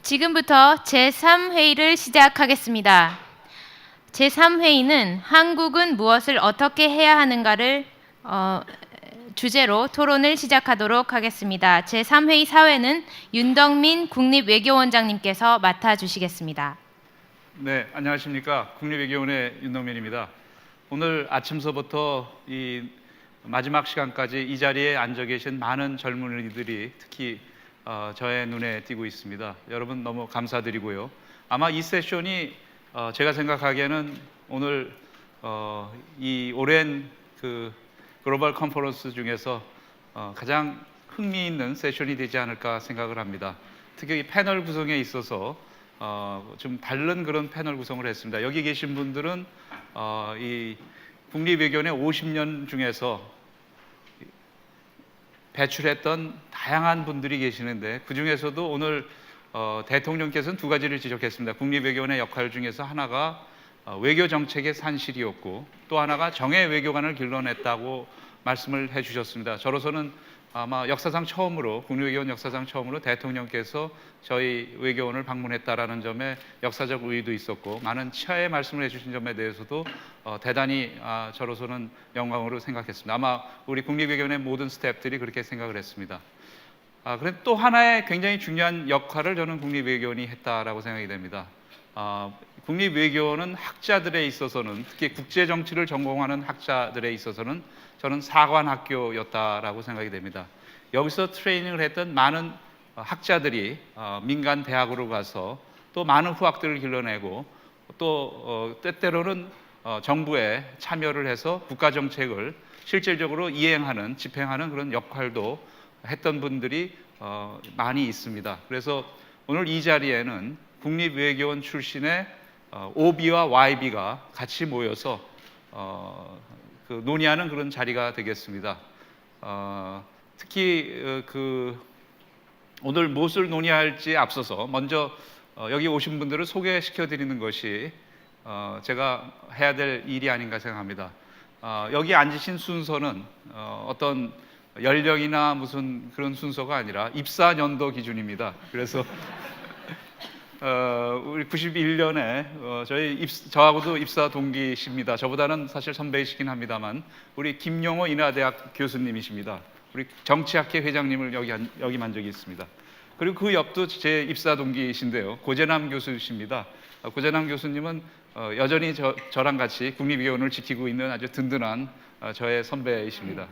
지금부터 제3회의를 시작하겠습니다. 제3회의는 한국은 무엇을 어떻게 해야 하는가를 주제로 토론을 시작하도록 하겠습니다. 제3회의 사회는 윤덕민 국립외교원장님께서 맡아주시겠습니다. 네, 안녕하십니까. 국립외교원의 윤덕민입니다. 오늘 아침서부터 이 마지막 시간까지 이 자리에 앉아 계신 많은 젊은이들이 특히 저의 눈에 띄고 있습니다. 여러분 너무 감사드리고요. 아마 이 세션이 제가 생각하기에는 오늘 이 오랜 그 글로벌 컨퍼런스 중에서 가장 흥미있는 세션이 되지 않을까 생각을 합니다. 특히 이 패널 구성에 있어서 좀 다른 그런 패널 구성을 했습니다. 여기 계신 분들은 이 국립외교원의 50년 중에서 배출했던 다양한 분들이 계시는데 그 중에서도 오늘 대통령께서는 두 가지를 지적했습니다. 국립외교원의 역할 중에서 하나가 외교 정책의 산실이었고 또 하나가 정의 외교관을 길러냈다고 말씀을 해주셨습니다. 저로서는 아마 역사상 처음으로 국립외교원 역사상 처음으로 대통령께서 저희 외교원을 방문했다라는 점에 역사적 의의도 있었고 많은 치하의 말씀을 해주신 점에 대해서도 대단히 저로서는 영광으로 생각했습니다. 아마 우리 국립외교원의 모든 스태프들이 그렇게 생각을 했습니다. 그런데 또 하나의 굉장히 중요한 역할을 저는 국립외교원이 했다라고 생각이 됩니다. 국립외교원은 학자들에 있어서는 특히 국제정치를 전공하는 학자들에 있어서는 저는 사관학교였다라고 생각이 됩니다. 여기서 트레이닝을 했던 많은 학자들이 민간 대학으로 가서 또 많은 후학들을 길러내고 또 때때로는 정부에 참여를 해서 국가정책을 실질적으로 이행하는 집행하는 그런 역할도 했던 분들이 많이 있습니다. 그래서 오늘 이 자리에는 국립외교원 출신의 OB와 YB가 같이 모여서 논의하는 그런 자리가 되겠습니다. 특히 오늘 무엇을 논의할지 앞서서 먼저 여기 오신 분들을 소개시켜 드리는 것이 제가 해야 될 일이 아닌가 생각합니다. 여기 앉으신 순서는 어떤 연령이나 무슨 그런 순서가 아니라 입사 연도 기준입니다. 그래서 우리 91년에 저하고도 입사 동기십니다. 저보다는 사실 선배이시긴 합니다만 우리 김용호 인하대학 교수님이십니다. 우리 정치학회 회장님을 여기 만 적이 있습니다. 그리고 그 옆도 제 입사 동기이신데요. 고재남 교수십니다. 고재남 교수님은 여전히 저랑 같이 국립외교원을 지키고 있는 아주 든든한 저의 선배이십니다.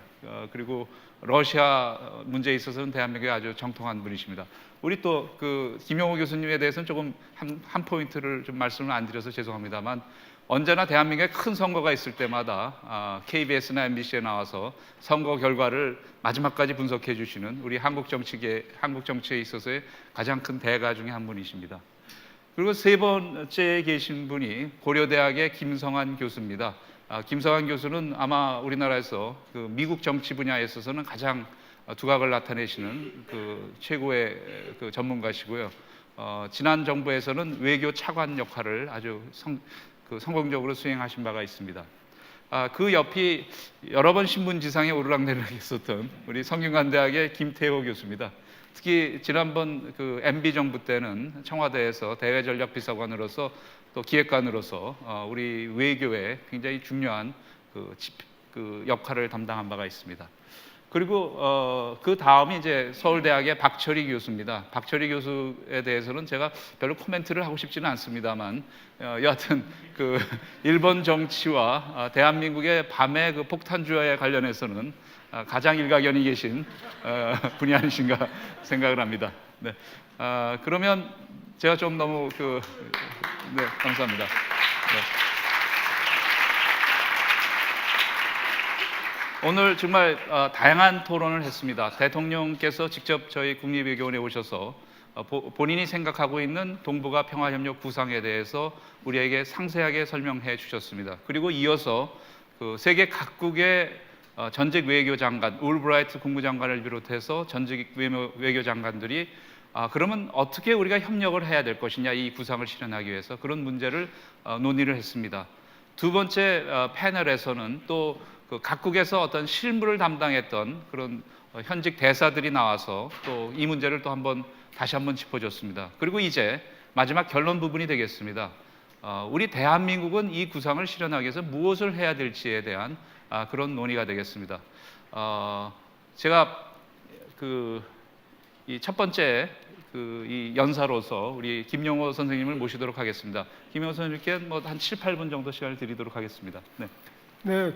그리고 러시아 문제에 있어서는 대한민국에 아주 정통한 분이십니다. 우리 또 김용호 교수님에 대해서는 조금 한 포인트를 좀 말씀을 안 드려서 죄송합니다만 언제나 대한민국에 큰 선거가 있을 때마다 KBS나 MBC에 나와서 선거 결과를 마지막까지 분석해 주시는 우리 한국 정치에 있어서의 가장 큰 대가 중에 한 분이십니다. 그리고 세 번째에 계신 분이 고려대학의 김성환 교수입니다. 김성환 교수는 아마 우리나라에서 미국 정치 분야에 있어서는 가장 두각을 나타내시는 최고의 전문가시고요. 지난 정부에서는 외교 차관 역할을 아주 성공적으로 수행하신 바가 있습니다. 그 옆이 여러 번 신문지상에 오르락내리락 했었던 우리 성균관대학의 김태호 교수입니다. 특히 지난번 MB 정부 때는 청와대에서 대외전략비서관으로서 또 기획관으로서 우리 외교에 굉장히 중요한 역할을 담당한 바가 있습니다. 그리고 그 다음이 이제 서울대학의 박철희 교수입니다. 박철희 교수에 대해서는 제가 별로 코멘트를 하고 싶지는 않습니다만 여하튼 일본 정치와 대한민국의 밤의 폭탄주화에 관련해서는 가장 일가견이 계신 분이 아니신가 생각을 합니다. 네. 그러면 제가 좀 너무 네, 감사합니다. 네. 오늘 정말 다양한 토론을 했습니다. 대통령께서 직접 저희 국립외교원에 오셔서 본인이 생각하고 있는 동북아 평화협력 구상에 대해서 우리에게 상세하게 설명해 주셨습니다. 그리고 이어서 세계 각국의 전직 외교장관, 울브라이트 국무장관을 비롯해서 전직 외교장관들이 그러면 어떻게 우리가 협력을 해야 될 것이냐, 이 구상을 실현하기 위해서 그런 문제를 논의를 했습니다. 두 번째 패널에서는 또 각국에서 어떤 실무를 담당했던 그런 현직 대사들이 나와서 또 이 문제를 또 한번 다시 한번 짚어줬습니다. 그리고 이제 마지막 결론 부분이 되겠습니다. 우리 대한민국은 이 구상을 실현하기 위해서 무엇을 해야 될지에 대한 그런 논의가 되겠습니다. 제가 이 첫 번째 이 연사로서 우리 김용호 선생님을 모시도록 하겠습니다. 김용호 선생님께 뭐 한 7, 8분 정도 시간을 드리도록 하겠습니다. 네. 네,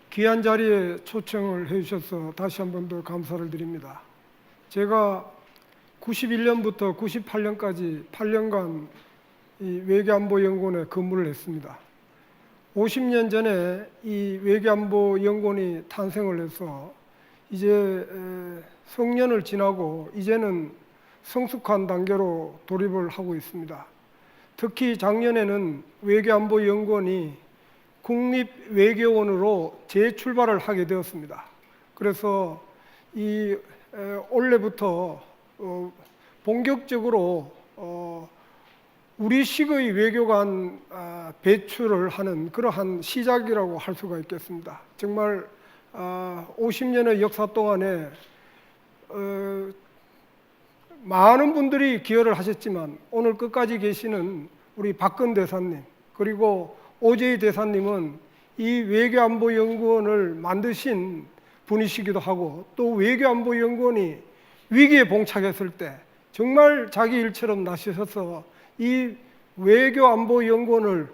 귀한 자리에 초청을 해주셔서 다시 한 번 더 감사를 드립니다. 제가 91년부터 98년까지 8년간 이 외교안보연구원에 근무를 했습니다. 50년 전에 이 외교안보연구원이 탄생을 해서 이제 성년을 지나고 이제는 성숙한 단계로 돌입을 하고 있습니다. 특히 작년에는 외교안보연구원이 국립외교원으로 재출발을 하게 되었습니다. 그래서 이 올해부터 본격적으로 우리식의 외교관 배출을 하는 그러한 시작이라고 할 수가 있겠습니다. 정말 50년의 역사 동안에 많은 분들이 기여를 하셨지만 오늘 끝까지 계시는 우리 박근 대사님 그리고 오재희 대사님은 이 외교안보연구원을 만드신 분이시기도 하고 또 외교안보연구원이 위기에 봉착했을 때 정말 자기 일처럼 나서셔서 이 외교안보연구원을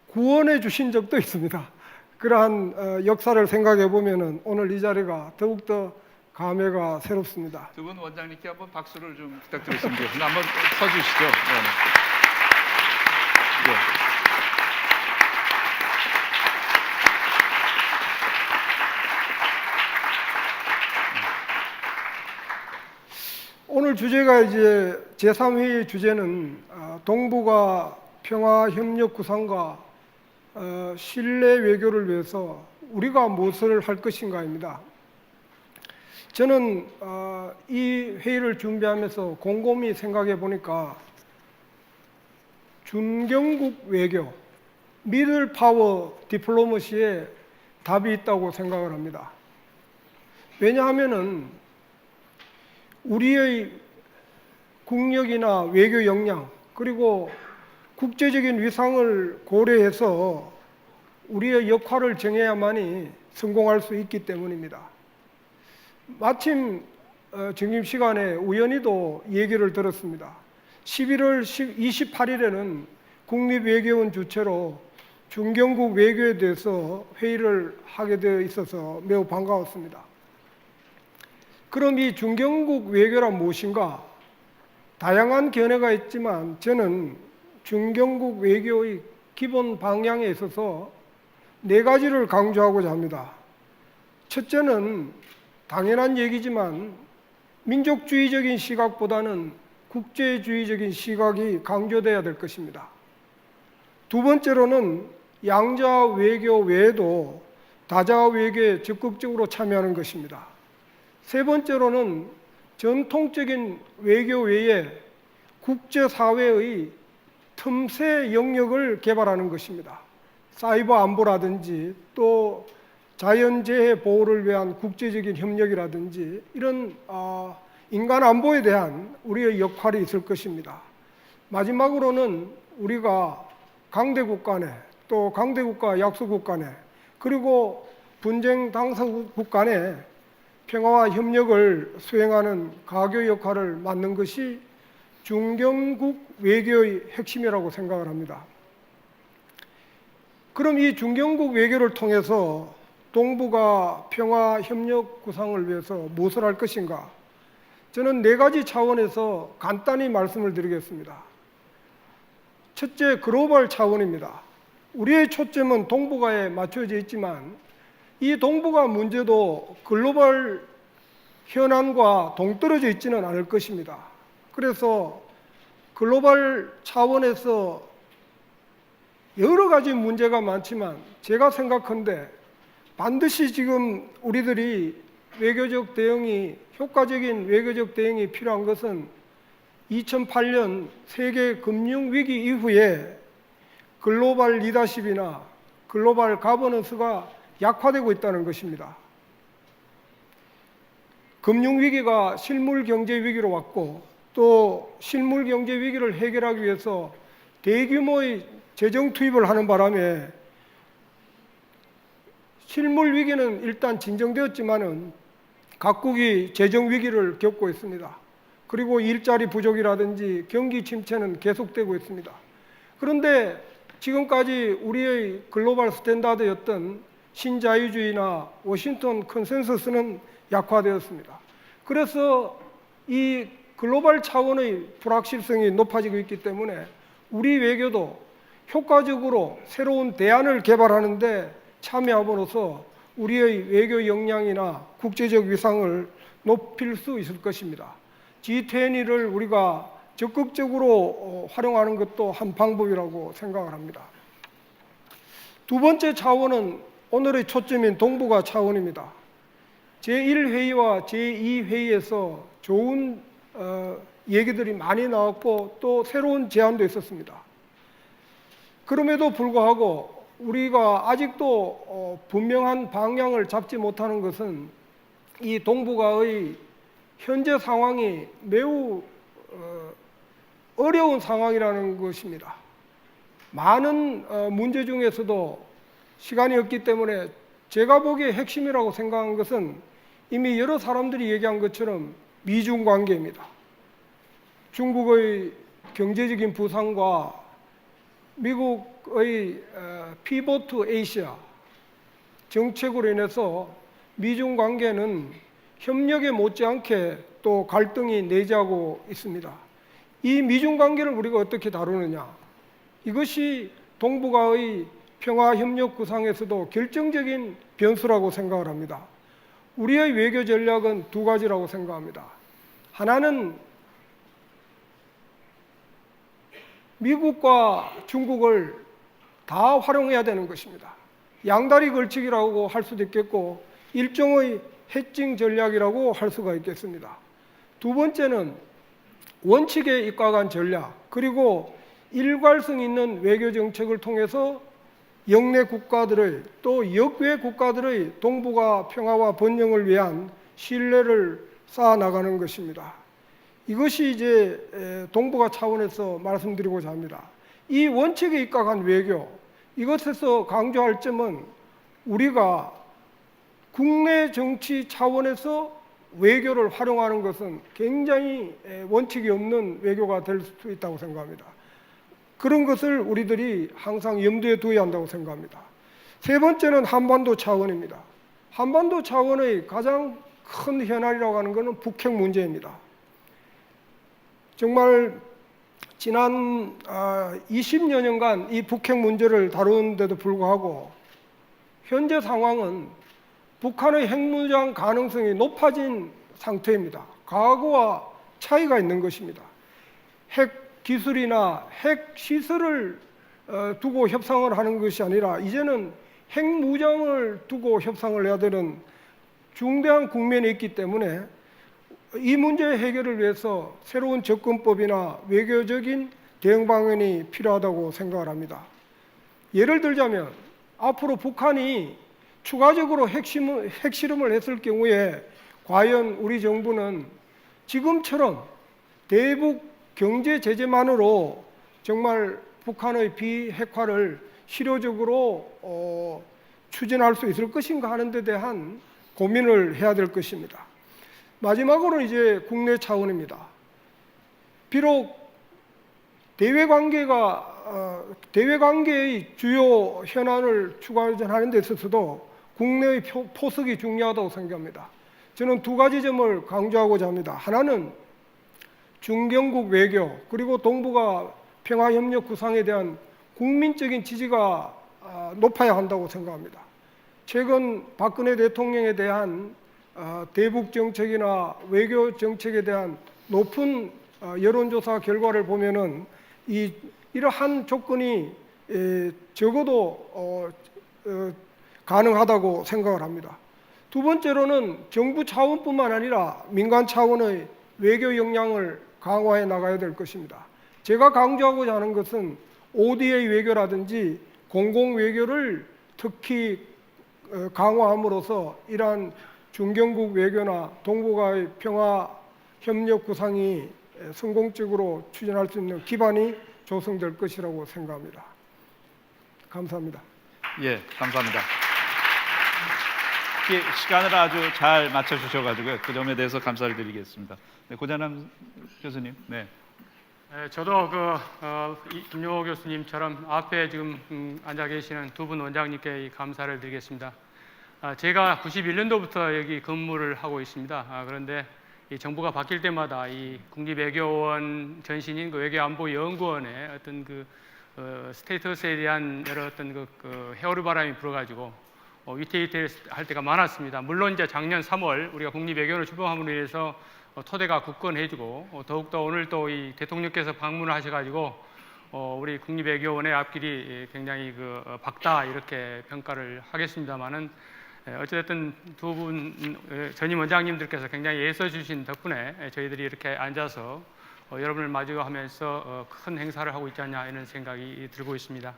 구원해 주신 적도 있습니다. 그러한 역사를 생각해 보면 오늘 이 자리가 더욱더 감회가 새롭습니다. 두 분 원장님께 한번 박수를 좀 부탁드렸으면 좋겠습니다. 한번 서주시죠. 네. 네. 오늘 주제가 이제 제3회의 주제는 동북아 평화협력 구상과 신뢰 외교를 위해서 우리가 무엇을 할 것인가입니다. 저는 이 회의를 준비하면서 곰곰이 생각해 보니까 준경국 외교, 미들 파워 디플로머시에 답이 있다고 생각을 합니다. 왜냐하면은 우리의 국력이나 외교 역량 그리고 국제적인 위상을 고려해서 우리의 역할을 정해야만이 성공할 수 있기 때문입니다. 마침 점심시간에 우연히도 얘기를 들었습니다. 11월 28일에는 국립외교원 주최로 준경국 외교에 대해서 회의를 하게 되어 있어서 매우 반가웠습니다. 그럼 이 준경국 외교란 무엇인가? 다양한 견해가 있지만 저는 준경국 외교의 기본 방향에 있어서 4가지를 강조하고자 합니다. 첫째는 당연한 얘기지만 민족주의적인 시각보다는 국제주의적인 시각이 강조돼야 될 것입니다. 두 번째로는 양자 외교 외에도 다자 외교에 적극적으로 참여하는 것입니다. 세 번째로는 전통적인 외교 외에 국제사회의 틈새 영역을 개발하는 것입니다. 사이버 안보라든지 또 자연재해 보호를 위한 국제적인 협력이라든지 이런 인간 안보에 대한 우리의 역할이 있을 것입니다. 마지막으로는 우리가 강대국 간에 또 강대국과 약소국 간에 그리고 분쟁 당사국 간에 평화와 협력을 수행하는 가교 역할을 맡는 것이 준경국 외교의 핵심이라고 생각을 합니다. 그럼 이 준경국 외교를 통해서 동북아 평화 협력 구상을 위해서 무엇을 할 것인가? 저는 4가지 차원에서 간단히 말씀을 드리겠습니다. 첫째, 글로벌 차원입니다. 우리의 초점은 동북아에 맞춰져 있지만 이 동북아 문제도 글로벌 현안과 동떨어져 있지는 않을 것입니다. 그래서 글로벌 차원에서 여러 가지 문제가 많지만 제가 생각한데 반드시 지금 우리들이 외교적 대응이 효과적인 외교적 대응이 필요한 것은 2008년 세계 금융위기 이후에 글로벌 리더십이나 글로벌 가버넌스가 약화되고 있다는 것입니다. 금융위기가 실물경제위기로 왔고 또 실물경제위기를 해결하기 위해서 대규모의 재정 투입을 하는 바람에 실물위기는 일단 진정되었지만은 각국이 재정위기를 겪고 있습니다. 그리고 일자리 부족이라든지 경기 침체는 계속되고 있습니다. 그런데 지금까지 우리의 글로벌 스탠다드였던 신자유주의나 워싱턴 컨센서스는 약화되었습니다. 그래서 이 글로벌 차원의 불확실성이 높아지고 있기 때문에 우리 외교도 효과적으로 새로운 대안을 개발하는데 참여함으로써 우리의 외교 역량이나 국제적 위상을 높일 수 있을 것입니다. G20를 우리가 적극적으로 활용하는 것도 한 방법이라고 생각을 합니다. 두 번째 차원은 오늘의 초점인 동북아 차원입니다. 제1회의와 제2회의에서 좋은 얘기들이 많이 나왔고 또 새로운 제안도 있었습니다. 그럼에도 불구하고 우리가 아직도 분명한 방향을 잡지 못하는 것은 이 동북아의 현재 상황이 매우 어려운 상황이라는 것입니다. 많은 문제 중에서도 시간이 없기 때문에 제가 보기에 핵심이라고 생각한 것은 이미 여러 사람들이 얘기한 것처럼 미중 관계입니다. 중국의 경제적인 부상과 미국의 피보트 에이시아 정책으로 인해서 미중 관계는 협력에 못지않게 또 갈등이 내재하고 있습니다. 이 미중 관계를 우리가 어떻게 다루느냐, 이것이 동북아의 평화 협력 구상에서도 결정적인 변수라고 생각을 합니다. 우리의 외교 전략은 두 가지라고 생각합니다. 하나는 미국과 중국을 다 활용해야 되는 것입니다. 양다리 걸치기라고 할 수도 있겠고 일종의 해칭 전략이라고 할 수가 있겠습니다. 두 번째는 원칙에 입각한 전략, 그리고 일괄성 있는 외교 정책을 통해서 영내 국가들의 또 역외 국가들의 동북아 평화와 번영을 위한 신뢰를 쌓아 나가는 것입니다. 이것이 이제 동북아 차원에서 말씀드리고자 합니다. 이 원칙에 입각한 외교, 이것에서 강조할 점은 우리가 국내 정치 차원에서 외교를 활용하는 것은 굉장히 원칙이 없는 외교가 될 수 있다고 생각합니다. 그런 것을 우리들이 항상 염두에 두어야 한다고 생각합니다. 세 번째는 한반도 차원입니다. 한반도 차원의 가장 큰 현안이라고 하는 것은 북핵 문제입니다. 정말 지난 20여 년간 이 북핵 문제를 다루는데도 불구하고 현재 상황은 북한의 핵무장 가능성이 높아진 상태입니다. 과거와 차이가 있는 것입니다. 핵 기술이나 핵 시설을 두고 협상을 하는 것이 아니라 이제는 핵무장을 두고 협상을 해야 되는 중대한 국면에 있기 때문에 이 문제 해결을 위해서 새로운 접근법이나 외교적인 대응 방안이 필요하다고 생각을 합니다. 예를 들자면 앞으로 북한이 추가적으로 핵실험을 했을 경우에 과연 우리 정부는 지금처럼 대북 경제 제재만으로 정말 북한의 비핵화를 실효적으로 추진할 수 있을 것인가 하는 데 대한 고민을 해야 될 것입니다. 마지막으로 이제 국내 차원입니다. 비록 대외관계의 주요 현안을 추가하는 데 있어서도 국내의 포석이 중요하다고 생각합니다. 저는 두 가지 점을 강조하고자 합니다. 하나는 중경국 외교, 그리고 동북아 평화협력 구상에 대한 국민적인 지지가 높아야 한다고 생각합니다. 최근 박근혜 대통령에 대한 대북 정책이나 외교 정책에 대한 높은 여론조사 결과를 보면은 이러한 조건이 적어도 가능하다고 생각을 합니다. 두 번째로는 정부 차원뿐만 아니라 민간 차원의 외교 역량을 강화해 나가야 될 것입니다. 제가 강조하고자 하는 것은 ODA 외교라든지 공공 외교를 특히 강화함으로써 이러한 중견국 외교나 동북아의 평화 협력 구상이 성공적으로 추진할 수 있는 기반이 조성될 것이라고 생각합니다. 감사합니다. 예, 감사합니다. 이게 시간을 아주 잘 맞춰주셔가지고요. 그 점에 대해서 감사를 드리겠습니다. 네, 고잔남 교수님. 네. 저도 김용호 교수님처럼 앞에 지금 앉아 계시는 두 분 원장님께 감사를 드리겠습니다. 제가 91년도부터 여기 근무를 하고 있습니다. 그런데 이 정부가 바뀔 때마다 이 국립외교원 전신인 그 외교안보연구원의 어떤 스테이터스에 대한 여러 어떤 회오리 바람이 불어가지고 위태위태할 때가 많았습니다. 물론 이제 작년 3월 우리가 국립외교원을 출범함으로 인해서 토대가 굳건해지고 더욱더 오늘 또 이 대통령께서 방문을 하셔가지고 우리 국립외교원의 앞길이 굉장히 밝다 이렇게 평가를 하겠습니다만은 어쨌든 두 분 전임 원장님들께서 굉장히 애써 주신 덕분에 저희들이 이렇게 앉아서 여러분을 마주하면서 큰 행사를 하고 있지 않냐 이런 생각이 들고 있습니다.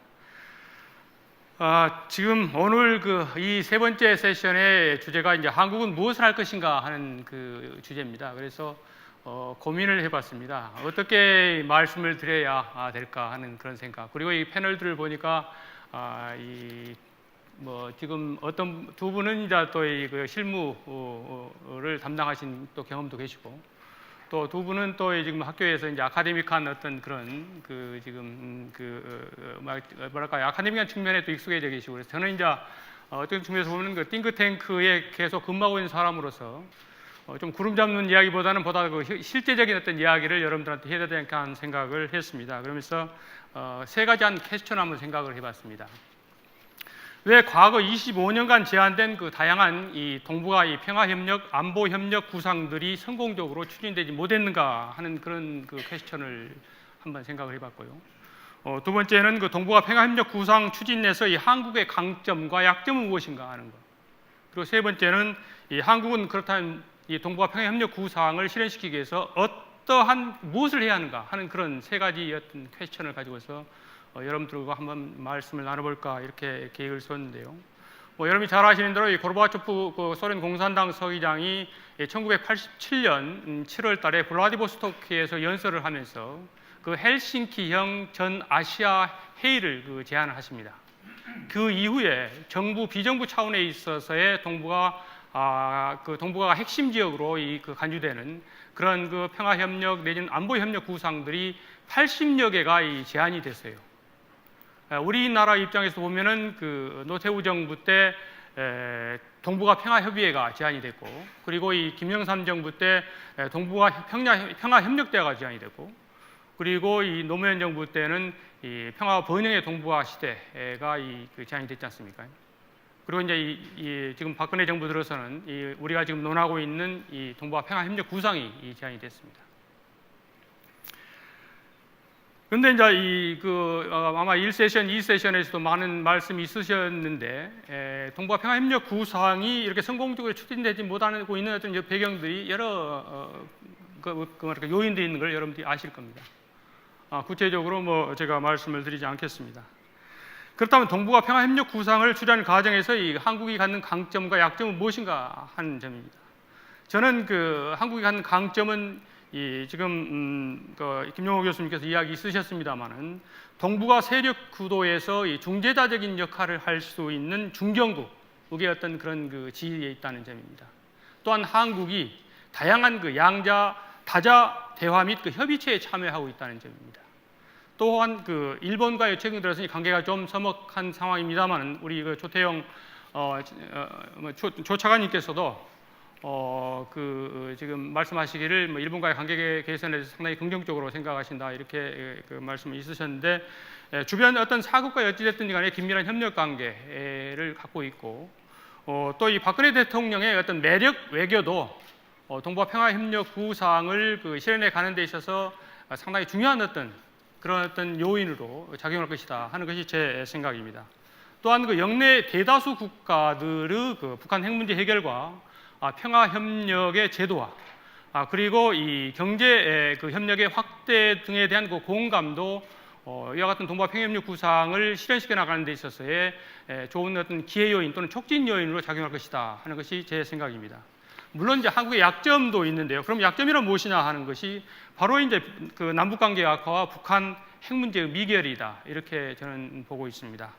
지금 오늘 이 세 번째 세션의 주제가 이제 한국은 무엇을 할 것인가 하는 주제입니다. 그래서 고민을 해봤습니다. 어떻게 말씀을 드려야 될까 하는 그런 생각. 그리고 이 패널들을 보니까 지금 어떤 두 분은 이제 또 실무를 담당하신 또 경험도 계시고, 또 두 분은 또 지금 학교에서 이제 아카데믹한 어떤 그런 아카데믹한 측면에 또 익숙해져 계시고, 그래서 저는 이제 어떤 측면에서 보면 띵크탱크에 계속 근무하고 있는 사람으로서 좀 구름 잡는 이야기보다는 보다 실제적인 어떤 이야기를 여러분들한테 해야 되지 않을까 하는 생각을 했습니다. 그러면서 세 가지 한 퀘스천 한번 생각을 해봤습니다. 왜 과거 25년간 제안된 다양한 이 동북아 이 평화협력, 안보협력 구상들이 성공적으로 추진되지 못했는가 하는 그런 퀘스천을 한번 생각을 해봤고요. 두 번째는 동북아 평화협력 구상 추진에서 이 한국의 강점과 약점은 무엇인가 하는 것. 그리고 세 번째는 이 한국은 그렇다면 이 동북아 평화협력 구상을 실현시키기 위해서 무엇을 해야 하는가 하는 그런 세 가지 어떤 퀘스천을 가지고서 여러분들과 한번 말씀을 나눠볼까 이렇게 계획을 세웠는데요. 여러분이 잘 아시는 대로 이 고르바초프 소련 공산당 서기장이 1987년 7월 달에 블라디보스토크에서 연설을 하면서 헬싱키형 전 아시아 회의를 제안을 하십니다. 그 이후에 정부, 비정부 차원에 있어서의 동북아가 핵심 지역으로 간주되는 그런 평화협력 내지는 안보협력 구상들이 80여 개가 제안이 됐어요. 우리나라 입장에서 보면은 노태우 정부 때 동북아 평화협의회가 제안이 됐고, 그리고 이 김영삼 정부 때 동북아 평화협력대회가 제안이 됐고, 그리고 이 노무현 정부 때는 이 평화 번영의 동북아 시대가 제안이 됐지 않습니까? 그리고 이제 지금 박근혜 정부 들어서는 우리가 지금 논하고 있는 이 동북아 평화협력 구상이 제안이 됐습니다. 근데 이제 아마 1세션, 2세션에서도 많은 말씀이 있으셨는데, 동북아 평화협력 구상이 이렇게 성공적으로 추진되지 못하고 있는 어떤 배경들이 여러 요인들이 있는 걸 여러분들이 아실 겁니다. 구체적으로 제가 말씀을 드리지 않겠습니다. 그렇다면 동북아 평화협력 구상을 추진하는 과정에서 이 한국이 갖는 강점과 약점은 무엇인가 하는 점입니다. 저는 한국이 갖는 강점은 지금 김용호 교수님께서 이야기 있으셨습니다만은 동북아 세력 구도에서 이 중재자적인 역할을 할 수 있는 중견국의 어떤 그런 지위에 있다는 점입니다. 또한 한국이 다양한 양자 다자 대화 및 협의체에 참여하고 있다는 점입니다. 또한 일본과의 최근 들어서 관계가 좀 서먹한 상황입니다만은 우리 조태영 조차관님께서도 지금 말씀하시기를 일본과의 관계 개선에 대해서 상당히 긍정적으로 생각하신다 이렇게 말씀이 있으셨는데, 주변 어떤 사국과 어찌됐든 간에 긴밀한 협력 관계를 갖고 있고, 또 이 박근혜 대통령의 어떤 매력 외교도 동북아 평화협력 구상을 실현해 가는 데 있어서 상당히 중요한 그런 어떤 요인으로 작용할 것이다 하는 것이 제 생각입니다. 또한 영내 대다수 국가들의 북한 핵 문제 해결과 평화협력의 제도화, 그리고 이 경제 협력의 확대 등에 대한 공감도 이와 같은 동북아 평화협력 구상을 실현시켜 나가는 데 있어서의 좋은 어떤 기회 요인 또는 촉진 요인으로 작용할 것이다 하는 것이 제 생각입니다. 물론 이제 한국의 약점도 있는데요. 그럼 약점이란 무엇이냐 하는 것이 바로 이제 그 남북 관계 악화와 북한 핵 문제의 미결이다 이렇게 저는 보고 있습니다.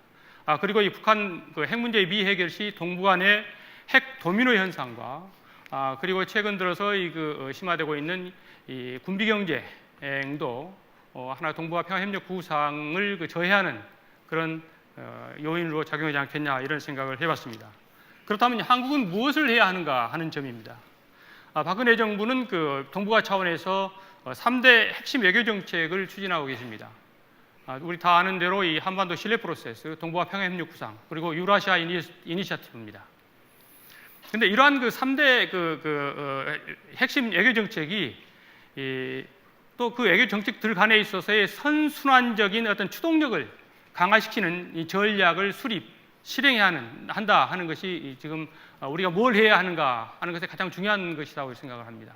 그리고 이 북한 그 핵 문제의 미해결 시 동북한의 핵 도미노 현상과 그리고 최근 들어서 심화되고 있는 이 군비 경쟁도 하나 동북아 평화협력 구상을 저해하는 그런 요인으로 작용하지 않겠냐 이런 생각을 해봤습니다. 그렇다면 한국은 무엇을 해야 하는가 하는 점입니다. 박근혜 정부는 그 동북아 차원에서 3대 핵심 외교 정책을 추진하고 계십니다. 우리 다 아는 대로 이 한반도 신뢰 프로세스, 동북아 평화협력 구상, 그리고 유라시아 이니셔티브입니다. 그런데 이러한 그 3대 핵심 외교 정책이 또 그 외교 정책들 간에 있어서의 선순환적인 어떤 추동력을 강화시키는 이 전략을 실행해야 한다 하는 것이 지금 우리가 뭘 해야 하는가 하는 것에 가장 중요한 것이라고 생각을 합니다.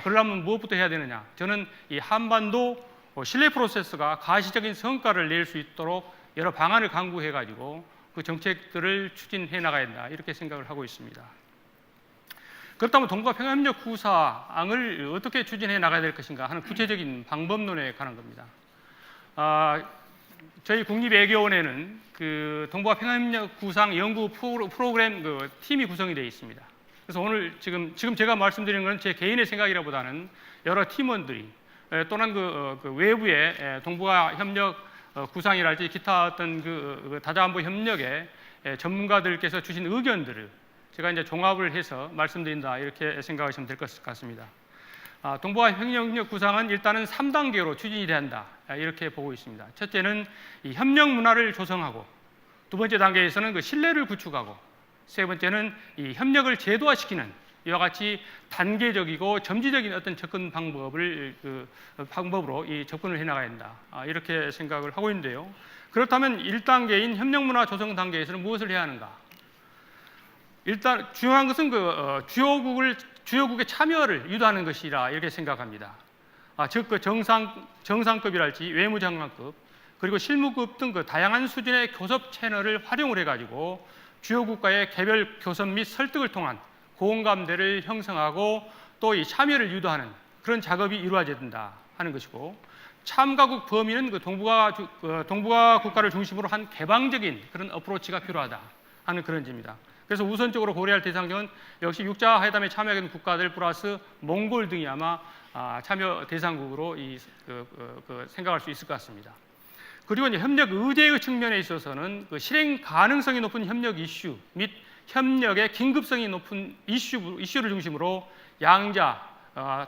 그러려면 무엇부터 해야 되느냐? 저는 이 한반도 신뢰 프로세스가 가시적인 성과를 낼 수 있도록 여러 방안을 강구해가지고 그 정책들을 추진해 나가야 된다 이렇게 생각을 하고 있습니다. 그렇다면 동북아 평화협력 구상을 어떻게 추진해 나가야 될 것인가 하는 구체적인 방법론에 관한 겁니다. 저희 국립외교원에는 그 동북아 평화협력 구상 연구 프로그램 팀이 구성이 되어 있습니다. 그래서 오늘 지금 제가 말씀드리는 건 제 개인의 생각이라보다는 여러 팀원들이 또는 그 외부의 동북아 협력 구상이랄지 기타 어떤 그 다자안보 협력의 전문가들께서 주신 의견들을 제가 이제 종합을 해서 말씀드린다 이렇게 생각하시면 될 것 같습니다. 동북아 협력 구상은 일단은 3단계로 추진이 돼야 한다 이렇게 보고 있습니다. 첫째는 이 협력 문화를 조성하고, 두 번째 단계에서는 그 신뢰를 구축하고, 세 번째는 이 협력을 제도화시키는 이와 같이 단계적이고 점지적인 어떤 접근 방법으로 이 접근을 해나가야 한다 이렇게 생각을 하고 있는데요. 그렇다면 1단계인 협력 문화 조성 단계에서는 무엇을 해야 하는가? 일단 중요한 것은 주요국의 참여를 유도하는 것이라 이렇게 생각합니다. 즉 정상급이랄지 외무장관급 그리고 실무급 등 다양한 수준의 교섭 채널을 활용을 해가지고 주요국가의 개별 교섭 및 설득을 통한 공감대를 형성하고 또 이 참여를 유도하는 그런 작업이 이루어져야 된다 하는 것이고, 참가국 범위는 동북아 국가를 중심으로 한 개방적인 그런 어프로치가 필요하다 하는 그런 점입니다. 그래서 우선적으로 고려할 대상은 역시 육자 회담에 참여하는 국가들 플러스 몽골 등이 아마 참여 대상국으로 생각할 수 있을 것 같습니다. 그리고 이제 협력 의제의 측면에 있어서는 그 실행 가능성이 높은 협력 이슈 및 협력의 긴급성이 높은 이슈를 중심으로 양자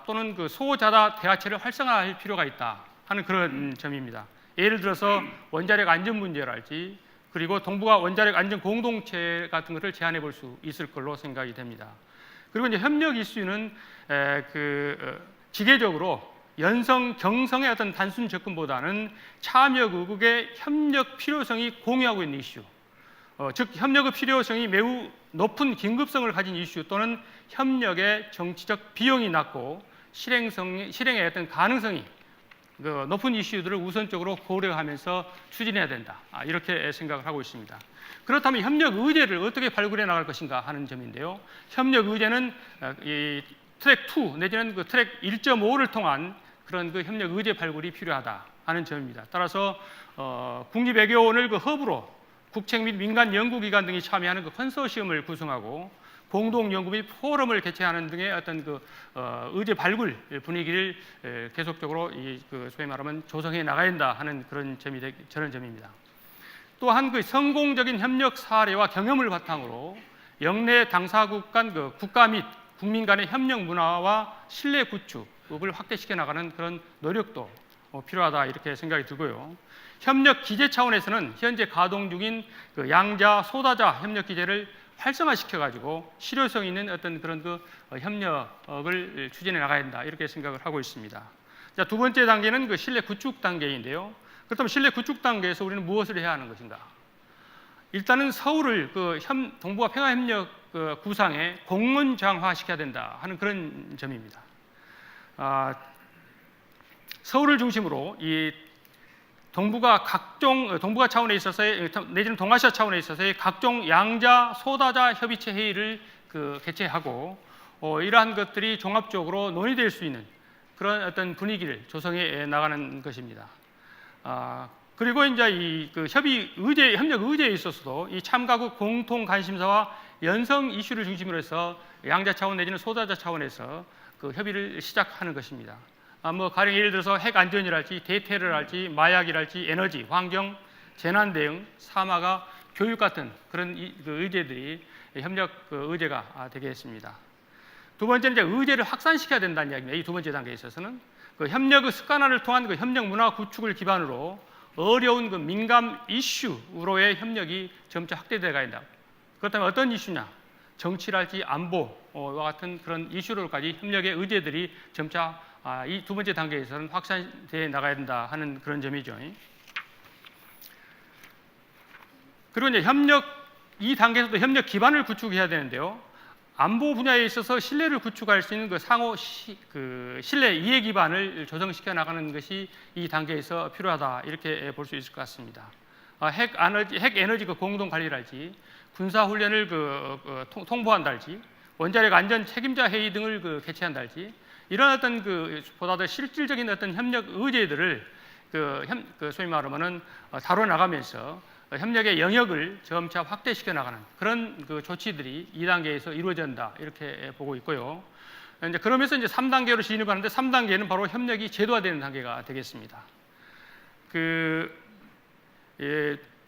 또는 그 소자다 대화체를 활성화할 필요가 있다 하는 그런 점입니다. 예를 들어서 원자력 안전 문제랄지 그리고 동북아 원자력 안전 공동체 같은 것을 제안해 볼 수 있을 걸로 생각이 됩니다. 그리고 이제 협력 이슈는 기계적으로 연성, 경성의 어떤 단순 접근보다는 참여국의 협력 필요성이 공유하고 있는 이슈, 즉 협력의 필요성이 매우 높은 긴급성을 가진 이슈 또는 협력의 정치적 비용이 낮고 실행의 어떤 가능성이 높은 이슈들을 우선적으로 고려하면서 추진해야 된다 이렇게 생각을 하고 있습니다. 그렇다면 협력 의제를 어떻게 발굴해 나갈 것인가 하는 점인데요. 협력 의제는 이 트랙 2 내지는 그 트랙 1.5를 통한 그런 그 협력 의제 발굴이 필요하다 하는 점입니다. 따라서 국립외교원을 그 허브로 국책 및 민간 연구기관 등이 참여하는 그 컨소시엄을 구성하고 공동 연구 및 포럼을 개최하는 등의 어떤 의제 발굴 분위기를 계속적으로 소위 말하면 조성해 나가야 한다 하는 그런 저런 점입니다. 또한 그 성공적인 협력 사례와 경험을 바탕으로 영내 당사국 간 국가 및 국민 간의 협력 문화와 신뢰 구축을 확대시켜 나가는 그런 노력도 필요하다 이렇게 생각이 들고요. 협력 기제 차원에서는 현재 가동 중인 양자, 소다자 협력 기제를 활성화시켜 가지고 실효성 있는 어떤 그런 협력을 추진해 나가야 한다 이렇게 생각을 하고 있습니다. 자, 두 번째 단계는 신뢰 구축 단계인데요. 그렇다면 신뢰 구축 단계에서 우리는 무엇을 해야 하는 것인가? 일단은 서울을 동북아 평화협력 구상에 공론장화시켜야 된다 하는 그런 점입니다. 서울을 중심으로 이 동북아 차원에 있어서의 내지는 동아시아 차원에 있어서의 각종 양자 소다자 협의체 회의를 개최하고 이러한 것들이 종합적으로 논의될 수 있는 그런 어떤 분위기를 조성해 나가는 것입니다. 그리고 이제 이 협력 의제에 있어서도 이 참가국 공통 관심사와 연성 이슈를 중심으로 해서 양자 차원 내지는 소다자 차원에서 그 협의를 시작하는 것입니다. 가령 예를 들어서 핵 안전이랄지 대테러랄지 마약이랄지 에너지, 환경, 재난 대응, 사마가 교육 같은 그런 의제들이 협력 의제가 되겠습니다. 두 번째는 이제 의제를 확산시켜야 된다는 이야기입니다. 이 두 번째 단계에 있어서는 그 협력의 습관화를 통한 그 협력 문화 구축을 기반으로 어려운 그 민감 이슈로의 협력이 점차 확대되어 가야 된다. 그렇다면 어떤 이슈냐? 정치랄지 안보와 같은 그런 이슈로까지 협력의 의제들이 점차 이 두 번째 단계에서는 확산되어 나가야 된다 하는 그런 점이죠. 그리고 이제 이 단계에서도 협력 기반을 구축해야 되는데요. 안보 분야에 있어서 신뢰를 구축할 수 있는 그 상호 신뢰 이해 기반을 조성시켜 나가는 것이 이 단계에서 필요하다 이렇게 볼 수 있을 것 같습니다. 핵 에너지 공동 관리랄지 군사 훈련을 통보한달지 원자력 안전 책임자 회의 등을 개최한달지 이런 어떤 보다 더 실질적인 어떤 협력 의제들을 소위 말하면은 다뤄 나가면서 협력의 영역을 점차 확대시켜 나가는 그런 조치들이 2단계에서 이루어진다 이렇게 보고 있고요. 이제 그러면서 이제 3단계로 진입하는데 3단계는 바로 협력이 제도화되는 단계가 되겠습니다.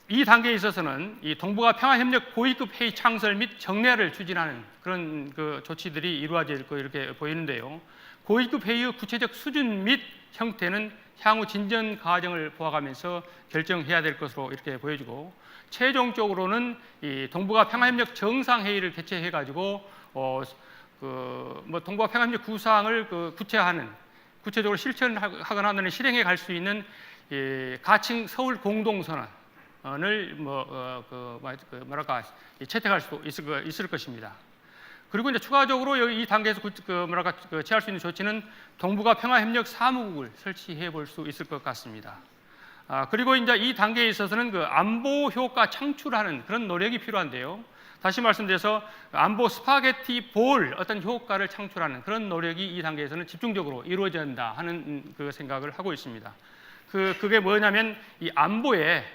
이 단계에 있어서는 이 동북아 평화협력 고위급 회의 창설 및 정례를 추진하는 그런 조치들이 이루어질 거 이렇게 보이는데요. 고위급 회의의 구체적 수준 및 형태는 향후 진전 과정을 보아가면서 결정해야 될 것으로 이렇게 보여지고 최종적으로는 이 동북아 평화협력 정상회의를 개최해가지고 동북아 평화협력 구상을 구체적으로 실천하거나 하는 실행해 갈 수 있는 가칭 서울 공동선언을 채택할 수도 있을 것입니다. 그리고 이제 추가적으로 이 단계에서 취할 수 있는 조치는 동북아 평화협력 사무국을 설치해 볼 수 있을 것 같습니다. 그리고 이제 이 단계에 있어서는 안보 효과 창출하는 그런 노력이 필요한데요. 다시 말씀드려서 안보 스파게티 볼 어떤 효과를 창출하는 그런 노력이 이 단계에서는 집중적으로 이루어져야 한다 하는 생각을 하고 있습니다. 그게 뭐냐면 이 안보에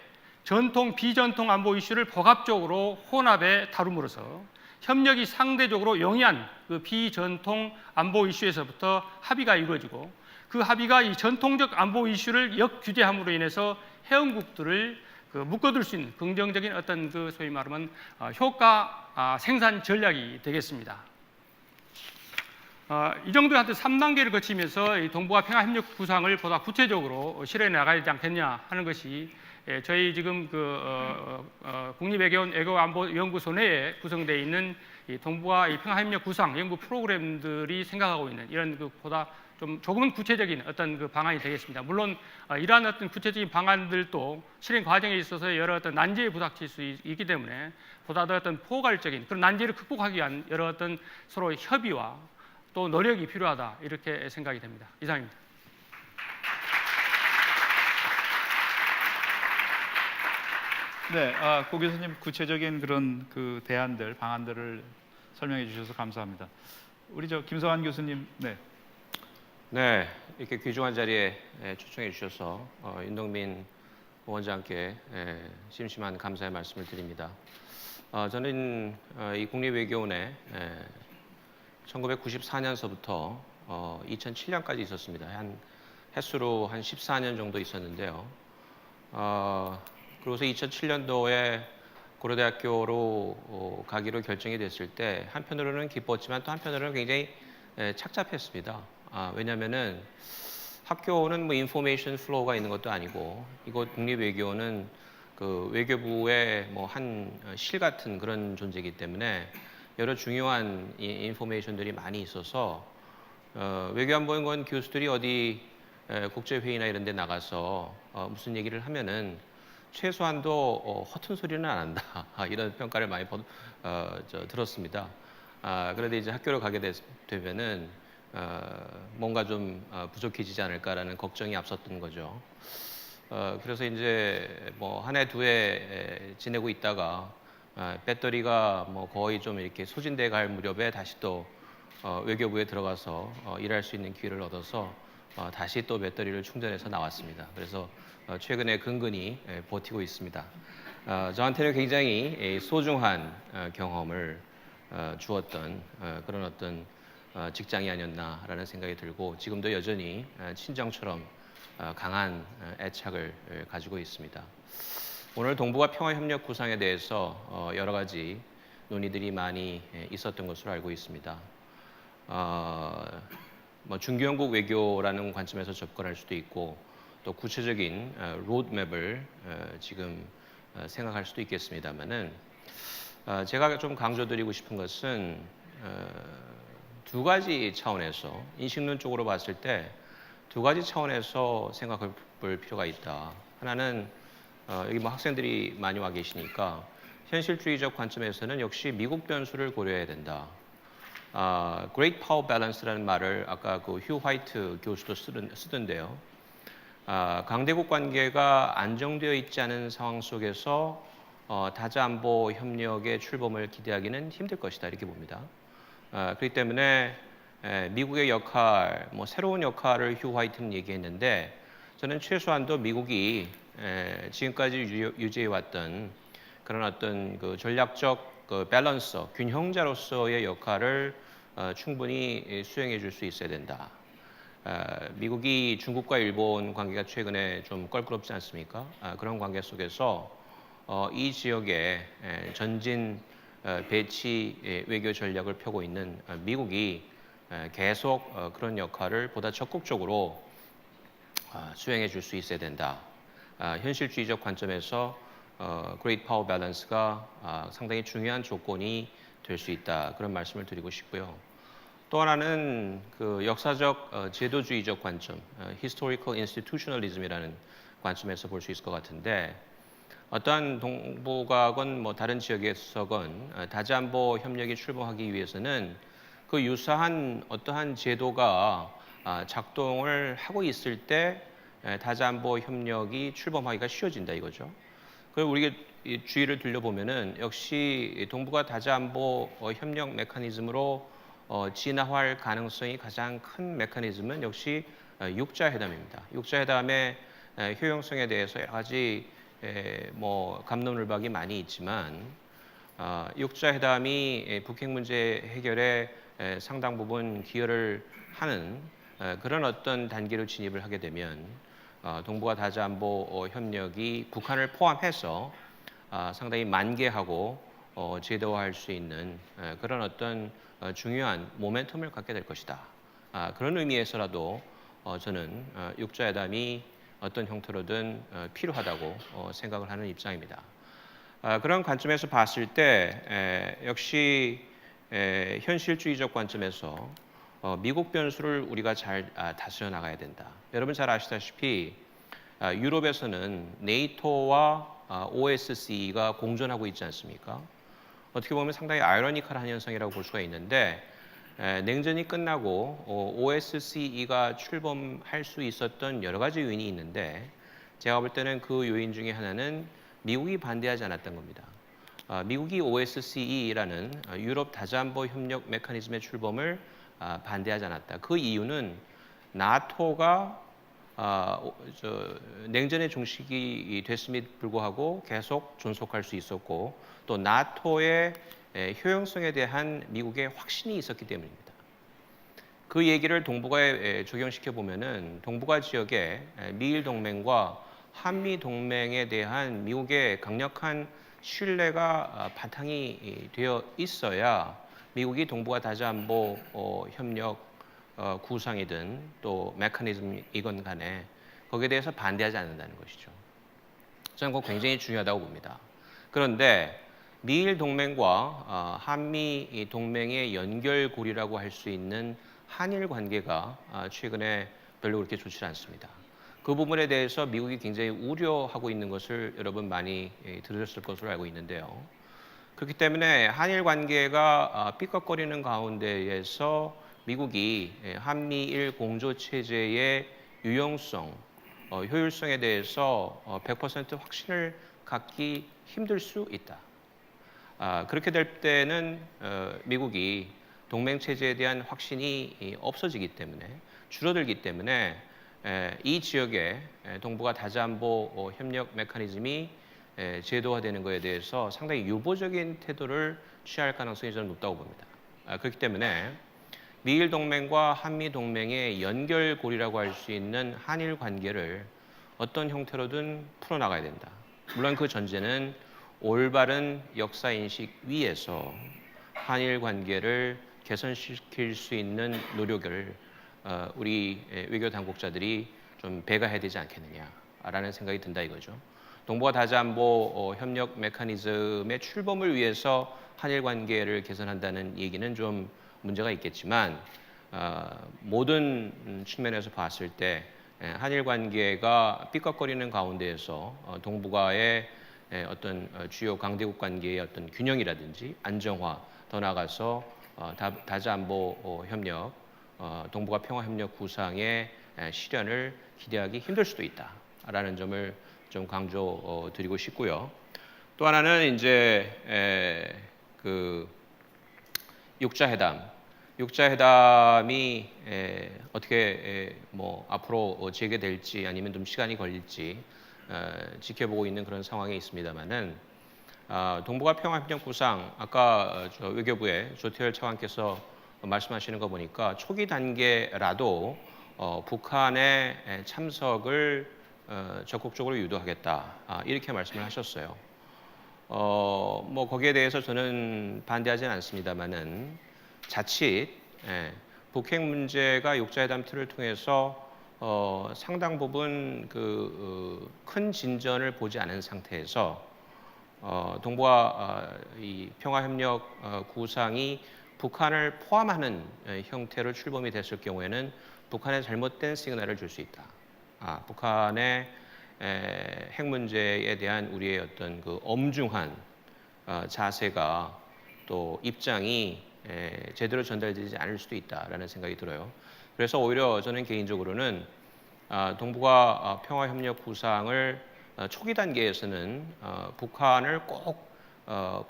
전통, 비전통 안보 이슈를 복합적으로 혼합해 다룸으로써 협력이 상대적으로 용이한 비전통 안보 이슈에서부터 합의가 이루어지고 그 합의가 이 전통적 안보 이슈를 역규제함으로 인해서 회원국들을 묶어둘 수 있는 긍정적인 어떤 소위 말하면 효과 생산 전략이 되겠습니다. 이 정도의 하여튼 3단계를 거치면서 이 동북아 평화협력 구상을 보다 구체적으로 실현해 나가야 되지 않겠냐 하는 것이 저희 지금 국립외교안보연구소 내에 구성되어 있는 이 동북아 평화협력 구상 연구 프로그램들이 생각하고 있는 이런 보다 조금은 구체적인 어떤 방안이 되겠습니다. 물론 이러한 어떤 구체적인 방안들도 실행 과정에 있어서 여러 어떤 난제에 부닥칠 수 있기 때문에 보다 더 어떤 포괄적인 그런 난제를 극복하기 위한 여러 어떤 서로 협의와 또 노력이 필요하다 이렇게 생각이 됩니다. 이상입니다. 네, 고 교수님 구체적인 그런 대안들, 방안들을 설명해 주셔서 감사합니다. 우리 김성환 교수님, 네. 네, 이렇게 귀중한 자리에 초청해 주셔서 윤덕민 원장께 심심한 감사의 말씀을 드립니다. 저는 이 국립외교원에 1994년서부터 2007년까지 있었습니다. 횟수로 한 14년 정도 있었는데요. 그러고서 2007년도에 고려대학교로 가기로 결정이 됐을 때 한편으로는 기뻤지만 또 한편으로는 굉장히 착잡했습니다. 왜냐하면은 학교는 인포메이션 플로우가 있는 것도 아니고 이곳 국립외교원은 외교부의 한 실 같은 그런 존재이기 때문에 여러 중요한 인포메이션들이 많이 있어서 외교안보연구원 교수들이 어디 국제회의나 이런 데 나가서 무슨 얘기를 하면은 최소한도 허튼 소리는 안 한다 이런 평가를 많이 들었습니다. 그런데 이제 학교를 가게 되면은 뭔가 좀 부족해지지 않을까라는 걱정이 앞섰던 거죠. 그래서 이제 뭐 한 해 두 해 지내고 있다가 배터리가 뭐 거의 좀 이렇게 소진돼 갈 무렵에 다시 또 외교부에 들어가서 일할 수 있는 기회를 얻어서 다시 또 배터리를 충전해서 나왔습니다. 그래서 최근에 근근히 버티고 있습니다. 저한테는 굉장히 소중한 경험을 주었던 그런 어떤 직장이 아니었나라는 생각이 들고 지금도 여전히 친정처럼 강한 애착을 가지고 있습니다. 오늘 동북아 평화협력 구상에 대해서 여러 가지 논의들이 많이 있었던 것으로 알고 있습니다. 뭐 중개연국 외교라는 관점에서 접근할 수도 있고 또 구체적인 로드맵을 지금 생각할 수도 있겠습니다만은 제가 좀 강조드리고 싶은 것은 두 가지 차원에서 인식론적으로 봤을 때 두 가지 차원에서 생각해 볼 필요가 있다. 하나는 여기 뭐 학생들이 많이 와 계시니까 현실주의적 관점에서는 역시 미국 변수를 고려해야 된다. Great Power Balance라는 말을 아까 그 휴 화이트 교수도 쓰던데요. 강대국 관계가 안정되어 있지 않은 상황 속에서 다자안보 협력의 출범을 기대하기는 힘들 것이다 이렇게 봅니다. 그렇기 때문에 미국의 역할, 뭐 새로운 역할을 휴 화이트는 얘기했는데 저는 최소한도 미국이 지금까지 유지해왔던 그런 어떤 그 전략적 그 밸런서, 균형자로서의 역할을 충분히 수행해 줄 수 있어야 된다. 미국이 중국과 일본 관계가 최근에 좀 껄끄럽지 않습니까? 그런 관계 속에서 이 지역에 전진 배치 외교 전략을 펴고 있는 미국이 계속 그런 역할을 보다 적극적으로 수행해 줄 수 있어야 된다. 현실주의적 관점에서 Great Power Balance가 상당히 중요한 조건이 될 수 있다. 그런 말씀을 드리고 싶고요. 또 하나는 그 역사적 제도주의적 관점, Historical Institutionalism이라는 관점에서 볼 수 있을 것 같은데 어떠한 동북아건 뭐 다른 지역에서건 다자안보 협력이 출범하기 위해서는 그 유사한 어떠한 제도가 작동을 하고 있을 때 다자안보 협력이 출범하기가 쉬워진다 이거죠. 그리고 우리가 주의를 둘러보면은 역시 동북아 다자안보 협력 메커니즘으로 진화할 가능성이 가장 큰 메커니즘은 역시 육자회담입니다. 육자회담의 효용성에 대해서 여러 가지 뭐 갑론을박이 많이 있지만 육자회담이 북핵 문제 해결에 상당 부분 기여를 하는 그런 어떤 단계로 진입을 하게 되면 동북아 다자안보 협력이 북한을 포함해서 상당히 만개하고 제도화할 수 있는 그런 어떤 중요한 모멘텀을 갖게 될 것이다. 그런 의미에서라도 저는 육자회담이 어떤 형태로든 필요하다고 생각을 하는 입장입니다. 그런 관점에서 봤을 때 역시 현실주의적 관점에서 미국 변수를 우리가 잘 다스려 나가야 된다. 여러분 잘 아시다시피 유럽에서는 네이토와 OSCE가 공존하고 있지 않습니까? 어떻게 보면 상당히 아이러니컬한 현상이라고 볼 수가 있는데 냉전이 끝나고 OSCE가 출범할 수 있었던 여러 가지 요인이 있는데 제가 볼 때는 그 요인 중에 하나는 미국이 반대하지 않았던 겁니다. 미국이 OSCE라는 유럽 다자안보 협력 메커니즘의 출범을 반대하지 않았다. 그 이유는 나토가 냉전의 종식이 됐음에도 불구하고 계속 존속할 수 있었고 또 나토의 효용성에 대한 미국의 확신이 있었기 때문입니다. 그 얘기를 동북아에 적용시켜 보면은 동북아 지역에 미일 동맹과 한미 동맹에 대한 미국의 강력한 신뢰가 바탕이 되어 있어야 미국이 동북아 다자안보 협력 구상이든 또 메커니즘이건 간에 거기에 대해서 반대하지 않는다는 것이죠. 저는 그거 굉장히 중요하다고 봅니다. 그런데 미일 동맹과 한미 동맹의 연결고리라고 할 수 있는 한일 관계가 최근에 별로 그렇게 좋지 않습니다. 그 부분에 대해서 미국이 굉장히 우려하고 있는 것을 여러분 많이 들으셨을 것으로 알고 있는데요. 그렇기 때문에 한일 관계가 삐걱거리는 가운데에서 미국이 한미일 공조 체제의 유용성 효율성에 대해서 100% 확신을 갖기 힘들 수 있다. 그렇게 될 때는 미국이 동맹 체제에 대한 확신이 없어지기 때문에 줄어들기 때문에 이 지역에 동북아 다자안보 협력 메커니즘이 제도화되는 것에 대해서 상당히 유보적인 태도를 취할 가능성이 저는 높다고 봅니다. 그렇기 때문에 미일 동맹과 한미 동맹의 연결고리라고 할 수 있는 한일 관계를 어떤 형태로든 풀어나가야 된다. 물론 그 전제는 올바른 역사 인식 위에서 한일 관계를 개선시킬 수 있는 노력을 우리 외교 당국자들이 좀 배가해야 되지 않겠느냐라는 생각이 든다 이거죠. 동북아 다자안보 협력 메커니즘의 출범을 위해서 한일 관계를 개선한다는 얘기는 좀 문제가 있겠지만 모든 측면에서 봤을 때 한일 관계가 삐걱거리는 가운데에서 동북아의 어떤 주요 강대국 관계의 어떤 균형이라든지 안정화, 더 나아가서 다자안보 협력, 동북아 평화협력 구상의 실현을 기대하기 힘들 수도 있다라는 점을 좀 강조드리고 싶고요. 또 하나는 이제 그 육자회담이 어떻게 뭐 앞으로 재개될지 아니면 좀 시간이 걸릴지 지켜보고 있는 그런 상황에 있습니다만은 동북아 평화협력 구상 아까 외교부의 조태열 차관께서 말씀하시는 거 보니까 초기 단계라도 북한의 참석을 적극적으로 유도하겠다 이렇게 말씀을 하셨어요. 뭐 거기에 대해서 저는 반대하지는 않습니다만은 자칫 북핵 문제가 육자회담 틀을 통해서 상당 부분 큰 진전을 보지 않은 상태에서 동북아 이 평화협력 구상이 북한을 포함하는 형태로 출범이 됐을 경우에는 북한에 잘못된 시그널을 줄 수 있다. 북한의 핵 문제에 대한 우리의 어떤 그 엄중한 자세가 또 입장이 제대로 전달되지 않을 수도 있다라는 생각이 들어요. 그래서 오히려 저는 개인적으로는 동북아 평화협력 구상을 초기 단계에서는 북한을 꼭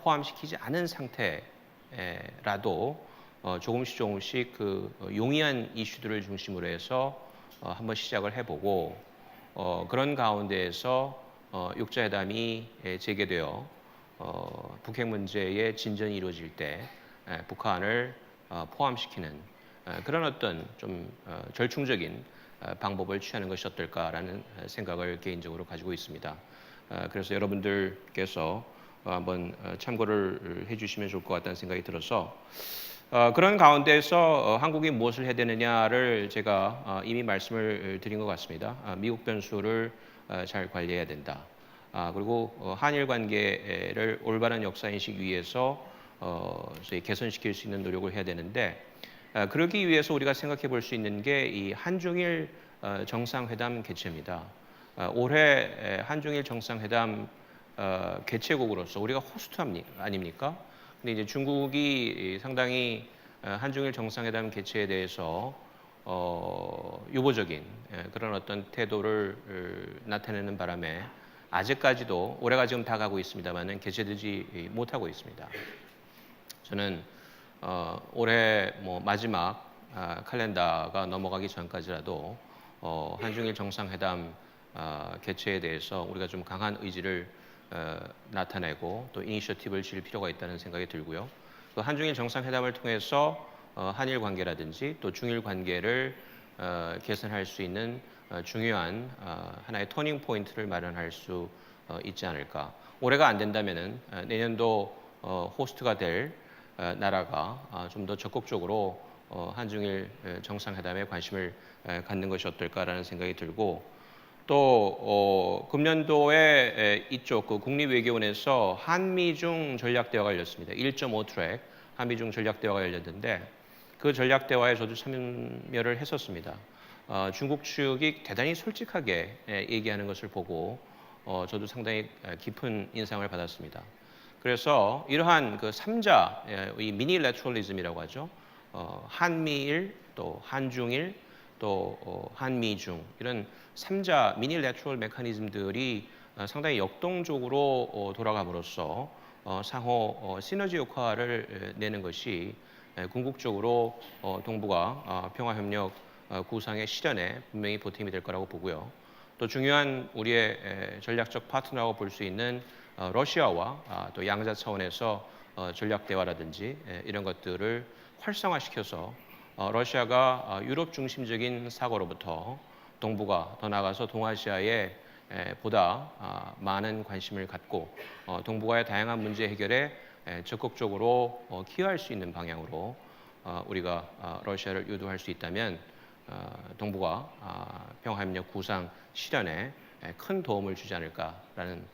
포함시키지 않은 상태라도 조금씩 그 용이한 이슈들을 중심으로 해서 한번 시작을 해보고 그런 가운데에서 육자회담이 재개되어 북핵 문제의 진전이 이루어질 때 북한을 포함시키는 그런 어떤 좀 절충적인 방법을 취하는 것이 어떨까라는 생각을 개인적으로 가지고 있습니다. 그래서 여러분들께서 한번 참고를 해주시면 좋을 것 같다는 생각이 들어서 그런 가운데서 한국이 무엇을 해야 되느냐를 제가 이미 말씀을 드린 것 같습니다. 미국 변수를 잘 관리해야 된다. 그리고 한일 관계를 올바른 역사 인식 위에서 개선시킬 수 있는 노력을 해야 되는데 그러기 위해서 우리가 생각해 볼 수 있는 게 이 한중일 정상회담 개최입니다. 올해 한중일 정상회담 개최국으로서 우리가 호스트 아닙니까? 근데 이제 중국이 상당히 한중일 정상회담 개최에 대해서 유보적인 그런 어떤 태도를 나타내는 바람에 아직까지도 올해가 지금 다 가고 있습니다만은 개최되지 못하고 있습니다. 저는 올해 뭐 마지막 칼렌더가 넘어가기 전까지라도 한중일 정상회담 개최에 대해서 우리가 좀 강한 의지를 나타내고 또 이니셔티브를 질 필요가 있다는 생각이 들고요. 또 한중일 정상회담을 통해서 한일 관계라든지 또 중일 관계를 개선할 수 있는 중요한 하나의 터닝 포인트를 마련할 수 있지 않을까. 올해가 안 된다면은 내년도 호스트가 될 나라가 좀 더 적극적으로 한중일 정상회담에 관심을 갖는 것이 어떨까라는 생각이 들고 또 금년도에 이쪽 그 국립외교원에서 한미중 전략대화가 열렸습니다. 1.5 트랙 한미중 전략대화가 열렸는데 그 전략대화에 저도 참여를 했었습니다. 중국 측이 대단히 솔직하게 얘기하는 것을 보고 저도 상당히 깊은 인상을 받았습니다. 그래서 이러한 그 3자, 이 미니래터럴리즘이라고 하죠. 한미일, 또 한중일, 또 한미중 이런 3자 미니래터럴 메커니즘들이 상당히 역동적으로 돌아감으로써 상호 시너지 효과를 내는 것이 궁극적으로 동북아 평화협력 구상의 실현에 분명히 보탬이 될 거라고 보고요. 또 중요한 우리의 전략적 파트너라고 볼 수 있는 러시아와 또 양자 차원에서 전략 대화라든지 이런 것들을 활성화시켜서 러시아가 유럽 중심적인 사고로부터 동북아 더 나아가서 동아시아에 보다 많은 관심을 갖고 동북아의 다양한 문제 해결에 적극적으로 기여할 수 있는 방향으로 우리가 러시아를 유도할 수 있다면 동북아 평화협력 구상 실현에 큰 도움을 주지 않을까라는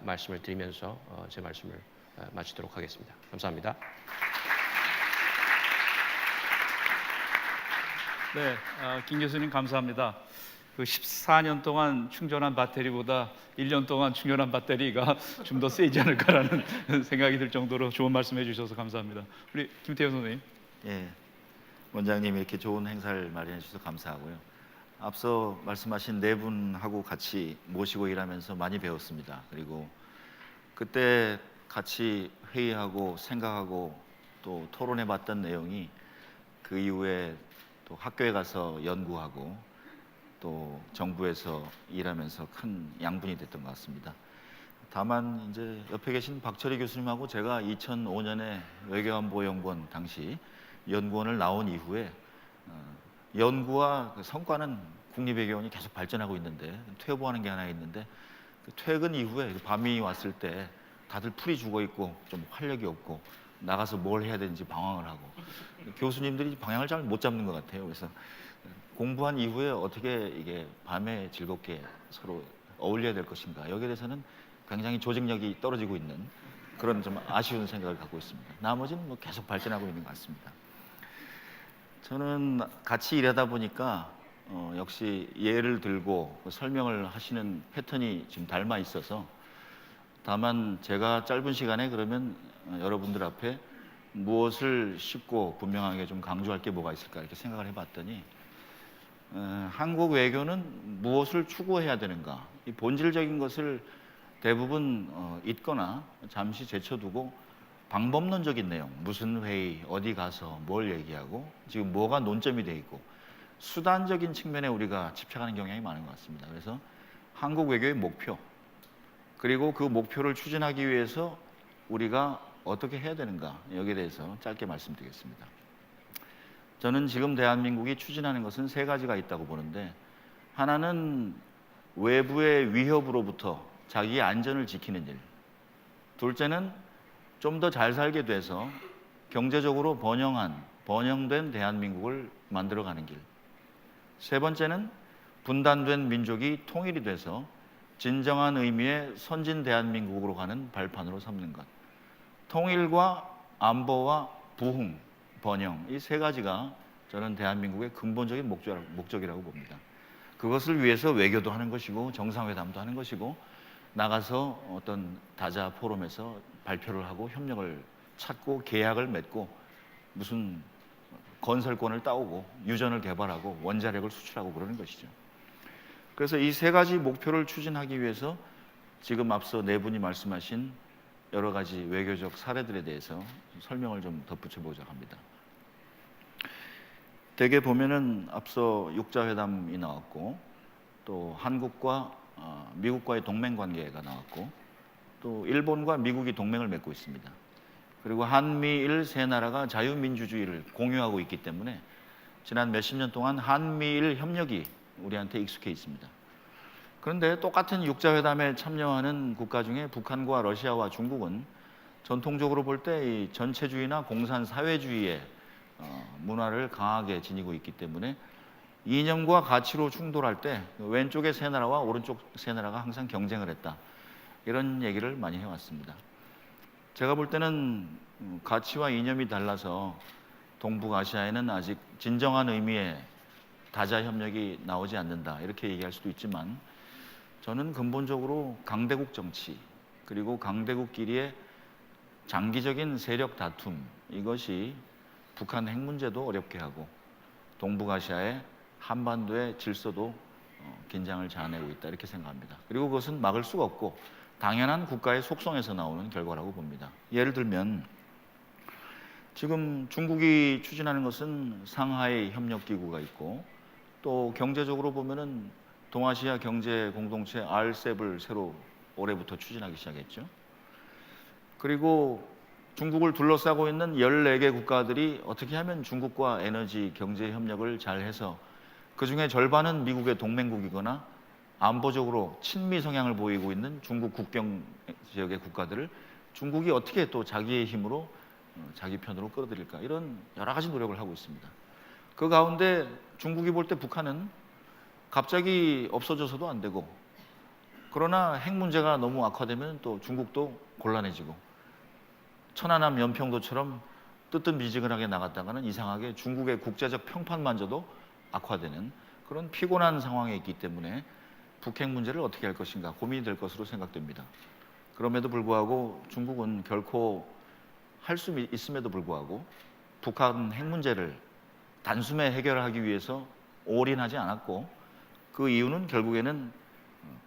말씀을 드리면서 제 말씀을 마치도록 하겠습니다. 감사합니다. 네, 김 교수님 감사합니다. 그 14년 동안 충전한 배터리보다 1년 동안 충전한 배터리가 좀 더 세지 않을까라는 생각이 들 정도로 좋은 말씀해 주셔서 감사합니다. 우리 김태현 선생님. 예, 원장님 이렇게 좋은 행사를 마련해 주셔서 감사하고요. 앞서 말씀하신 네 분하고 같이 모시고 일하면서 많이 배웠습니다. 그리고 그때 같이 회의하고 생각하고 또 토론해봤던 내용이 그 이후에 또 학교에 가서 연구하고 또 정부에서 일하면서 큰 양분이 됐던 것 같습니다. 다만 이제 옆에 계신 박철희 교수님하고 제가 2005년에 외교안보연구원 당시 연구원을 나온 이후에 연구와 그 성과는 국립외교원이 계속 발전하고 있는데 퇴보하는 게 하나 있는데 그 퇴근 이후에 밤이 왔을 때 다들 풀이 죽어 있고 좀 활력이 없고 나가서 뭘 해야 되는지 방황을 하고 교수님들이 방향을 잘 못 잡는 것 같아요. 그래서 공부한 이후에 어떻게 이게 밤에 즐겁게 서로 어울려야 될 것인가 여기에 대해서는 굉장히 조직력이 떨어지고 있는 그런 좀 아쉬운 생각을 갖고 있습니다. 나머지는 뭐 계속 발전하고 있는 것 같습니다. 저는 같이 일하다 보니까 역시 예를 들고 설명을 하시는 패턴이 지금 닮아 있어서 다만 제가 짧은 시간에 그러면 여러분들 앞에 무엇을 쉽고 분명하게 좀 강조할 게 뭐가 있을까 이렇게 생각을 해봤더니 한국 외교는 무엇을 추구해야 되는가 이 본질적인 것을 대부분 잊거나 잠시 제쳐두고 방법론적인 내용 무슨 회의 어디 가서 뭘 얘기하고 지금 뭐가 논점이 돼 있고 수단적인 측면에 우리가 집착하는 경향이 많은 것 같습니다. 그래서 한국 외교의 목표 그리고 그 목표를 추진하기 위해서 우리가 어떻게 해야 되는가 여기에 대해서 짧게 말씀드리겠습니다. 저는 지금 대한민국이 추진하는 것은 세 가지가 있다고 보는데 하나는 외부의 위협으로부터 자기의 안전을 지키는 일 둘째는 좀 더 잘 살게 돼서 경제적으로 번영된 대한민국을 만들어가는 길 세 번째는 분단된 민족이 통일이 돼서 진정한 의미의 선진 대한민국으로 가는 발판으로 삼는 것 통일과 안보와 부흥, 번영 이 세 가지가 저는 대한민국의 근본적인 목적이라고 봅니다. 그것을 위해서 외교도 하는 것이고 정상회담도 하는 것이고 나가서 어떤 다자 포럼에서 발표를 하고 협력을 찾고 계약을 맺고 무슨 건설권을 따오고 유전을 개발하고 원자력을 수출하고 그러는 것이죠. 그래서 이 세 가지 목표를 추진하기 위해서 지금 앞서 네 분이 말씀하신 여러 가지 외교적 사례들에 대해서 설명을 좀 덧붙여 보자 합니다. 대개 보면은 앞서 육자회담이 나왔고 또 한국과 미국과의 동맹 관계가 나왔고 또 일본과 미국이 동맹을 맺고 있습니다. 그리고 한미일 세 나라가 자유민주주의를 공유하고 있기 때문에 지난 몇십 년 동안 한미일 협력이 우리한테 익숙해 있습니다. 그런데 똑같은 육자회담에 참여하는 국가 중에 북한과 러시아와 중국은 전통적으로 볼 때 이 전체주의나 공산사회주의의 문화를 강하게 지니고 있기 때문에 이념과 가치로 충돌할 때 왼쪽의 세 나라와 오른쪽 세 나라가 항상 경쟁을 했다. 이런 얘기를 많이 해왔습니다. 제가 볼 때는 가치와 이념이 달라서 동북아시아에는 아직 진정한 의미의 다자 협력이 나오지 않는다. 이렇게 얘기할 수도 있지만 저는 근본적으로 강대국 정치 그리고 강대국끼리의 장기적인 세력 다툼 이것이 북한 핵 문제도 어렵게 하고 동북아시아의 한반도의 질서도 긴장을 자아내고 있다 이렇게 생각합니다. 그리고 그것은 막을 수가 없고 당연한 국가의 속성에서 나오는 결과라고 봅니다. 예를 들면 지금 중국이 추진하는 것은 상하이 협력기구가 있고 또 경제적으로 보면은 동아시아 경제 공동체 RCEP을 새로 올해부터 추진하기 시작했죠. 그리고 중국을 둘러싸고 있는 14개 국가들이 어떻게 하면 중국과 에너지 경제 협력을 잘 해서 그중에 절반은 미국의 동맹국이거나 안보적으로 친미 성향을 보이고 있는 중국 국경 지역의 국가들을 중국이 어떻게 또 자기의 힘으로 자기 편으로 끌어들일까 이런 여러 가지 노력을 하고 있습니다. 그 가운데 중국이 볼 때 북한은 갑자기 없어져서도 안 되고 그러나 핵 문제가 너무 악화되면 또 중국도 곤란해지고 천안함 연평도처럼 뜨뜻미지근하게 나갔다가는 이상하게 중국의 국제적 평판만저도 악화되는 그런 피곤한 상황에 있기 때문에 북핵 문제를 어떻게 할 것인가 고민이 될 것으로 생각됩니다. 그럼에도 불구하고 중국은 결코 할 수 있음에도 불구하고 북한 핵 문제를 단숨에 해결하기 위해서 올인하지 않았고 그 이유는 결국에는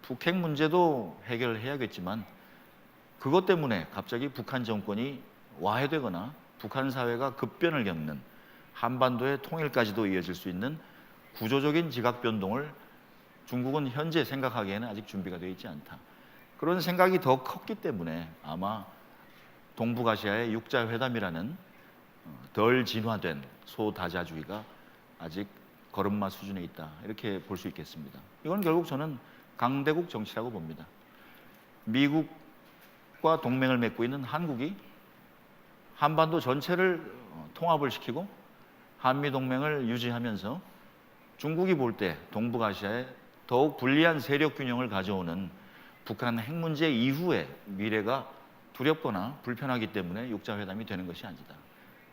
북핵 문제도 해결해야겠지만 그것 때문에 갑자기 북한 정권이 와해되거나 북한 사회가 급변을 겪는 한반도의 통일까지도 이어질 수 있는 구조적인 지각 변동을 중국은 현재 생각하기에는 아직 준비가 되어 있지 않다. 그런 생각이 더 컸기 때문에 아마 동북아시아의 육자회담이라는 덜 진화된 소다자주의가 아직 걸음마 수준에 있다. 이렇게 볼 수 있겠습니다. 이건 결국 저는 강대국 정치라고 봅니다. 미국과 동맹을 맺고 있는 한국이 한반도 전체를 통합을 시키고 한미동맹을 유지하면서 중국이 볼 때 동북아시아에 더욱 불리한 세력 균형을 가져오는 북한 핵 문제 이후의 미래가 두렵거나 불편하기 때문에 육자회담이 되는 것이 아니다.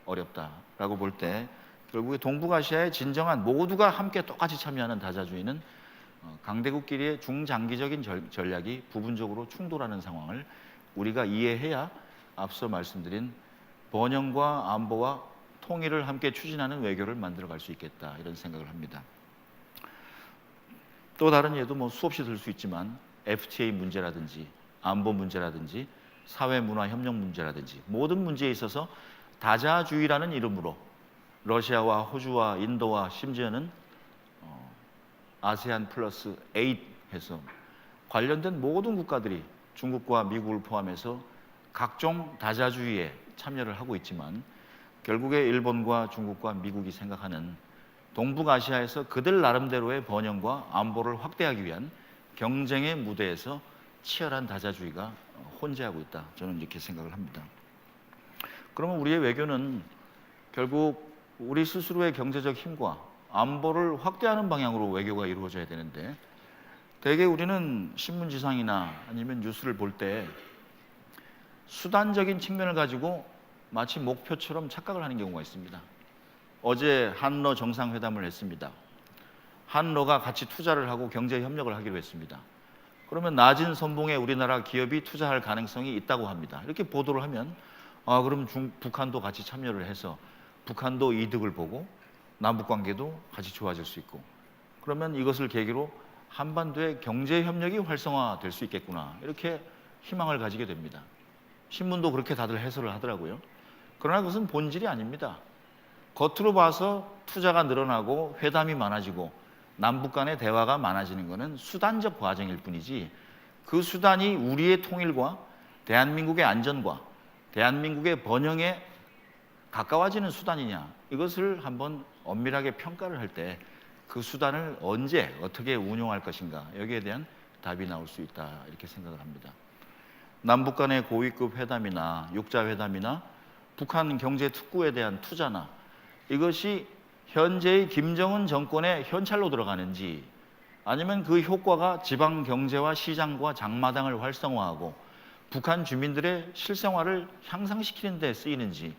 어렵다라고 볼 때 결국에 동북아시아의 진정한 모두가 함께 똑같이 참여하는 다자주의는 강대국끼리의 중장기적인 전략이 부분적으로 충돌하는 상황을 우리가 이해해야 앞서 말씀드린 번영과 안보와 통일을 함께 추진하는 외교를 만들어갈 수 있겠다 이런 생각을 합니다. 또 다른 예도 뭐 수없이 들 수 있지만 FTA 문제라든지 안보 문제라든지 사회 문화 협력 문제라든지 모든 문제에 있어서 다자주의라는 이름으로 러시아와 호주와 인도와 심지어는 아세안 플러스 8 해서 관련된 모든 국가들이 중국과 미국을 포함해서 각종 다자주의에 참여를 하고 있지만 결국에 일본과 중국과 미국이 생각하는 동북아시아에서 그들 나름대로의 번영과 안보를 확대하기 위한 경쟁의 무대에서 치열한 다자주의가 혼재하고 있다. 저는 이렇게 생각을 합니다. 그러면 우리의 외교는 결국 우리 스스로의 경제적 힘과 안보를 확대하는 방향으로 외교가 이루어져야 되는데 대개 우리는 신문지상이나 아니면 뉴스를 볼 때 수단적인 측면을 가지고 마치 목표처럼 착각을 하는 경우가 있습니다. 어제 한러 정상회담을 했습니다. 한러가 같이 투자를 하고 경제 협력을 하기로 했습니다. 그러면 낮은 선봉에 우리나라 기업이 투자할 가능성이 있다고 합니다. 이렇게 보도를 하면 그럼 북한도 같이 참여를 해서 북한도 이득을 보고 남북관계도 같이 좋아질 수 있고 그러면 이것을 계기로 한반도의 경제 협력이 활성화될 수 있겠구나 이렇게 희망을 가지게 됩니다. 신문도 그렇게 다들 해설을 하더라고요. 그러나 그것은 본질이 아닙니다. 겉으로 봐서 투자가 늘어나고 회담이 많아지고 남북 간의 대화가 많아지는 것은 수단적 과정일 뿐이지 그 수단이 우리의 통일과 대한민국의 안전과 대한민국의 번영에 가까워지는 수단이냐 이것을 한번 엄밀하게 평가를 할 때 그 수단을 언제 어떻게 운용할 것인가 여기에 대한 답이 나올 수 있다 이렇게 생각을 합니다. 남북 간의 고위급 회담이나 육자회담이나 북한 경제 특구에 대한 투자나 이것이 현재의 김정은 정권의 현찰로 들어가는지 아니면 그 효과가 지방 경제와 시장과 장마당을 활성화하고 북한 주민들의 실생활을 향상시키는 데 쓰이는지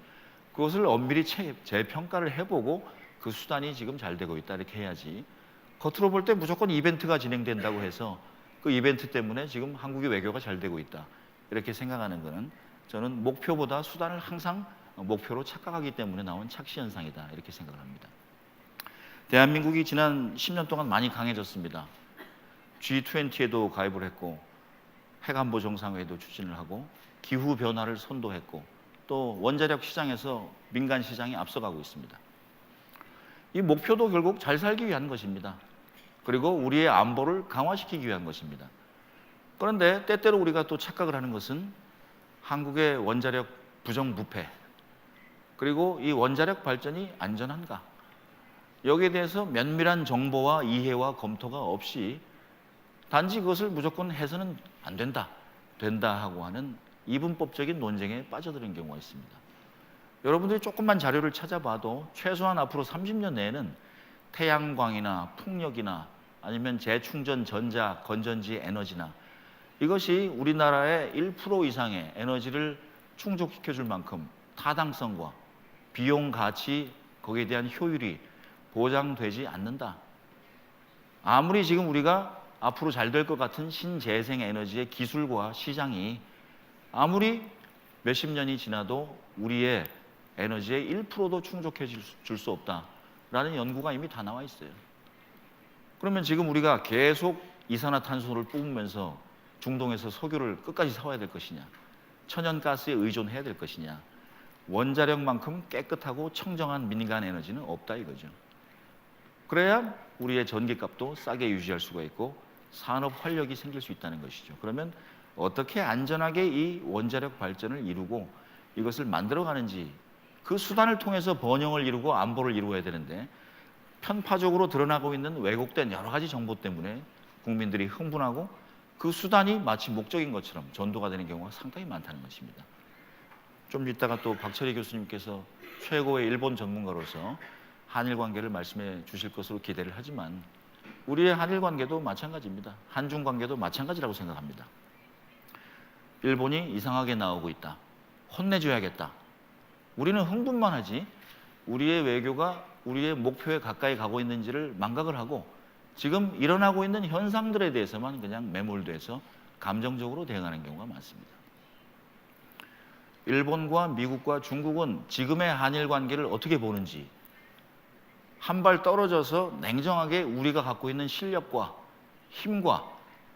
그것을 엄밀히 재평가를 해보고 그 수단이 지금 잘 되고 있다 이렇게 해야지 겉으로 볼 때 무조건 이벤트가 진행된다고 해서 그 이벤트 때문에 지금 한국의 외교가 잘 되고 있다 이렇게 생각하는 것은 저는 목표보다 수단을 항상 목표로 착각하기 때문에 나온 착시현상이다 이렇게 생각을 합니다. 대한민국이 지난 10년 동안 많이 강해졌습니다. G20에도 가입을 했고 핵안보 정상회의도 추진을 하고 기후 변화를 선도했고 또 원자력 시장에서 민간 시장이 앞서가고 있습니다. 이 목표도 결국 잘 살기 위한 것입니다. 그리고 우리의 안보를 강화시키기 위한 것입니다. 그런데 때때로 우리가 또 착각을 하는 것은 한국의 원자력 부정부패, 그리고 이 원자력 발전이 안전한가? 여기에 대해서 면밀한 정보와 이해와 검토가 없이 단지 그것을 무조건 해서는 안 된다, 된다 하고 하는 이분법적인 논쟁에 빠져드는 경우가 있습니다. 여러분들이 조금만 자료를 찾아봐도 최소한 앞으로 30년 내에는 태양광이나 풍력이나 아니면 재충전 전자 건전지 에너지나 이것이 우리나라의 1% 이상의 에너지를 충족시켜 줄 만큼 타당성과 비용 가치, 거기에 대한 효율이 보장되지 않는다. 아무리 지금 우리가 앞으로 잘 될 것 같은 신재생 에너지의 기술과 시장이 아무리 몇십 년이 지나도 우리의 에너지의 1%도 충족해 줄 수 없다라는 연구가 이미 다 나와 있어요. 그러면 지금 우리가 계속 이산화탄소를 뿜으면서 중동에서 석유를 끝까지 사와야 될 것이냐, 천연가스에 의존해야 될 것이냐, 원자력만큼 깨끗하고 청정한 민간 에너지는 없다 이거죠. 그래야 우리의 전기값도 싸게 유지할 수가 있고 산업 활력이 생길 수 있다는 것이죠. 그러면 어떻게 안전하게 이 원자력 발전을 이루고 이것을 만들어가는지 그 수단을 통해서 번영을 이루고 안보를 이루어야 되는데 편파적으로 드러나고 있는 왜곡된 여러 가지 정보 때문에 국민들이 흥분하고 그 수단이 마치 목적인 것처럼 전도가 되는 경우가 상당히 많다는 것입니다. 좀 이따가 또 박철희 교수님께서 최고의 일본 전문가로서 한일 관계를 말씀해 주실 것으로 기대를 하지만 우리의 한일 관계도 마찬가지입니다. 한중 관계도 마찬가지라고 생각합니다. 일본이 이상하게 나오고 있다. 혼내줘야겠다. 우리는 흥분만 하지 우리의 외교가 우리의 목표에 가까이 가고 있는지를 망각을 하고 지금 일어나고 있는 현상들에 대해서만 그냥 매몰돼서 감정적으로 대응하는 경우가 많습니다. 일본과 미국과 중국은 지금의 한일 관계를 어떻게 보는지 한 발 떨어져서 냉정하게 우리가 갖고 있는 실력과 힘과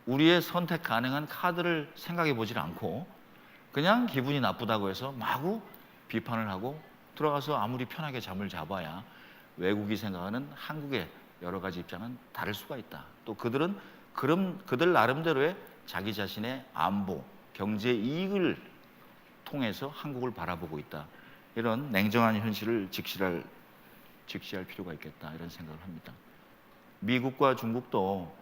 우리의 선택 가능한 카드를 생각해 보질 않고 그냥 기분이 나쁘다고 해서 마구 비판을 하고 들어가서 아무리 편하게 잠을 잡아야 외국이 생각하는 한국의 여러 가지 입장은 다를 수가 있다. 또 그들은 그들 나름대로의 자기 자신의 안보, 경제 이익을 통해서 한국을 바라보고 있다. 이런 냉정한 현실을 직시할 필요가 있겠다. 이런 생각을 합니다. 미국과 중국도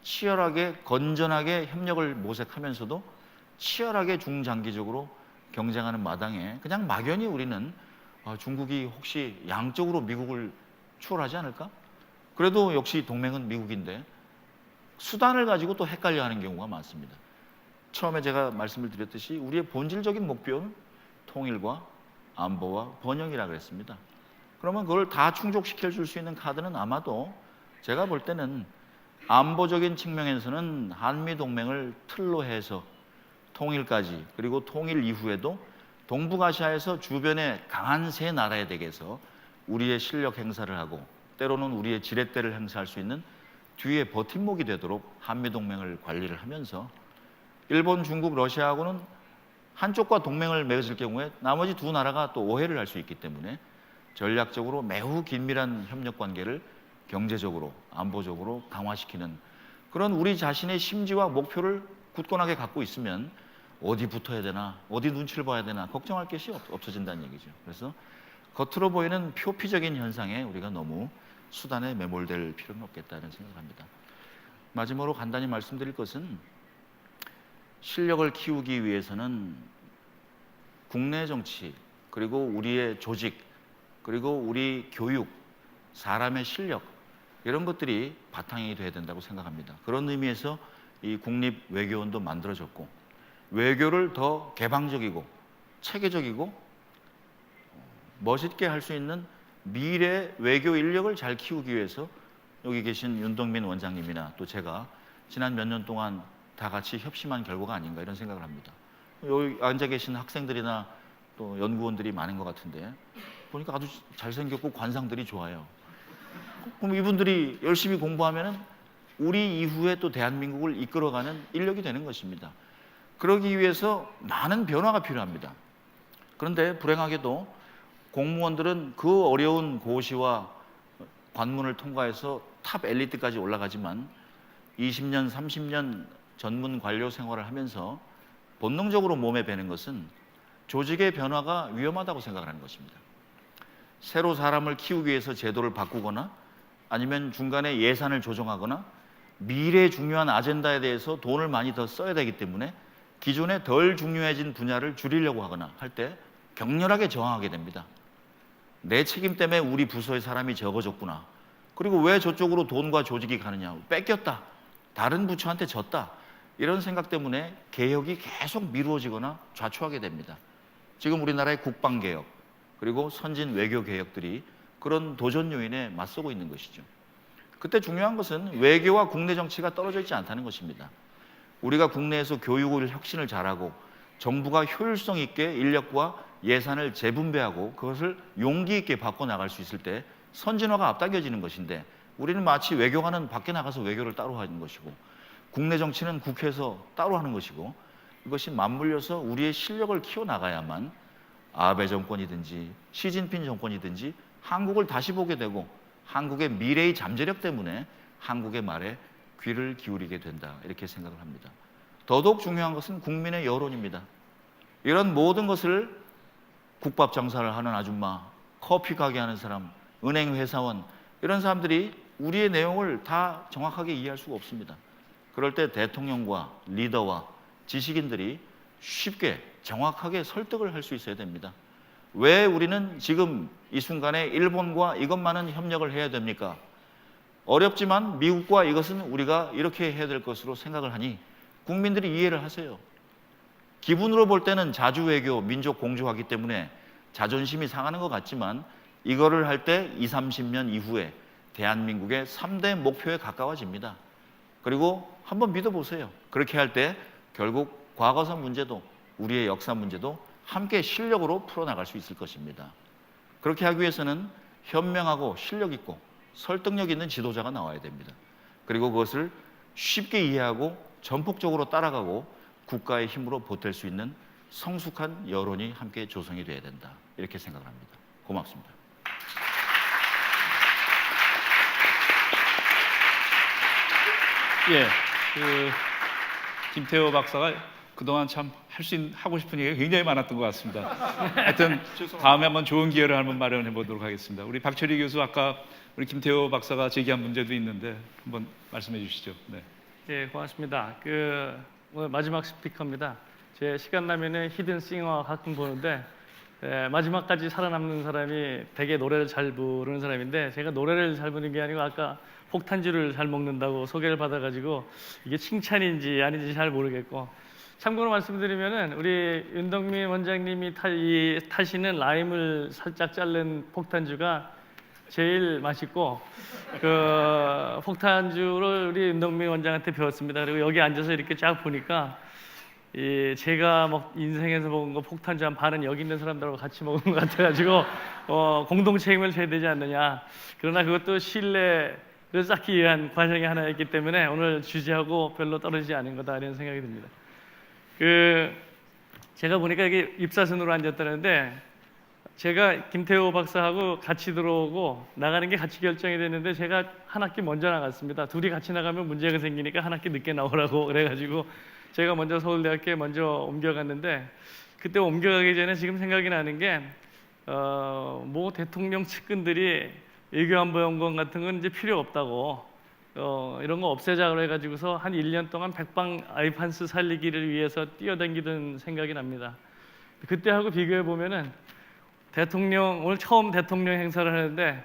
치열하게 건전하게 협력을 모색하면서도 치열하게 중장기적으로 경쟁하는 마당에 그냥 막연히 우리는 중국이 혹시 양적으로 미국을 추월하지 않을까? 그래도 역시 동맹은 미국인데 수단을 가지고 또 헷갈려하는 경우가 많습니다. 처음에 제가 말씀을 드렸듯이 우리의 본질적인 목표는 통일과 안보와 번영이라 그랬습니다. 그러면 그걸 다 충족시켜 줄 수 있는 카드는 아마도 제가 볼 때는 안보적인 측면에서는 한미동맹을 틀로 해서 통일까지 그리고 통일 이후에도 동북아시아에서 주변에 강한 세 나라에 대해서 우리의 실력 행사를 하고 때로는 우리의 지렛대를 행사할 수 있는 뒤에 버팀목이 되도록 한미동맹을 관리를 하면서 일본, 중국, 러시아하고는 한쪽과 동맹을 맺을 경우에 나머지 두 나라가 또 오해를 할 수 있기 때문에 전략적으로 매우 긴밀한 협력 관계를 경제적으로, 안보적으로 강화시키는 그런 우리 자신의 심지와 목표를 굳건하게 갖고 있으면 어디 붙어야 되나, 어디 눈치를 봐야 되나 걱정할 것이 없어진다는 얘기죠. 그래서 겉으로 보이는 표피적인 현상에 우리가 너무 수단에 매몰될 필요는 없겠다는 생각을 합니다. 마지막으로 간단히 말씀드릴 것은 실력을 키우기 위해서는 국내 정치, 그리고 우리의 조직, 그리고 우리 교육, 사람의 실력 이런 것들이 바탕이 돼야 된다고 생각합니다. 그런 의미에서 이 국립외교원도 만들어졌고 외교를 더 개방적이고 체계적이고 멋있게 할 수 있는 미래 외교 인력을 잘 키우기 위해서 여기 계신 윤덕민 원장님이나 또 제가 지난 몇 년 동안 다 같이 협심한 결과가 아닌가 이런 생각을 합니다. 여기 앉아 계신 학생들이나 또 연구원들이 많은 것 같은데 보니까 아주 잘생겼고 관상들이 좋아요. 그럼 이분들이 열심히 공부하면은 우리 이후에 또 대한민국을 이끌어가는 인력이 되는 것입니다. 그러기 위해서 많은 변화가 필요합니다. 그런데 불행하게도 공무원들은 그 어려운 고시와 관문을 통과해서 탑 엘리트까지 올라가지만 20년, 30년 전문 관료 생활을 하면서 본능적으로 몸에 배는 것은 조직의 변화가 위험하다고 생각을 하는 것입니다. 새로 사람을 키우기 위해서 제도를 바꾸거나 아니면 중간에 예산을 조정하거나 미래의 중요한 아젠다에 대해서 돈을 많이 더 써야 되기 때문에 기존에 덜 중요해진 분야를 줄이려고 하거나 할 때 격렬하게 저항하게 됩니다. 내 책임 때문에 우리 부서의 사람이 적어졌구나. 그리고 왜 저쪽으로 돈과 조직이 가느냐. 뺏겼다. 다른 부처한테 졌다. 이런 생각 때문에 개혁이 계속 미루어지거나 좌초하게 됩니다. 지금 우리나라의 국방개혁 그리고 선진 외교개혁들이 그런 도전 요인에 맞서고 있는 것이죠. 그때 중요한 것은 외교와 국내 정치가 떨어져 있지 않다는 것입니다. 우리가 국내에서 교육을 혁신을 잘하고 정부가 효율성 있게 인력과 예산을 재분배하고 그것을 용기 있게 바꿔나갈 수 있을 때 선진화가 앞당겨지는 것인데 우리는 마치 외교관은 밖에 나가서 외교를 따로 하는 것이고 국내 정치는 국회에서 따로 하는 것이고 이것이 맞물려서 우리의 실력을 키워나가야만 아베 정권이든지 시진핑 정권이든지 한국을 다시 보게 되고 한국의 미래의 잠재력 때문에 한국의 말에 귀를 기울이게 된다 이렇게 생각을 합니다. 더더욱 중요한 것은 국민의 여론입니다. 이런 모든 것을 국밥 장사를 하는 아줌마, 커피 가게 하는 사람, 은행 회사원 이런 사람들이 우리의 내용을 다 정확하게 이해할 수가 없습니다. 그럴 때 대통령과 리더와 지식인들이 쉽게 정확하게 설득을 할 수 있어야 됩니다. 왜 우리는 지금 이 순간에 일본과 이것만은 협력을 해야 됩니까? 어렵지만 미국과 이것은 우리가 이렇게 해야 될 것으로 생각을 하니 국민들이 이해를 하세요. 기분으로 볼 때는 자주 외교, 민족 공조하기 때문에 자존심이 상하는 것 같지만 이거를 할 때 20, 30년 이후에 대한민국의 3대 목표에 가까워집니다. 그리고 한번 믿어보세요. 그렇게 할 때 결국 과거사 문제도 우리의 역사 문제도 함께 실력으로 풀어나갈 수 있을 것입니다. 그렇게 하기 위해서는 현명하고 실력 있고 설득력 있는 지도자가 나와야 됩니다. 그리고 그것을 쉽게 이해하고 전폭적으로 따라가고 국가의 힘으로 보탤 수 있는 성숙한 여론이 함께 조성이 돼야 된다. 이렇게 생각을 합니다. 고맙습니다. 예, 김태호 박사가 그동안 참 하고 싶은 얘기가 굉장히 많았던 것 같습니다. 하여튼 다음에 한번 좋은 기회를 한번 마련해 보도록 하겠습니다. 우리 박철희 교수 아까 우리 김태호 박사가 제기한 문제도 있는데 한번 말씀해 주시죠. 네. 예, 고맙습니다. 오늘 마지막 스피커입니다. 제 시간 나면은 히든싱어 가끔 보는데 마지막까지 살아남는 사람이 되게 노래를 잘 부르는 사람인데 제가 노래를 잘 부르는 게 아니고 아까 폭탄주를 잘 먹는다고 소개를 받아가지고 이게 칭찬인지 아닌지 잘 모르겠고 참고로 말씀드리면은 우리 윤덕민 원장님이 타시는 라임을 살짝 자른 폭탄주가 제일 맛있고 그 폭탄주를 우리 윤덕민 원장한테 배웠습니다. 그리고 여기 앉아서 이렇게 쫙 보니까 제가 인생에서 먹은 거 폭탄주 한 반은 여기 있는 사람들하고 같이 먹은 것 같아가지고 공동 책임을 져야 되지 않느냐. 그러나 그것도 신뢰를 쌓기 위한 과정이 하나였기 때문에 오늘 주제하고 별로 떨어지지 않은 거다 이런 생각이 듭니다. 제가 보니까 이게 입사선으로 앉았다는데 제가 김태호 박사하고 같이 들어오고 나가는 게 같이 결정이 됐는데 제가 한 학기 먼저 나갔습니다. 둘이 같이 나가면 문제가 생기니까 한 학기 늦게 나오라고 그래가지고 제가 먼저 서울대학교에 먼저 옮겨갔는데 그때 옮겨가기 전에 지금 생각이 나는 게 모 대통령 측근들이 외교안보연구원 같은 건 이제 필요 없다고 이런 거 없애자고 해가지고서 한 1년 동안 백방 아이판스 살리기를 위해서 뛰어다니던 생각이 납니다. 그때하고 비교해 보면은 오늘 처음 대통령 행사를 하는데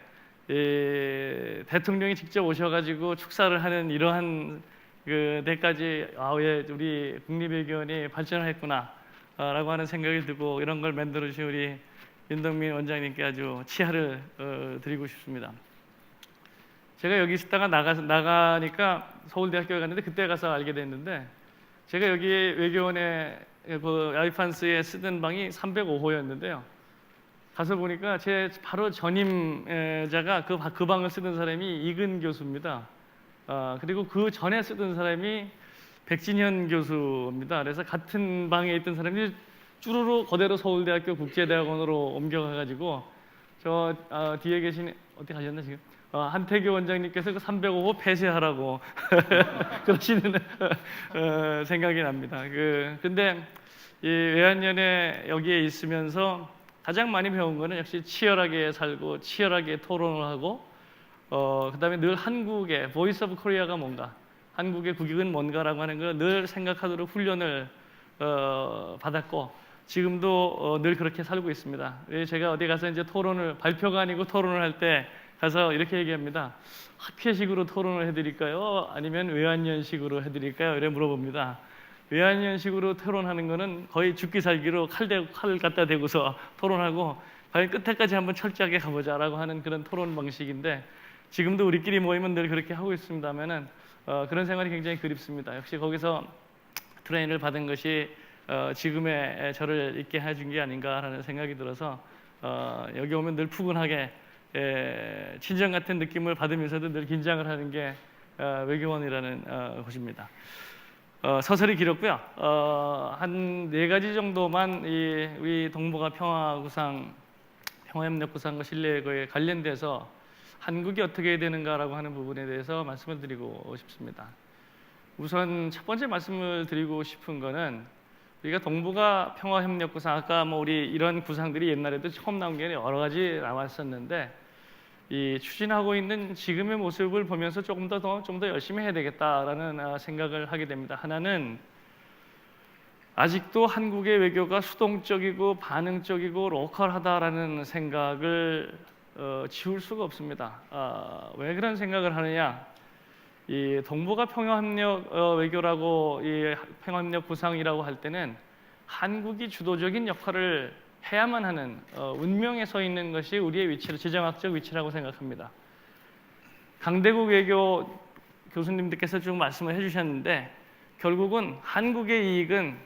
대통령이 직접 오셔가지고 축사를 하는 이러한 데까지 왜 우리 국립외교원이 발전을 했구나라고 하는 생각이 들고 이런 걸 만들어 주신 우리 윤덕민 원장님께 아주 치하를 드리고 싶습니다. 제가 여기 있다가 나가니까 서울대학교에 갔는데 그때 가서 알게 됐는데 제가 여기 외교원에 아이판스에 쓰던 방이 305호였는데요. 가서 보니까 제 바로 전임자가 그 방을 쓰던 사람이 이근 교수입니다. 그리고 그 전에 쓰던 사람이 백진현 교수입니다. 그래서 같은 방에 있던 사람이 쭈루루 그대로 서울대학교 국제대학원으로 옮겨가가지고 저 뒤에 계신 어디 가셨나 지금 한태규 원장님께서 그 305호 폐쇄하라고 그러시는 생각이 납니다. 근데 이 외환연에 여기에 있으면서 가장 많이 배운 거는 역시 치열하게 살고 치열하게 토론을 하고 그다음에 늘 한국의 보이스 오브 코리아가 뭔가 한국의 국익은 뭔가라고 하는 걸 늘 생각하도록 훈련을 받았고 지금도 늘 그렇게 살고 있습니다. 제가 어디 가서 이제 발표가 아니고 토론을 할 때 가서 이렇게 얘기합니다. 학회식으로 토론을 해드릴까요? 아니면 외환연식으로 해드릴까요? 이래 물어봅니다. 외환연식으로 토론하는 거는 거의 죽기 살기로 칼 갖다 대고서 토론하고 과연 끝에까지 한번 철저하게 가보자라고 하는 그런 토론 방식인데 지금도 우리끼리 모이면 늘 그렇게 하고 있습니다만은 그런 생활이 굉장히 그립습니다. 역시 거기서 트레이닝을 받은 것이 지금의 저를 있게 해준 게 아닌가라는 생각이 들어서 여기 오면 늘 푸근하게 친정 같은 느낌을 받으면서도 늘 긴장을 하는 게 외교원이라는 곳입니다. 서설이 길었고요. 한 4가지 정도만 우리 동북아 평화협력구상과 신뢰에 관련돼서 한국이 어떻게 해야 되는가라고 하는 부분에 대해서 말씀을 드리고 싶습니다. 우선 첫 번째 말씀을 드리고 싶은 거는 우리가 동북아 평화협력구상 아까 우리 이런 구상들이 옛날에도 처음 나온 게 여러 가지 나왔었는데 이 추진하고 있는 지금의 모습을 보면서 좀 더 열심히 해야 되겠다라는 생각을 하게 됩니다. 하나는 아직도 한국의 외교가 수동적이고 반응적이고 로컬하다라는 생각을 지울 수가 없습니다. 왜 그런 생각을 하느냐? 이 동북아 평화협력 외교라고 이 평화협력 구상이라고 할 때는 한국이 주도적인 역할을 해야만 하는 운명에 서 있는 것이 우리의 위치를 지정학적 위치라고 생각합니다. 강대국 외교 교수님들께서 좀 말씀을 해주셨는데 결국은 한국의 이익은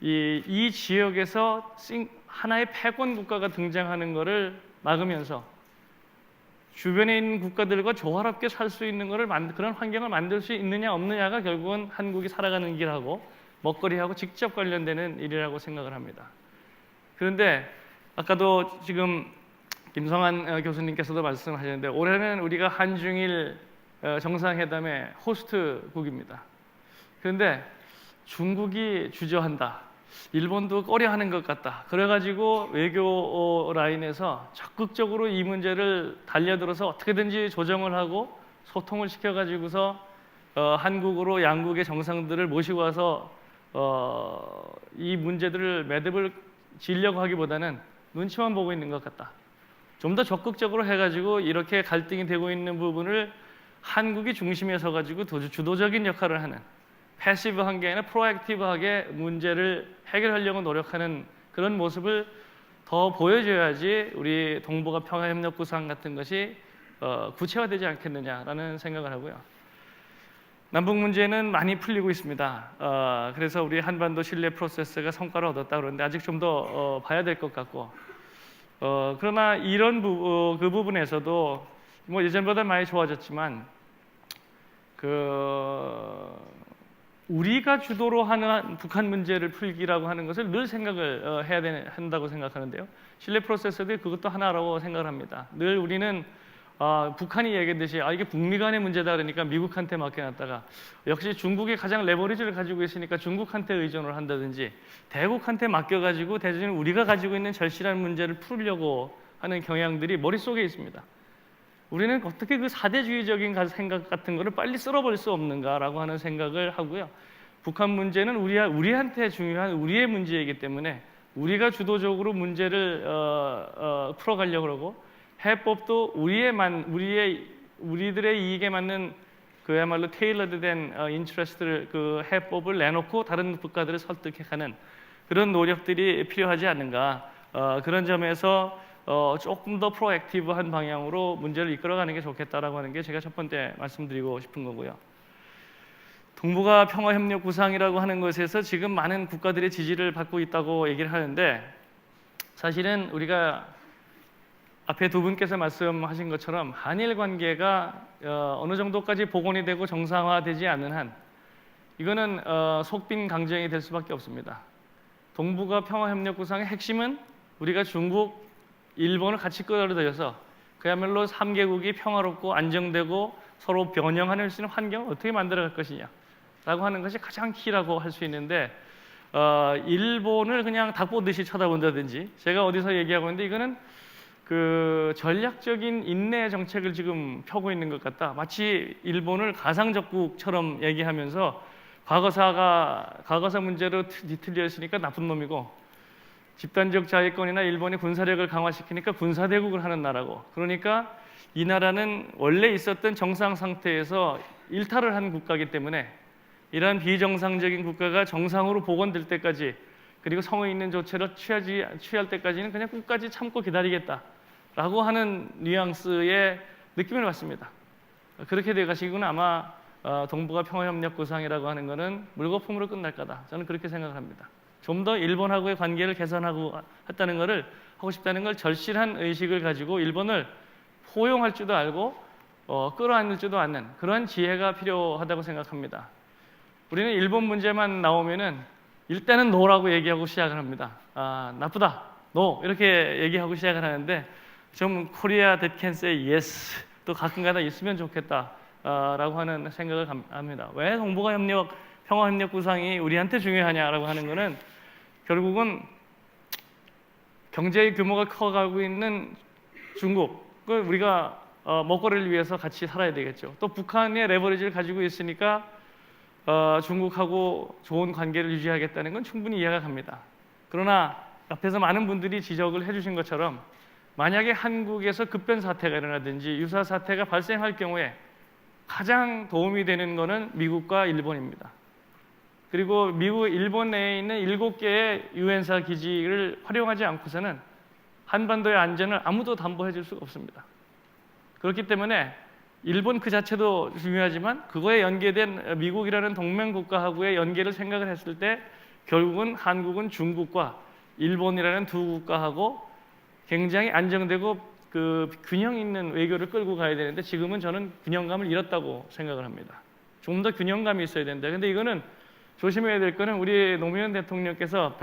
이 지역에서 하나의 패권 국가가 등장하는 것을 막으면서 주변에 있는 국가들과 조화롭게 살 수 있는 그런 환경을 만들 수 있느냐 없느냐가 결국은 한국이 살아가는 길하고 먹거리하고 직접 관련되는 일이라고 생각을 합니다. 그런데 아까도 지금 김성한 교수님께서도 말씀하셨는데 올해는 우리가 한중일 정상회담의 호스트국입니다. 그런데 중국이 주저한다. 일본도 꺼려하는 것 같다. 그래가지고 외교 라인에서 적극적으로 이 문제를 달려들어서 어떻게든지 조정을 하고 소통을 시켜가지고서 한국으로 양국의 정상들을 모시고 와서 이 문제들을 매듭을 지려고 하기보다는 눈치만 보고 있는 것 같다. 좀 더 적극적으로 해가지고 이렇게 갈등이 되고 있는 부분을 한국이 중심에 서가지고 주도적인 역할을 하는 패시브한 게 아니라 프로액티브하게 문제를 해결하려고 노력하는 그런 모습을 더 보여줘야지 우리 동북아 평화협력구상 같은 것이 구체화되지 않겠느냐라는 생각을 하고요. 남북 문제는 많이 풀리고 있습니다. 그래서 우리 한반도 신뢰 프로세스가 성과를 얻었다 그러는데 아직 좀 더 봐야 될 것 같고 그러나 이런 그 부분에서도 예전보다 많이 좋아졌지만 우리가 주도로 하는 북한 문제를 풀기라고 하는 것을 늘 생각을 해야 한다고 생각하는데요. 신뢰 프로세스도 그것도 하나라고 생각을 합니다. 늘 우리는 북한이 얘기했듯이 이게 북미 간의 문제다 그러니까 미국한테 맡겨놨다가 역시 중국이 가장 레버리지를 가지고 있으니까 중국한테 의존을 한다든지 대국한테 맡겨가지고 대신 우리가 가지고 있는 절실한 문제를 풀려고 하는 경향들이 머릿속에 있습니다. 우리는 어떻게 그 사대주의적인 생각 같은 거를 빨리 쓸어버릴 수 없는가라고 하는 생각을 하고요. 북한 문제는 우리한테 중요한 우리의 문제이기 때문에 우리가 주도적으로 문제를 풀어가려고 하고 해법도 우리들의 이익에 맞는 그야말로 테일러드된 인트레스트를 그 해법을 내놓고 다른 국가들을 설득해가는 그런 노력들이 필요하지 않는가. 그런 점에서 조금 더 프로액티브한 방향으로 문제를 이끌어가는 게 좋겠다라고 하는 게 제가 첫 번째 말씀드리고 싶은 거고요. 동북아 평화협력 구상이라고 하는 것에서 지금 많은 국가들의 지지를 받고 있다고 얘기를 하는데 사실은 우리가 앞에 두 분께서 말씀하신 것처럼 한일 관계가 어느 정도까지 복원이 되고 정상화되지 않는 한 이거는 속빈 강정이 될 수밖에 없습니다. 동북아 평화협력 구상의 핵심은 우리가 중국, 일본을 같이 끌어들여서 그야말로 3개국이 평화롭고 안정되고 서로 변형할 수 있는 환경을 어떻게 만들어갈 것이냐라고 하는 것이 가장 키라고 할 수 있는데 일본을 그냥 닭 보듯이 쳐다본다든지 제가 어디서 얘기하고 있는데 이거는 그 전략적인 인내 정책을 지금 펴고 있는 것 같다. 마치 일본을 가상적국처럼 얘기하면서 과거사 문제로 뒤틀려 있으니까 나쁜 놈이고 집단적 자위권이나 일본이 군사력을 강화시키니까 군사대국을 하는 나라고 그러니까 이 나라는 원래 있었던 정상 상태에서 일탈을 한 국가이기 때문에 이러한 비정상적인 국가가 정상으로 복원될 때까지 그리고 성의 있는 조치를 취할 때까지는 그냥 끝까지 참고 기다리겠다라고 하는 뉘앙스의 느낌을 받습니다. 그렇게 돼 가시고는 아마 동북아 평화협력 구상이라고 하는 것은 물거품으로 끝날 거다. 저는 그렇게 생각을 합니다. 좀 더 일본하고의 관계를 개선하고 했다는 것을 하고 싶다는 걸 절실한 의식을 가지고 일본을 포용할 줄도 알고 끌어안을 줄도 아는 그런 지혜가 필요하다고 생각합니다. 우리는 일본 문제만 나오면은 일단은 노라고 얘기하고 시작을 합니다. 나쁘다, 노 이렇게 얘기하고 시작을 하는데 좀 코리아 that can say yes 또 가끔가다 있으면 좋겠다라고 하는 생각을 합니다. 왜 동북아 협력, 평화 협력 구상이 우리한테 중요하냐라고 하는 것은 결국은 경제의 규모가 커가고 있는 중국을 우리가 먹거리를 위해서 같이 살아야 되겠죠. 또 북한의 레버리지를 가지고 있으니까 중국하고 좋은 관계를 유지하겠다는 건 충분히 이해가 갑니다. 그러나 앞에서 많은 분들이 지적을 해주신 것처럼 만약에 한국에서 급변 사태가 일어나든지 유사 사태가 발생할 경우에 가장 도움이 되는 것은 미국과 일본입니다. 그리고 미국, 일본 내에 있는 7개의 유엔사 기지를 활용하지 않고서는 한반도의 안전을 아무도 담보해 줄 수가 없습니다. 그렇기 때문에 일본 그 자체도 중요하지만 그거에 연계된 미국이라는 동맹국가하고의 연계를 생각을 했을 때 결국은 한국은 중국과 일본이라는 두 국가하고 굉장히 안정되고 그 균형 있는 외교를 끌고 가야 되는데 지금은 저는 균형감을 잃었다고 생각을 합니다. 좀 더 균형감이 있어야 된다. 근데 이거는 조심해야 될 거는 우리 노무현 대통령께서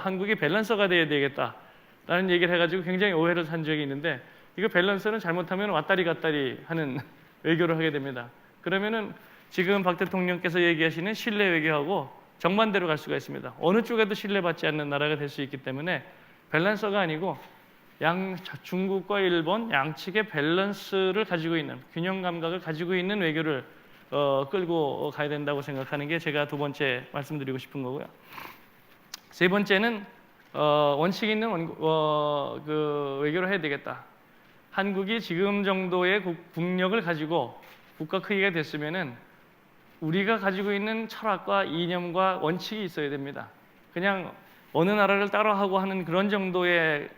한국이 밸런서가 돼야 되겠다라는 얘기를 해가지고 굉장히 오해를 산 적이 있는데 이거 밸런스는 잘못하면 왔다리 갔다리 하는 외교를 하게 됩니다. 그러면은 지금 박 대통령께서 얘기하시는 신뢰 외교하고 정반대로 갈 수가 있습니다. 어느 쪽에도 신뢰받지 않는 나라가 될 수 있기 때문에 밸런서가 아니고 중국과 일본 양측의 밸런스를 가지고 있는 균형 감각을 가지고 있는 외교를 끌고 가야 된다고 생각하는 게 제가 두 번째 말씀드리고 싶은 거고요. 세 번째는 원칙 있는 그 외교를 해야 되겠다. 한국이 지금 정도의 국력을 가지고 국가 크기가 됐으면은 우리가 가지고 있는 철학과 이념과 원칙이 있어야 됩니다. 그냥 어느 나라를 따라하고 하는 그런 정도의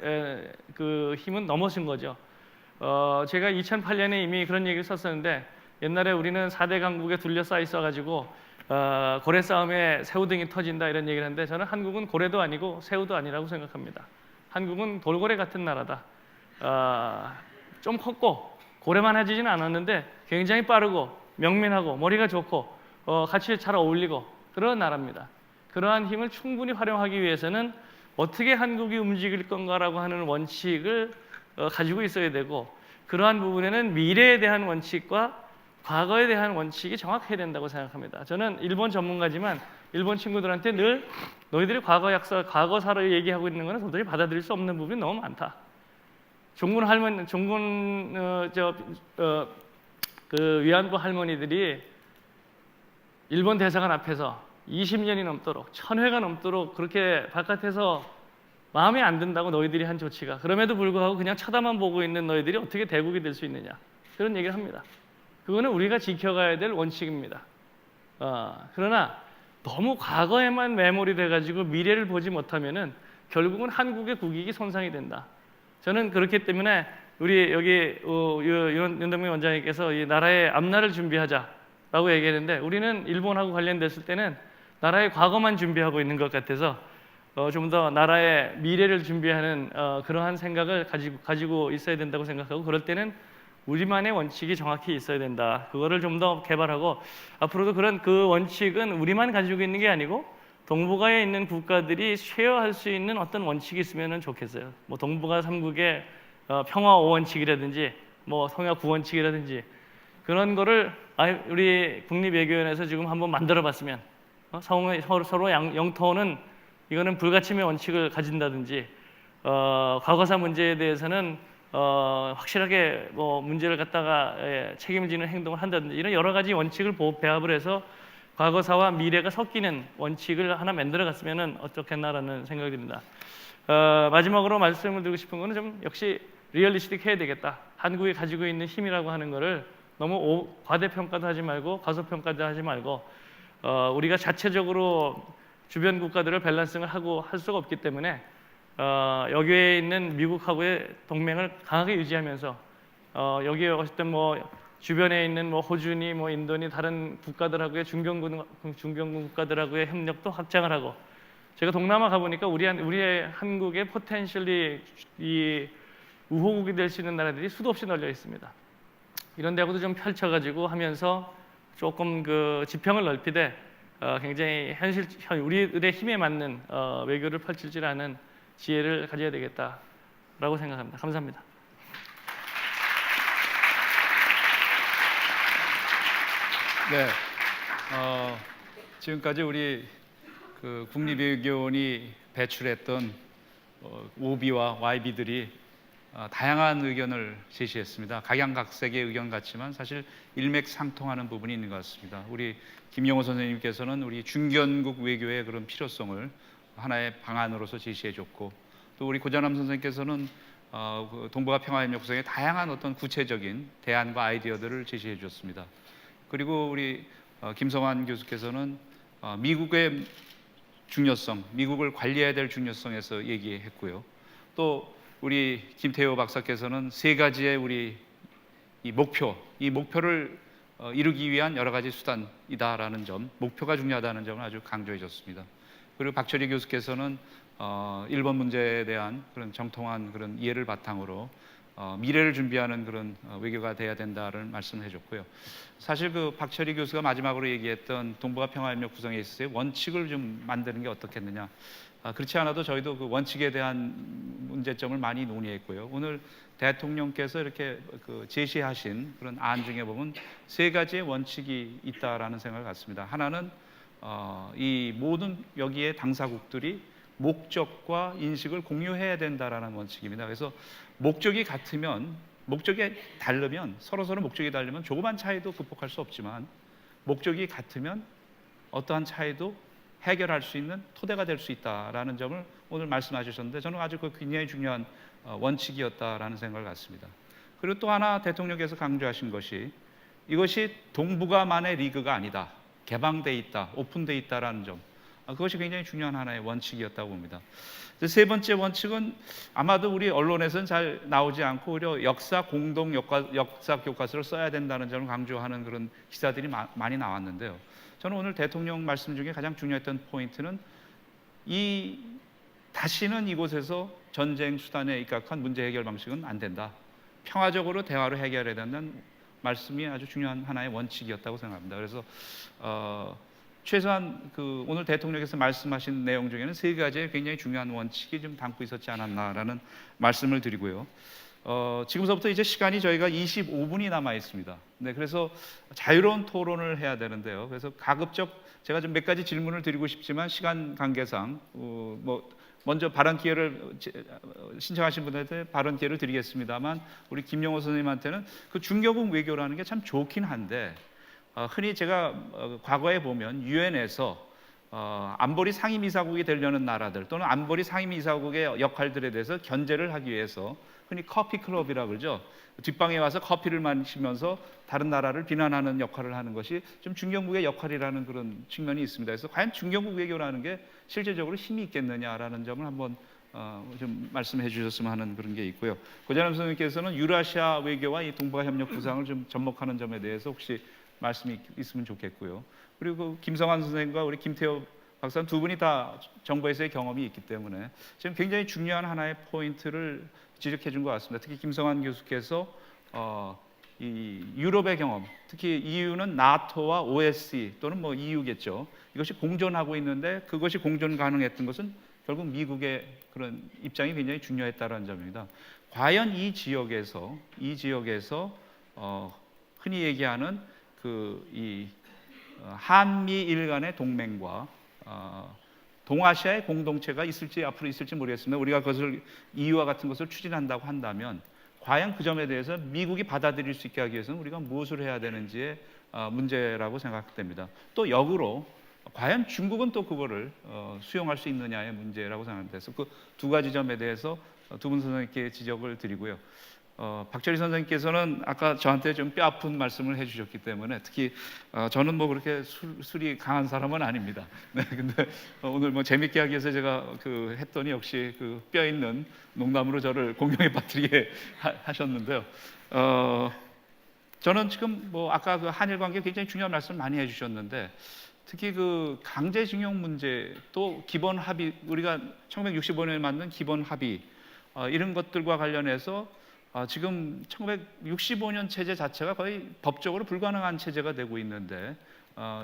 그 힘은 넘어선 거죠. 제가 2008년에 이미 그런 얘기를 썼었는데 옛날에 우리는 4대 강국에 둘러싸여 있어가지고 고래 싸움에 새우등이 터진다 이런 얘기를 하는데 저는 한국은 고래도 아니고 새우도 아니라고 생각합니다. 한국은 돌고래 같은 나라다. 좀 컸고 고래만 해지진 않았는데 굉장히 빠르고 명민하고 머리가 좋고 같이 잘 어울리고 그런 나라입니다. 그러한 힘을 충분히 활용하기 위해서는 어떻게 한국이 움직일 건가라고 하는 원칙을 가지고 있어야 되고 그러한 부분에는 미래에 대한 원칙과 과거에 대한 원칙이 정확해야 된다고 생각합니다. 저는 일본 전문가지만 일본 친구들한테 늘 너희들이 과거사를 얘기하고 있는 것은 도저히 받아들일 수 없는 부분이 너무 많다. 그 위안부 할머니들이 일본 대사관 앞에서 20년이 넘도록 1000회가 넘도록 그렇게 바깥에서 마음에 안 든다고 너희들이 한 조치가 그럼에도 불구하고 그냥 쳐다만 보고 있는 너희들이 어떻게 대국이 될 수 있느냐 그런 얘기를 합니다. 그거는 우리가 지켜가야 될 원칙입니다. 그러나 너무 과거에만 매몰이 돼가지고 미래를 보지 못하면은 결국은 한국의 국익이 손상이 된다. 저는 그렇기 때문에 우리 여기 윤덕민 원장님께서 이 나라의 앞날을 준비하자라고 얘기했는데 우리는 일본하고 관련됐을 때는 나라의 과거만 준비하고 있는 것 같아서 좀 더 나라의 미래를 준비하는 그러한 생각을 가지고 있어야 된다고 생각하고, 그럴 때는 우리만의 원칙이 정확히 있어야 된다. 그거를 좀 더 개발하고, 앞으로도 그런 그 원칙은 우리만 가지고 있는 게 아니고 동북아에 있는 국가들이 쉐어할 수 있는 어떤 원칙이 있으면 좋겠어요. 뭐 동북아 3국의 평화 5원칙이라든지 뭐 성야 9원칙이라든지 그런 거를 우리 국립외교원에서 지금 한번 만들어봤으면, 서로 영토는 이거는 불가침의 원칙을 가진다든지, 과거사 문제에 대해서는 확실하게 뭐 문제를 갖다가 책임지는 행동을 한다든지, 이런 여러 가지 원칙을 배합을 해서 과거사와 미래가 섞이는 원칙을 하나 만들어 갔으면 어떻겠나라는 생각이 듭니다. 마지막으로 말씀을 드리고 싶은 거는 좀 역시 리얼리스틱 해야 되겠다. 한국이 가지고 있는 힘이라고 하는 거를 너무 과대평가도 하지 말고 과소평가도 하지 말고, 우리가 자체적으로 주변 국가들을 밸런싱을 하고 할 수가 없기 때문에 여기에 있는 미국하고의 동맹을 강하게 유지하면서, 여기에 어쨌든 뭐 주변에 있는 뭐 호주니 뭐 인도니 다른 국가들하고의 중견군 국가들하고의 협력도 확장을 하고, 제가 동남아 가보니까 우리의 한국의 포텐셜이 이 우호국이 될 수 있는 나라들이 수도 없이 널려 있습니다. 이런 데하고도 좀 펼쳐가지고 하면서 조금 그 지평을 넓히되 굉장히 우리들의 힘에 맞는 외교를 펼칠 줄 아는 지혜를 가져야 되겠다라고 생각합니다. 감사합니다. 네, 지금까지 우리 그 국립외교원이 배출했던 OB와 YB들이 다양한 의견을 제시했습니다. 각양각색의 의견 같지만 사실 일맥상통하는 부분이 있는 것 같습니다. 우리 김영호 선생님께서는 우리 중견국 외교의 그런 필요성을 하나의 방안으로서 제시해줬고, 또 우리 고전남 선생님께서는 그 동북아 평화협력 구성의 다양한 어떤 구체적인 대안과 아이디어들을 제시해 주셨습니다. 그리고 우리 김성환 교수께서는 미국의 중요성, 미국을 관리해야 될 중요성에서 얘기했고요. 또 우리 김태호 박사께서는 세 가지의 우리 이 목표를 이루기 위한 여러 가지 수단이다라는 점, 목표가 중요하다는 점을 아주 강조해 줬습니다. 그리고 박철희 교수께서는 일본 문제에 대한 그런 정통한 그런 이해를 바탕으로 미래를 준비하는 그런 외교가 돼야 된다는 말씀을 해줬고요. 사실 그 박철희 교수가 마지막으로 얘기했던 동북아 평화협력 구성에 있어서의 원칙을 좀 만드는 게 어떻겠느냐. 그렇지 않아도 저희도 그 원칙에 대한 문제점을 많이 논의했고요. 오늘 대통령께서 이렇게 그 제시하신 그런 안 중에 보면 세 가지의 원칙이 있다라는 생각을 갖습니다. 하나는 이 모든 여기에 당사국들이 목적과 인식을 공유해야 된다라는 원칙입니다. 그래서 목적이 다르면 서로 목적이 다르면 조그만 차이도 극복할 수 없지만, 목적이 같으면 어떠한 차이도 해결할 수 있는 토대가 될 수 있다라는 점을 오늘 말씀하셨는데, 저는 아주 그 굉장히 중요한 원칙이었다라는 생각을 갖습니다. 그리고 또 하나 대통령께서 강조하신 것이, 이것이 동북아만의 리그가 아니다, 개방돼 있다, 오픈돼 있다라는 점, 그것이 굉장히 중요한 하나의 원칙이었다고 봅니다. 세 번째 원칙은 아마도 우리 언론에서는 잘 나오지 않고 오히려 역사 공동 역사 교과서를 써야 된다는 점을 강조하는 그런 기사들이 많이 나왔는데요. 저는 오늘 대통령 말씀 중에 가장 중요했던 포인트는 다시는 이곳에서 전쟁 수단에 입각한 문제 해결 방식은 안 된다. 평화적으로 대화로 해결해야 된다는 말씀이 아주 중요한 하나의 원칙이었다고 생각합니다. 그래서 최소한 그 오늘 대통령께서 말씀하신 내용 중에는 세 가지의 굉장히 중요한 원칙이 좀 담고 있었지 않았나라는 말씀을 드리고요. 지금서부터 이제 시간이 저희가 25분이 남아 있습니다. 네, 그래서 자유로운 토론을 해야 되는데요. 그래서 가급적 제가 좀 몇 가지 질문을 드리고 싶지만 시간 관계상 먼저 발언 기회를 신청하신 분들한테 발언 기회를 드리겠습니다만, 우리 김영호 선생님한테는 그 중견국 외교라는 게 참 좋긴 한데, 흔히 제가 과거에 보면 유엔에서 안보리 상임이사국이 되려는 나라들 또는 안보리 상임이사국의 역할들에 대해서 견제를 하기 위해서 흔히 커피 클럽이라고 그러죠. 뒷방에 와서 커피를 마시면서 다른 나라를 비난하는 역할을 하는 것이 좀 중견국의 역할이라는 그런 측면이 있습니다. 그래서 과연 중견국 외교라는 게 실질적으로 힘이 있겠느냐라는 점을 한번 좀 말씀해 주셨으면 하는 그런 게 있고요. 고전남 선생님께서는 유라시아 외교와 이 동북아 협력 구상을 좀 접목하는 점에 대해서 혹시 말씀이 있으면 좋겠고요. 그리고 김성환 선생님과 우리 김태호 박사님 두 분이 다 정부에서의 경험이 있기 때문에 지금 굉장히 중요한 하나의 포인트를 지적해 준 것 같습니다. 특히 김성환 교수께서 이 유럽의 경험, 특히 EU는 나토와 OSCE 또는 뭐 EU겠죠. 이것이 공존하고 있는데 그것이 공존 가능했던 것은 결국 미국의 그런 입장이 굉장히 중요했다는 점입니다. 과연 이 지역에서 흔히 얘기하는 이 한미일 간의 동맹과 동아시아의 공동체가 앞으로 있을지 모르겠습니다. 우리가 그것을 EU와 같은 것을 추진한다고 한다면 과연 그 점에 대해서 미국이 받아들일 수 있게 하기 위해서는 우리가 무엇을 해야 되는지의 문제라고 생각됩니다. 또 역으로 과연 중국은 또 그거를 수용할 수 있느냐의 문제라고 생각합니다. 그래서 그 두 가지 점에 대해서 두 분 선생님께 지적을 드리고요. 박철희 선생님께서는 아까 저한테 좀 뼈아픈 말씀을 해주셨기 때문에 특히 저는 뭐 그렇게 술이 강한 사람은 아닙니다. 네, 근데 오늘 뭐 재밌게 하기 위해서 제가 했더니 역시 그 뼈 있는 농담으로 저를 공경에 빠뜨리게 하셨는데요. 저는 지금 뭐 아까 그 한일 관계 굉장히 중요한 말씀 많이 해주셨는데 특히 그 강제징용 문제 또 기본 합의 우리가 1965년에 만든 기본 합의 이런 것들과 관련해서 지금 1965년 체제 자체가 거의 법적으로 불가능한 체제가 되고 있는데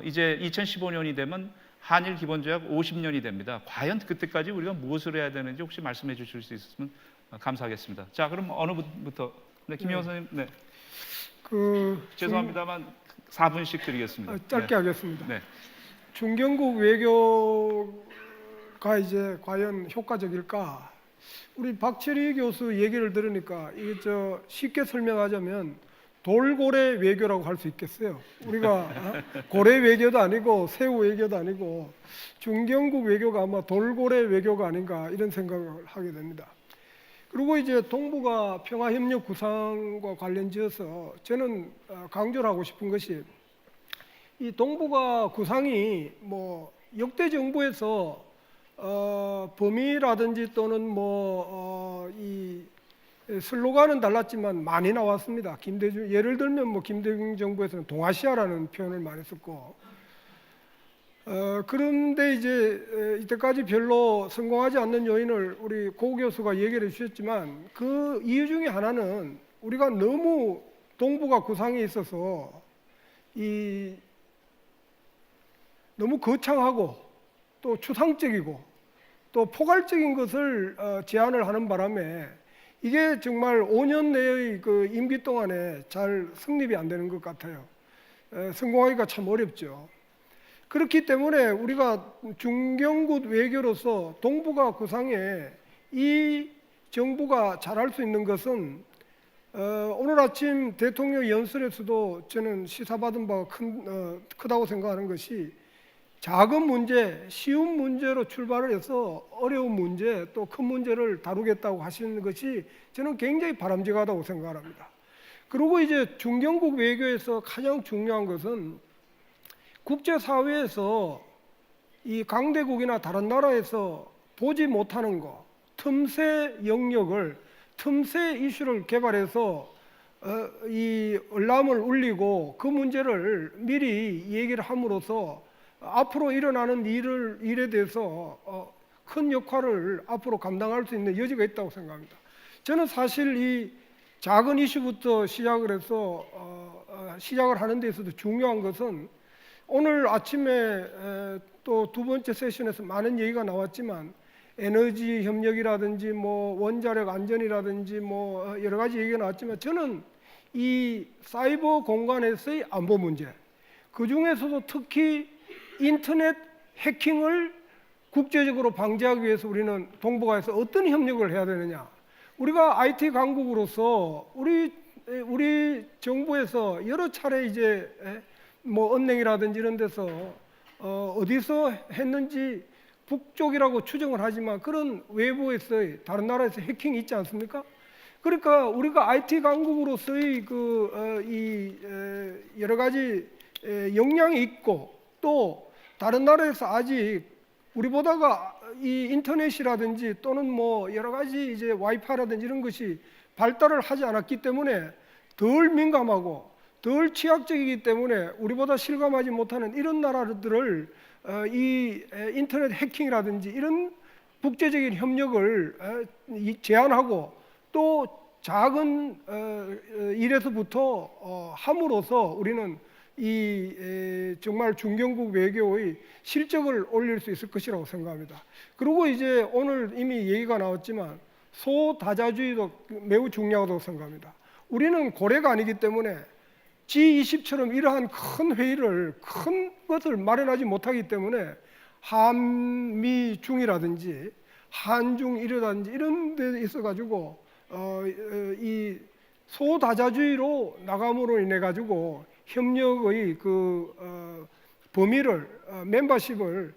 이제 2015년이 되면 한일 기본조약 50년이 됩니다. 과연 그때까지 우리가 무엇을 해야 되는지 혹시 말씀해 주실 수 있으면 감사하겠습니다. 자, 그럼 어느 분부터? 네, 김영호 선생님. 네. 죄송합니다만 4분씩 드리겠습니다. 짧게 네. 하겠습니다. 네. 중견국 외교가 이제 과연 효과적일까? 우리 박철희 교수 얘기를 들으니까 이게 쉽게 설명하자면 돌고래 외교라고 할 수 있겠어요. 우리가 고래 외교도 아니고 새우 외교도 아니고 중견국 외교가 아마 돌고래 외교가 아닌가 이런 생각을 하게 됩니다. 그리고 이제 동북아 평화협력 구상과 관련지어서 저는 강조를 하고 싶은 것이 이 동북아 구상이 뭐 역대 정부에서 범위라든지 또는 이 슬로건은 달랐지만 많이 나왔습니다. 예를 들면 뭐 김대중 정부에서는 동아시아라는 표현을 많이 썼고 그런데 이제 이때까지 별로 성공하지 않는 요인을 우리 고 교수가 얘기를 해주셨지만 그 이유 중에 하나는 우리가 너무 동북아 구상에 있어서 너무 거창하고 또 추상적이고 또 포괄적인 것을 제안을 하는 바람에 이게 정말 5년 내의 그 임기 동안에 잘 성립이 안 되는 것 같아요. 성공하기가 참 어렵죠. 그렇기 때문에 우리가 중견국 외교로서 동북아 구상에 이 정부가 잘할 수 있는 것은 오늘 아침 대통령 연설에서도 저는 시사받은 바가 크다고 생각하는 것이 작은 문제, 쉬운 문제로 출발을 해서 어려운 문제, 또 큰 문제를 다루겠다고 하시는 것이 저는 굉장히 바람직하다고 생각합니다. 그리고 이제 중견국 외교에서 가장 중요한 것은 국제사회에서 이 강대국이나 다른 나라에서 보지 못하는 것, 틈새 영역을, 틈새 이슈를 개발해서 이 얼람을 울리고 그 문제를 미리 얘기를 함으로써 앞으로 일어나는 일에 대해서 큰 역할을 앞으로 감당할 수 있는 여지가 있다고 생각합니다. 저는 사실 이 작은 이슈부터 시작을 해서 시작을 하는 데 있어서 중요한 것은 오늘 아침에 또 두 번째 세션에서 많은 얘기가 나왔지만 에너지 협력이라든지 뭐 원자력 안전이라든지 뭐 여러 가지 얘기가 나왔지만 저는 이 사이버 공간에서의 안보 문제, 그 중에서도 특히 인터넷 해킹을 국제적으로 방지하기 위해서 우리는 동북아에서 어떤 협력을 해야 되느냐. 우리가 IT 강국으로서 우리 정부에서 여러 차례 이제 뭐 은행이라든지 이런 데서 어디서 했는지 북쪽이라고 추정을 하지만 그런 외부에서의 다른 나라에서 해킹이 있지 않습니까? 그러니까 우리가 IT 강국으로서의 여러 가지 역량이 있고 또 다른 나라에서 아직 우리보다가 이 인터넷이라든지 또는 뭐 여러 가지 이제 와이파이라든지 이런 것이 발달을 하지 않았기 때문에 덜 민감하고 덜 취약적이기 때문에 우리보다 실감하지 못하는 이런 나라들을 이 인터넷 해킹이라든지 이런 국제적인 협력을 제한하고 또 작은 일에서부터 함으로써 우리는 이 정말 중견국 외교의 실적을 올릴 수 있을 것이라고 생각합니다. 그리고 이제 오늘 이미 얘기가 나왔지만 소다자주의도 매우 중요하다고 생각합니다. 우리는 고래가 아니기 때문에 G20처럼 이러한 큰 회의를 큰 것을 마련하지 못하기 때문에 한미중이라든지 한중일이라든지 이런 데 있어가지고 이 소다자주의로 나감으로 인해 가지고 협력의 그 범위를 멤버십을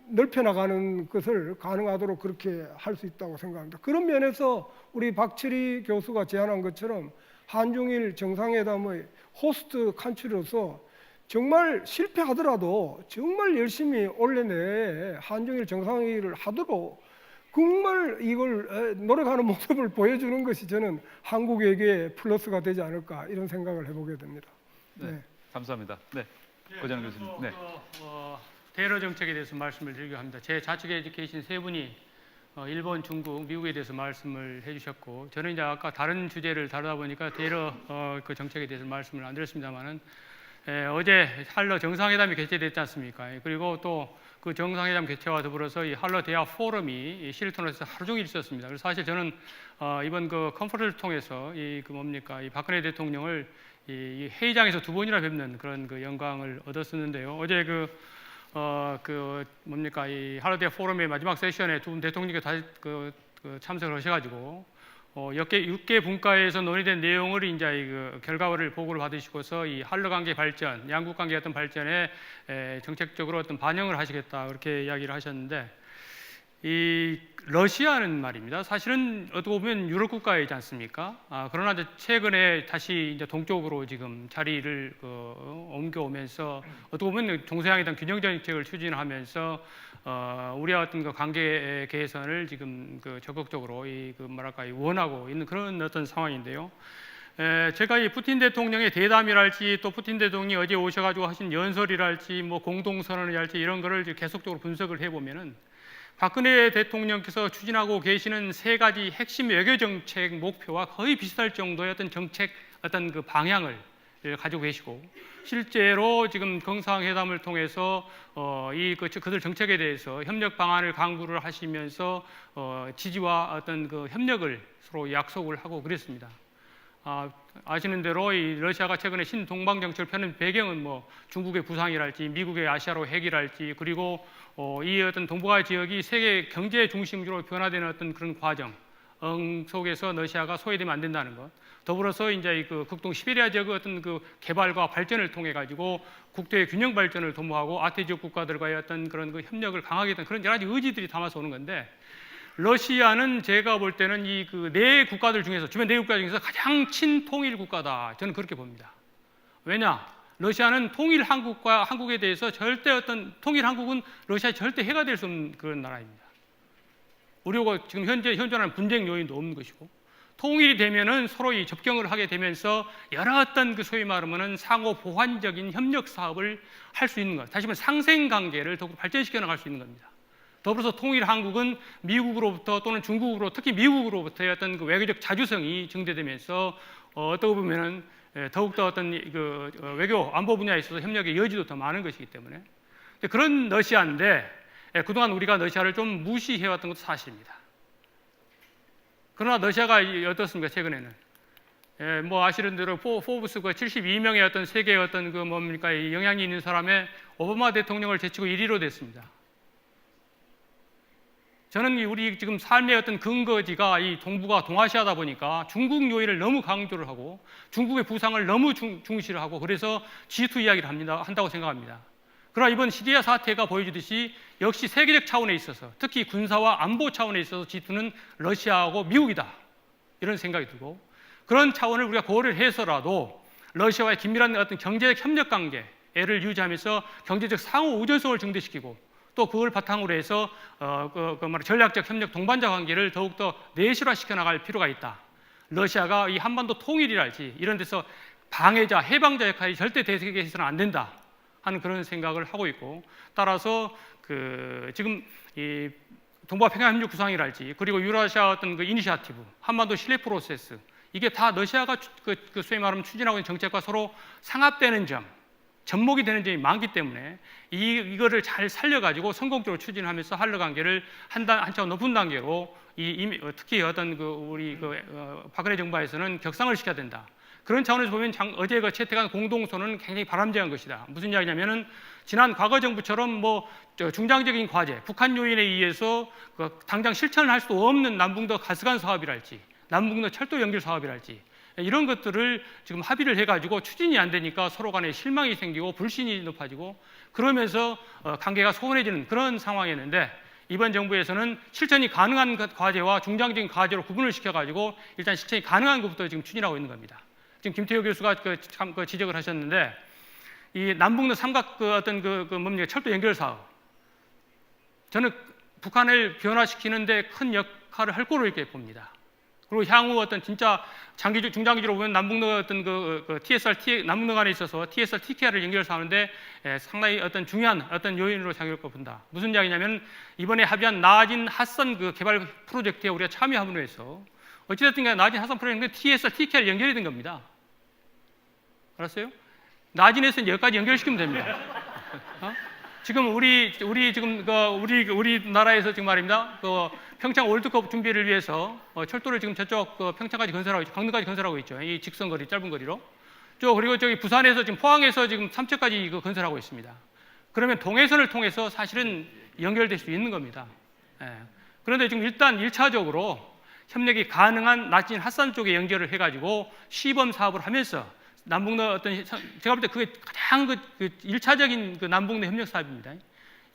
넓혀 나가는 것을 가능하도록 그렇게 할 수 있다고 생각합니다. 그런 면에서 우리 박철희 교수가 제안한 것처럼 한중일 정상회담의 호스트 칸트리로서 정말 실패하더라도 정말 열심히 올해 내에 한중일 정상회의를 하도록 정말 이걸 노력하는 모습을 보여주는 것이 저는 한국에게 플러스가 되지 않을까 이런 생각을 해보게 됩니다. 네, 감사합니다. 네, 고재능 교수님. 네. 대러 정책에 대해서 말씀을 드리려 합니다. 제 좌측에 계신 세 분이 일본, 중국, 미국에 대해서 말씀을 해주셨고, 저는 이제 아까 다른 주제를 다루다 보니까 대러 그 정책에 대해서 말씀을 안 드렸습니다만은 어제 한러 정상회담이 개최됐지 않습니까? 그리고 또 그 정상회담 개최와 더불어서 이 한러 대화 포럼이 시리톤에서 하루 종일 있었습니다. 그래서 사실 저는 이번 그 컨퍼런스를 통해서 이 박근혜 대통령을 이 회의장에서 두 번이나 뵙는 그런 그 영광을 얻었었는데요. 어제 이 한러 대화 포럼의 마지막 세션에 두 분 대통령께서 다시 참석을 하셔가지고 6개 분과에서 논의된 내용을 이제 그 결과를 보고를 받으시고서 이 한러 관계 발전, 양국 관계 어떤 발전에 정책적으로 어떤 반영을 하시겠다 그렇게 이야기를 하셨는데, 이 러시아는 말입니다. 사실은 어떻게 보면 유럽 국가이지 않습니까? 그러나 이제 최근에 다시 이제 동쪽으로 지금 자리를 옮겨오면서 어떻게 보면 동서양에 대한 균형 정책을 추진하면서 우리와 어떤 그 관계 개선을 지금 적극적으로 원하고 있는 그런 어떤 상황인데요. 제가 이 푸틴 대통령의 대담이랄지 또 푸틴 대통령이 어제 오셔가지고 하신 연설이랄지 뭐 공동선언이랄지 이런 거를 계속적으로 분석을 해보면은 박근혜 대통령께서 추진하고 계시는 세 가지 핵심 외교 정책 목표와 거의 비슷할 정도의 어떤 정책 어떤 그 방향을 가지고 계시고, 실제로 지금 정상회담을 통해서 그들 정책에 대해서 협력 방안을 강구를 하시면서 지지와 어떤 그 협력을 서로 약속을 하고 그랬습니다. 아시는 대로 이 러시아가 최근에 신동방 정책을 펴는 배경은 뭐 중국의 부상이랄지 미국의 아시아로 핵이랄지, 그리고 이 어떤 동북아 지역이 세계 경제 중심지로 변화되는 어떤 그런 과정 속에서 러시아가 소외되면 안 된다는 것, 더불어서 이제 그 극동 시베리아 지역의 어떤 그 개발과 발전을 통해 가지고 국토의 균형 발전을 도모하고 아태 지역 국가들과의 어떤 그런 그 협력을 강하게 했던 그런 여러 가지 의지들이 담아서 오는 건데, 러시아는 제가 볼 때는 이 그 네 국가들 중에서 주변 네 국가 중에서 가장 친통일 국가다, 저는 그렇게 봅니다. 왜냐? 러시아는 통일 한국과 한국에 대해서 절대 어떤 통일 한국은 러시아에 절대 해가 될 수 없는 그런 나라입니다. 우리가 지금 현존하는 분쟁 요인도 없는 것이고, 통일이 되면은 서로 이 접경을 하게 되면서 여러 어떤 그 소위 말하면은 상호 보완적인 협력 사업을 할 수 있는 것, 다시 말해 상생 관계를 더욱 발전시켜 나갈 수 있는 겁니다. 더불어서 통일 한국은 미국으로부터 또는 중국으로, 특히 미국으로부터의 어떤 그 외교적 자주성이 증대되면서 어떻게 보면은 더욱더 어떤 그 외교 안보 분야에 있어서 협력의 여지도 더 많은 것이기 때문에, 그런 러시아인데 그동안 우리가 러시아를 좀 무시해왔던 것도 사실입니다. 그러나 러시아가 어떻습니까? 최근에는 뭐 아시는 대로 포브스 그 72명의 어떤 세계의 어떤 그 뭡니까 영향이 있는 사람의 오바마 대통령을 제치고 1위로 됐습니다. 저는 우리 지금 삶의 어떤 근거지가 이 동북아 동아시아다 보니까 중국 요인을 너무 강조를 하고 중국의 부상을 너무 중시를 하고 그래서 G2 이야기를 한다고 생각합니다. 그러나 이번 시리아 사태가 보여주듯이 역시 세계적 차원에 있어서 특히 군사와 안보 차원에 있어서 G2는 러시아하고 미국이다, 이런 생각이 들고, 그런 차원을 우리가 고려를 해서라도 러시아와의 긴밀한 어떤 경제적 협력 관계를 유지하면서 경제적 상호 우전성을 증대시키고 또 그걸 바탕으로 해서 전략적 협력 동반자 관계를 더욱더 내실화시켜 나갈 필요가 있다. 러시아가 이 한반도 통일이랄지 이런 데서 방해자, 해방자 역할이 절대 대세계에서는 안 된다. 하는 그런 생각을 하고 있고, 따라서 지금 이 동북아 평양 협력 구상이랄지, 그리고 유라시아 어떤 그 이니시아티브, 한반도 신뢰 프로세스, 이게 다 러시아가 소위 말하면 추진하고 있는 정책과 서로 상합되는 점, 접목이 되는 점이 많기 때문에 이거를 잘 살려가지고 성공적으로 추진하면서 한러 관계를 한차원 높은 단계로 특히 어떤 우리 박근혜 정부에서는 격상을 시켜야 된다. 그런 차원에서 보면 어제 채택한 공동선언은 굉장히 바람직한 것이다. 무슨 이야기냐면은 지난 과거 정부처럼 중장적인 과제, 북한 요인에 의해서 당장 실천을 할 수 없는 남북도 가스관 사업이랄지, 남북도 철도 연결 사업이랄지, 이런 것들을 지금 합의를 해가지고 추진이 안 되니까 서로 간에 실망이 생기고 불신이 높아지고, 그러면서 관계가 소원해지는 그런 상황이었는데, 이번 정부에서는 실천이 가능한 과제와 중장적인 과제로 구분을 시켜가지고 일단 실천이 가능한 것부터 지금 추진하고 있는 겁니다. 지금 김태효 교수가 지적을 하셨는데, 이 남북로 삼각 뭡니까 철도 연결 사업, 저는 북한을 변화시키는데 큰 역할을 할 거로 이렇게 봅니다. 그리고 향후 어떤 진짜 중장기적으로 보면 남북로 남북로 간에 있어서 TSR, TKR을 연결해서 하는데 상당히 어떤 중요한 어떤 요인으로 작용할 거 본다. 무슨 이야기냐면, 이번에 합의한 나진 핫선 개발 프로젝트에 우리가 참여함으로 해서 어찌됐든 간에 나진 핫선 프로젝트는 TSR, TKR 연결이 된 겁니다. 알았어요? 나진에서 여기까지 연결시키면 됩니다. 지금 우리나라에서 지금 말입니다. 평창 월드컵 준비를 위해서 철도를 지금 저쪽 평창까지 건설하고 있죠. 강릉까지 건설하고 있죠. 이 직선거리, 짧은 거리로. 그리고 저기 부산에서 지금 포항에서 지금 삼척까지 건설하고 있습니다. 그러면 동해선을 통해서 사실은 연결될 수 있는 겁니다. 그런데 지금 일단 1차적으로 협력이 가능한 나진 핫산 쪽에 연결을 해가지고 시범 사업을 하면서 남북로 제가 볼 때 그게 가장 1차적인 남북로 협력 사업입니다.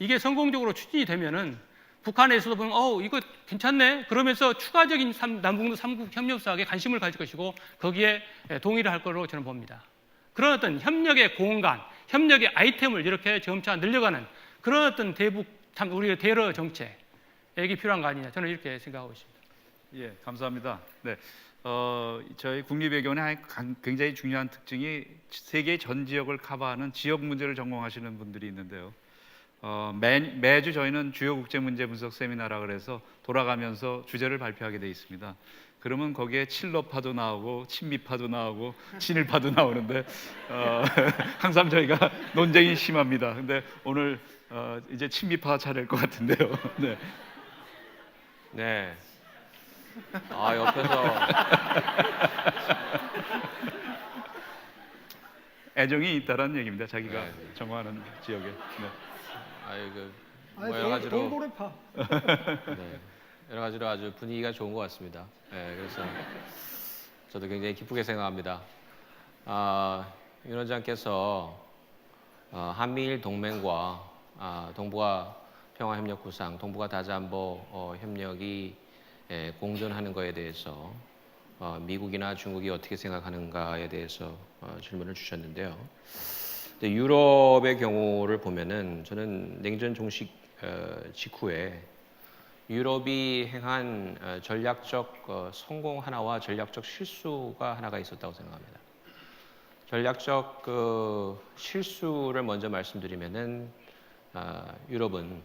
이게 성공적으로 추진이 되면은 북한에서도 보면 이거 괜찮네, 그러면서 추가적인 남북로 3국 협력 사업에 관심을 가질 것이고 거기에 동의를 할 거로 저는 봅니다. 그런 어떤 협력의 공간, 협력의 아이템을 이렇게 점차 늘려가는 그런 어떤 우리의 대러 정책이 필요한 거 아니냐, 저는 이렇게 생각하고 있습니다. 예, 감사합니다. 네. 저희 국립외교원의 굉장히 중요한 특징이 세계 전 지역을 커버하는 지역 문제를 전공하시는 분들이 있는데요. 매주 저희는 주요 국제 문제 분석 세미나라 그래서 돌아가면서 주제를 발표하게 돼 있습니다. 그러면 거기에 칠러파도 나오고 친미파도 나오고 친일파도 나오는데 항상 저희가 논쟁이 심합니다. 근데 오늘 이제 친미파 차례일 것 같은데요. 네. 네. 옆에서 애정이 있다라는 얘기입니다. 자기가 정화하는 지역에. 네. 여러 가지로 동고래파. 네, 여러 가지로 아주 분위기가 좋은 것 같습니다. 그래서 저도 굉장히 기쁘게 생각합니다. 윤 원장께서 한미일 동맹과 동북아 평화협력 구상, 동북아 다자안보 협력이 공존하는 것에 대해서 미국이나 중국이 어떻게 생각하는가에 대해서 질문을 주셨는데요. 근데 유럽의 경우를 보면은 저는 냉전 종식 직후에 유럽이 행한 전략적 성공 하나와 전략적 실수가 하나가 있었다고 생각합니다. 전략적 실수를 먼저 말씀드리면은 유럽은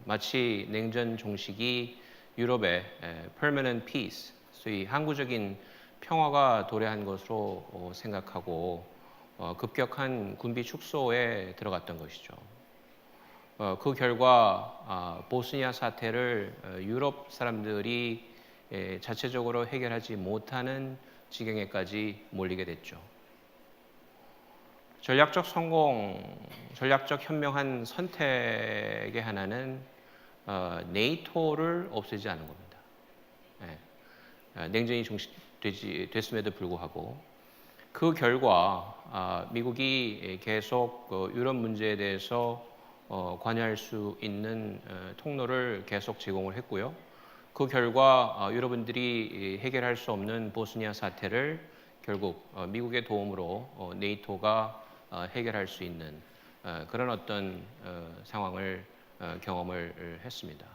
마치 냉전 종식이 유럽의 permanent peace, 소위 항구적인 평화가 도래한 것으로 생각하고 급격한 군비 축소에 들어갔던 것이죠. 그 결과 보스니아 사태를 유럽 사람들이 자체적으로 해결하지 못하는 지경에까지 몰리게 됐죠. 전략적 성공, 전략적 현명한 선택의 하나는 네이토를 없애지 않은 겁니다. 냉전이 됐음에도 불구하고 그 결과 미국이 계속 유럽 문제에 대해서 관여할 수 있는 통로를 계속 제공을 했고요. 그 결과 여러분들이 해결할 수 없는 보스니아 사태를 결국 미국의 도움으로 네이토가 해결할 수 있는 그런 어떤 상황을 경험을 했습니다.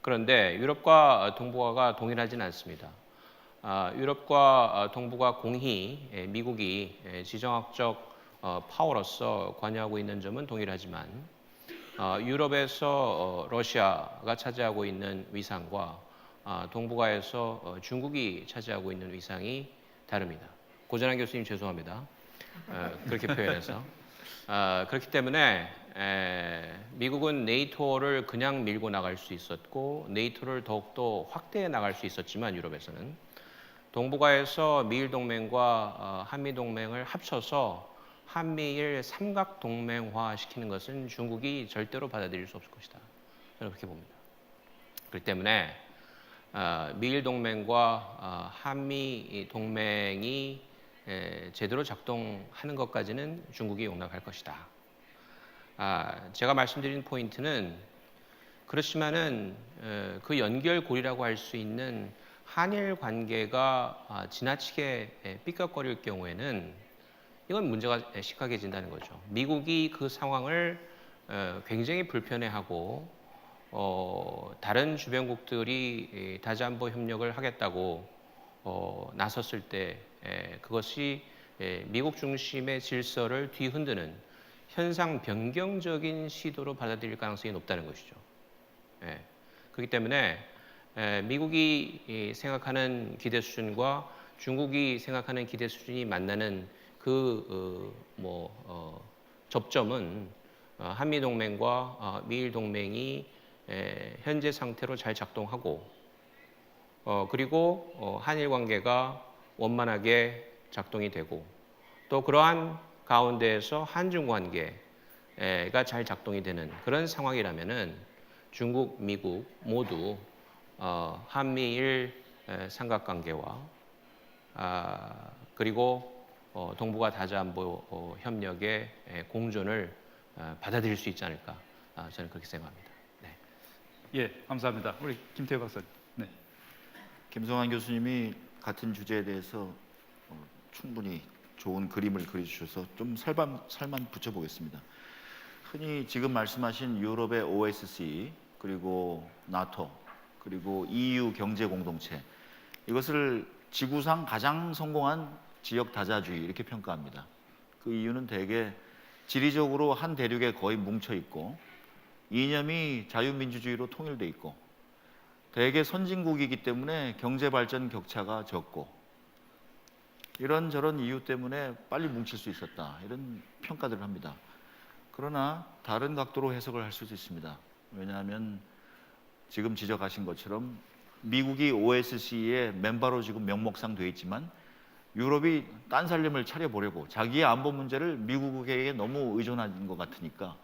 그런데 유럽과 동북아가 동일하지는 않습니다. 유럽과 동북아 공히 미국이 지정학적 파워로서 관여하고 있는 점은 동일하지만 유럽에서 러시아가 차지하고 있는 위상과 동북아에서 중국이 차지하고 있는 위상이 다릅니다. 고전한 교수님 죄송합니다. 그렇게 표현해서. 그렇기 때문에 미국은 네이토를 그냥 밀고 나갈 수 있었고 네이토를 더욱더 확대해 나갈 수 있었지만 유럽에서는 동북아에서 미일 동맹과 한미 동맹을 합쳐서 한미일 삼각 동맹화 시키는 것은 중국이 절대로 받아들일 수 없을 것이다. 저는 그렇게 봅니다. 그렇기 때문에 미일 동맹과 한미 동맹이 제대로 작동하는 것까지는 중국이 용납할 것이다. 제가 말씀드린 포인트는 그렇지만은 그 연결고리라고 할 수 있는 한일 관계가 지나치게 삐걱거릴 경우에는 이건 문제가 심각해진다는 거죠. 미국이 그 상황을 굉장히 불편해하고 다른 주변국들이 다자안보 협력을 하겠다고 나섰을 때 그것이 미국 중심의 질서를 뒤흔드는 현상 변경적인 시도로 받아들일 가능성이 높다는 것이죠. 그렇기 때문에 미국이 생각하는 기대 수준과 중국이 생각하는 기대 수준이 만나는 접점은 한미 동맹과 미일 동맹이 현재 상태로 잘 작동하고 그리고 한일 관계가 원만하게 작동이 되고 또 그러한 가운데에서 한중 관계가 잘 작동이 되는 그런 상황이라면은 중국, 미국 모두 한미일 삼각관계와 그리고 동북아 다자안보 협력의 공존을 받아들일 수 있지 않을까 저는 그렇게 생각합니다. 네. 예, 감사합니다. 우리 김태우 박사님. 네. 김성환 교수님이 같은 주제에 대해서 충분히 좋은 그림을 그려주셔서 좀 살만 붙여보겠습니다. 흔히 지금 말씀하신 유럽의 OSC 그리고 나토 그리고 EU 경제 공동체 이것을 지구상 가장 성공한 지역 다자주의 이렇게 평가합니다. 그 이유는 대개 지리적으로 한 대륙에 거의 뭉쳐 있고 이념이 자유민주주의로 통일돼 있고 대개 선진국이기 때문에 경제 발전 격차가 적고 이런저런 이유 때문에 빨리 뭉칠 수 있었다 이런 평가들을 합니다. 그러나 다른 각도로 해석을 할 수도 있습니다. 왜냐하면 지금 지적하신 것처럼 미국이 OSCE의 멤버로 지금 명목상 되어 있지만 유럽이 딴 살림을 차려보려고 자기의 안보 문제를 미국에게 너무 의존한 것 같으니까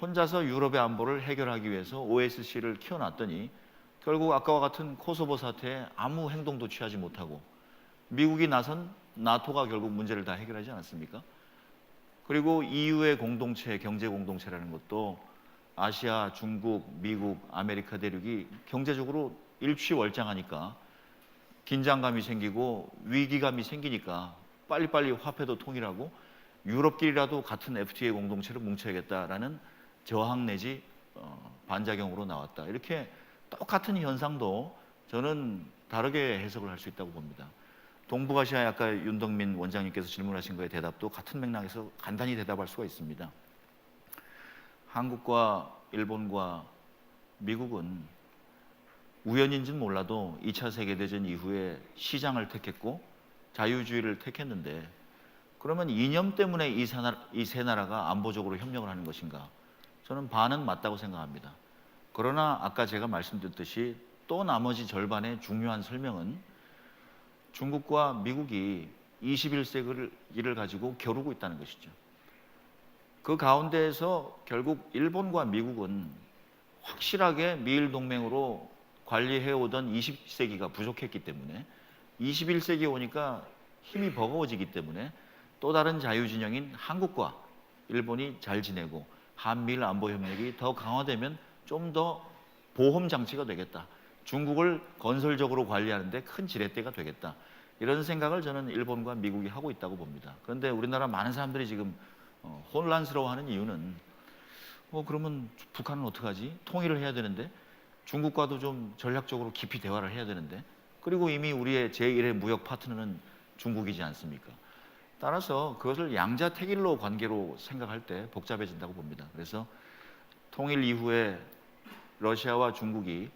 혼자서 유럽의 안보를 해결하기 위해서 OSCE를 키워놨더니 결국 아까와 같은 코소보 사태에 아무 행동도 취하지 못하고 미국이 나선 나토가 결국 문제를 다 해결하지 않았습니까? 그리고 EU의 공동체, 경제 공동체라는 것도 아시아, 중국, 미국, 아메리카 대륙이 경제적으로 일취월장하니까 긴장감이 생기고 위기감이 생기니까 빨리빨리 화폐도 통일하고 유럽끼리라도 같은 FTA 공동체를 뭉쳐야겠다라는 저항 내지 반작용으로 나왔다. 이렇게 똑같은 현상도 저는 다르게 해석을 할 수 있다고 봅니다. 동북아시아에 아까 윤덕민 원장님께서 질문하신 거에 대답도 같은 맥락에서 간단히 대답할 수가 있습니다. 한국과 일본과 미국은 우연인지는 몰라도 2차 세계대전 이후에 시장을 택했고 자유주의를 택했는데 그러면 이념 때문에 이 세 나라가 안보적으로 협력을 하는 것인가? 저는 반은 맞다고 생각합니다. 그러나 아까 제가 말씀드렸듯이 또 나머지 절반의 중요한 설명은 중국과 미국이 21세기를 가지고 겨루고 있다는 것이죠. 그 가운데에서 결국 일본과 미국은 확실하게 미일 동맹으로 관리해오던 20세기가 부족했기 때문에 21세기에 오니까 힘이 버거워지기 때문에 또 다른 자유진영인 한국과 일본이 잘 지내고 한미일 안보협력이 더 강화되면 좀 더 보험 장치가 되겠다. 중국을 건설적으로 관리하는데 큰 지렛대가 되겠다. 이런 생각을 저는 일본과 미국이 하고 있다고 봅니다. 그런데 우리나라 많은 사람들이 지금 혼란스러워하는 이유는 그러면 북한은 어떡하지? 통일을 해야 되는데 중국과도 좀 전략적으로 깊이 대화를 해야 되는데 그리고 이미 우리의 제1의 무역 파트너는 중국이지 않습니까? 따라서 그것을 양자택일로 관계로 생각할 때 복잡해진다고 봅니다. 그래서 통일 이후에 러시아와 중국이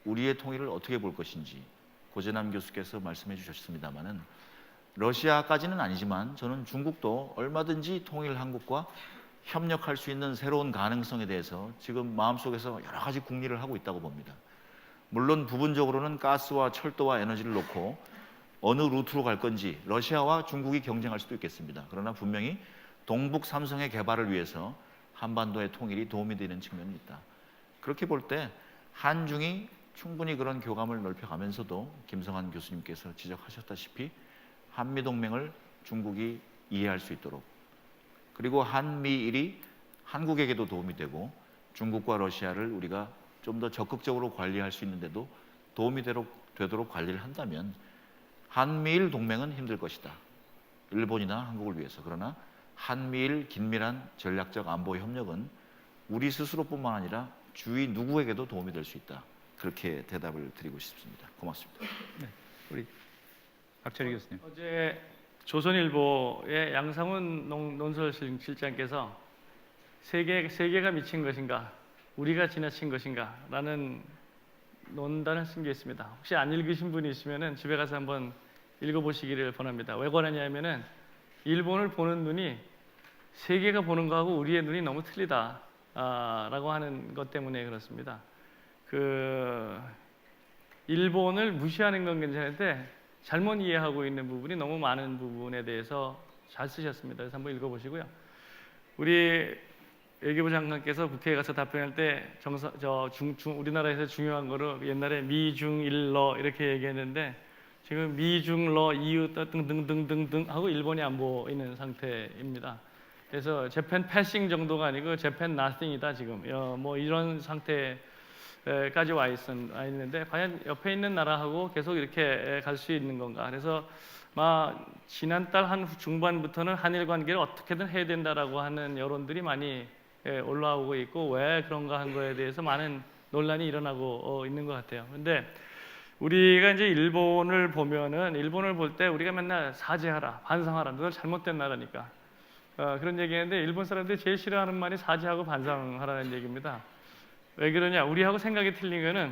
우리의 통일을 어떻게 볼 것인지 고재남 교수께서 말씀해 주셨습니다마는 러시아까지는 아니지만 저는 중국도 얼마든지 통일 한국과 협력할 수 있는 새로운 가능성에 대해서 지금 마음속에서 여러 가지 궁리를 하고 있다고 봅니다. 물론 부분적으로는 가스와 철도와 에너지를 놓고 어느 루트로 갈 건지 러시아와 중국이 경쟁할 수도 있겠습니다. 그러나 분명히 동북 삼성의 개발을 위해서 한반도의 통일이 도움이 되는 측면이 있다. 그렇게 볼 때 한중이 충분히 그런 교감을 넓혀가면서도 김성한 교수님께서 지적하셨다시피 한미동맹을 중국이 이해할 수 있도록, 그리고 한미일이 한국에게도 도움이 되고 중국과 러시아를 우리가 좀 더 적극적으로 관리할 수 있는데도 도움이 되도록 관리를 한다면 한미일 동맹은 힘들 것이다. 일본이나 한국을 위해서. 그러나 한미일 긴밀한 전략적 안보 협력은 우리 스스로뿐만 아니라 주위 누구에게도 도움이 될 수 있다. 그렇게 대답을 드리고 싶습니다. 고맙습니다. 우리 박철희 교수님. 어제 조선일보의 양상훈 논설실장께서 세계가 미친 것인가, 우리가 지나친 것인가라는 논단을 쓴 게 있습니다. 혹시 안 읽으신 분이 있으면 집에 가서 한번 읽어보시기를 권합니다. 왜 권하냐면은 일본을 보는 눈이 세계가 보는 거하고 우리의 눈이 너무 틀리다라고 하는 것 때문에 그렇습니다. 일본을 무시하는 건 괜찮은데 잘못 이해하고 있는 부분이 너무 많은 부분에 대해서 잘 쓰셨습니다. 그래서 한번 읽어보시고요. 우리 외교부 장관께서 국회에 가서 답변할 때 우리나라에서 중요한 거를 옛날에 미중일러 이렇게 얘기했는데 지금 미중러 이유 등등등등등 하고 일본이 안 보이는 상태입니다. 그래서 재팬 패싱 정도가 아니고 재팬 나싱이다 지금. 뭐 이런 상태까지 와 있는데 과연 옆에 있는 나라하고 계속 이렇게 갈 수 있는 건가? 그래서 지난달 한 중반부터는 한일 관계를 어떻게든 해야 된다라고 하는 여론들이 많이 올라오고 있고 왜 그런가 한 거에 대해서 많은 논란이 일어나고 있는 것 같아요. 그런데 우리가 이제 일본을 볼 때 우리가 맨날 사죄하라, 반성하라, 너 잘못된 나라니까 그런 얘기했는데 일본 사람들이 제일 싫어하는 말이 사죄하고 반성하라는 얘기입니다. 왜 그러냐? 우리하고 생각이 틀린 거는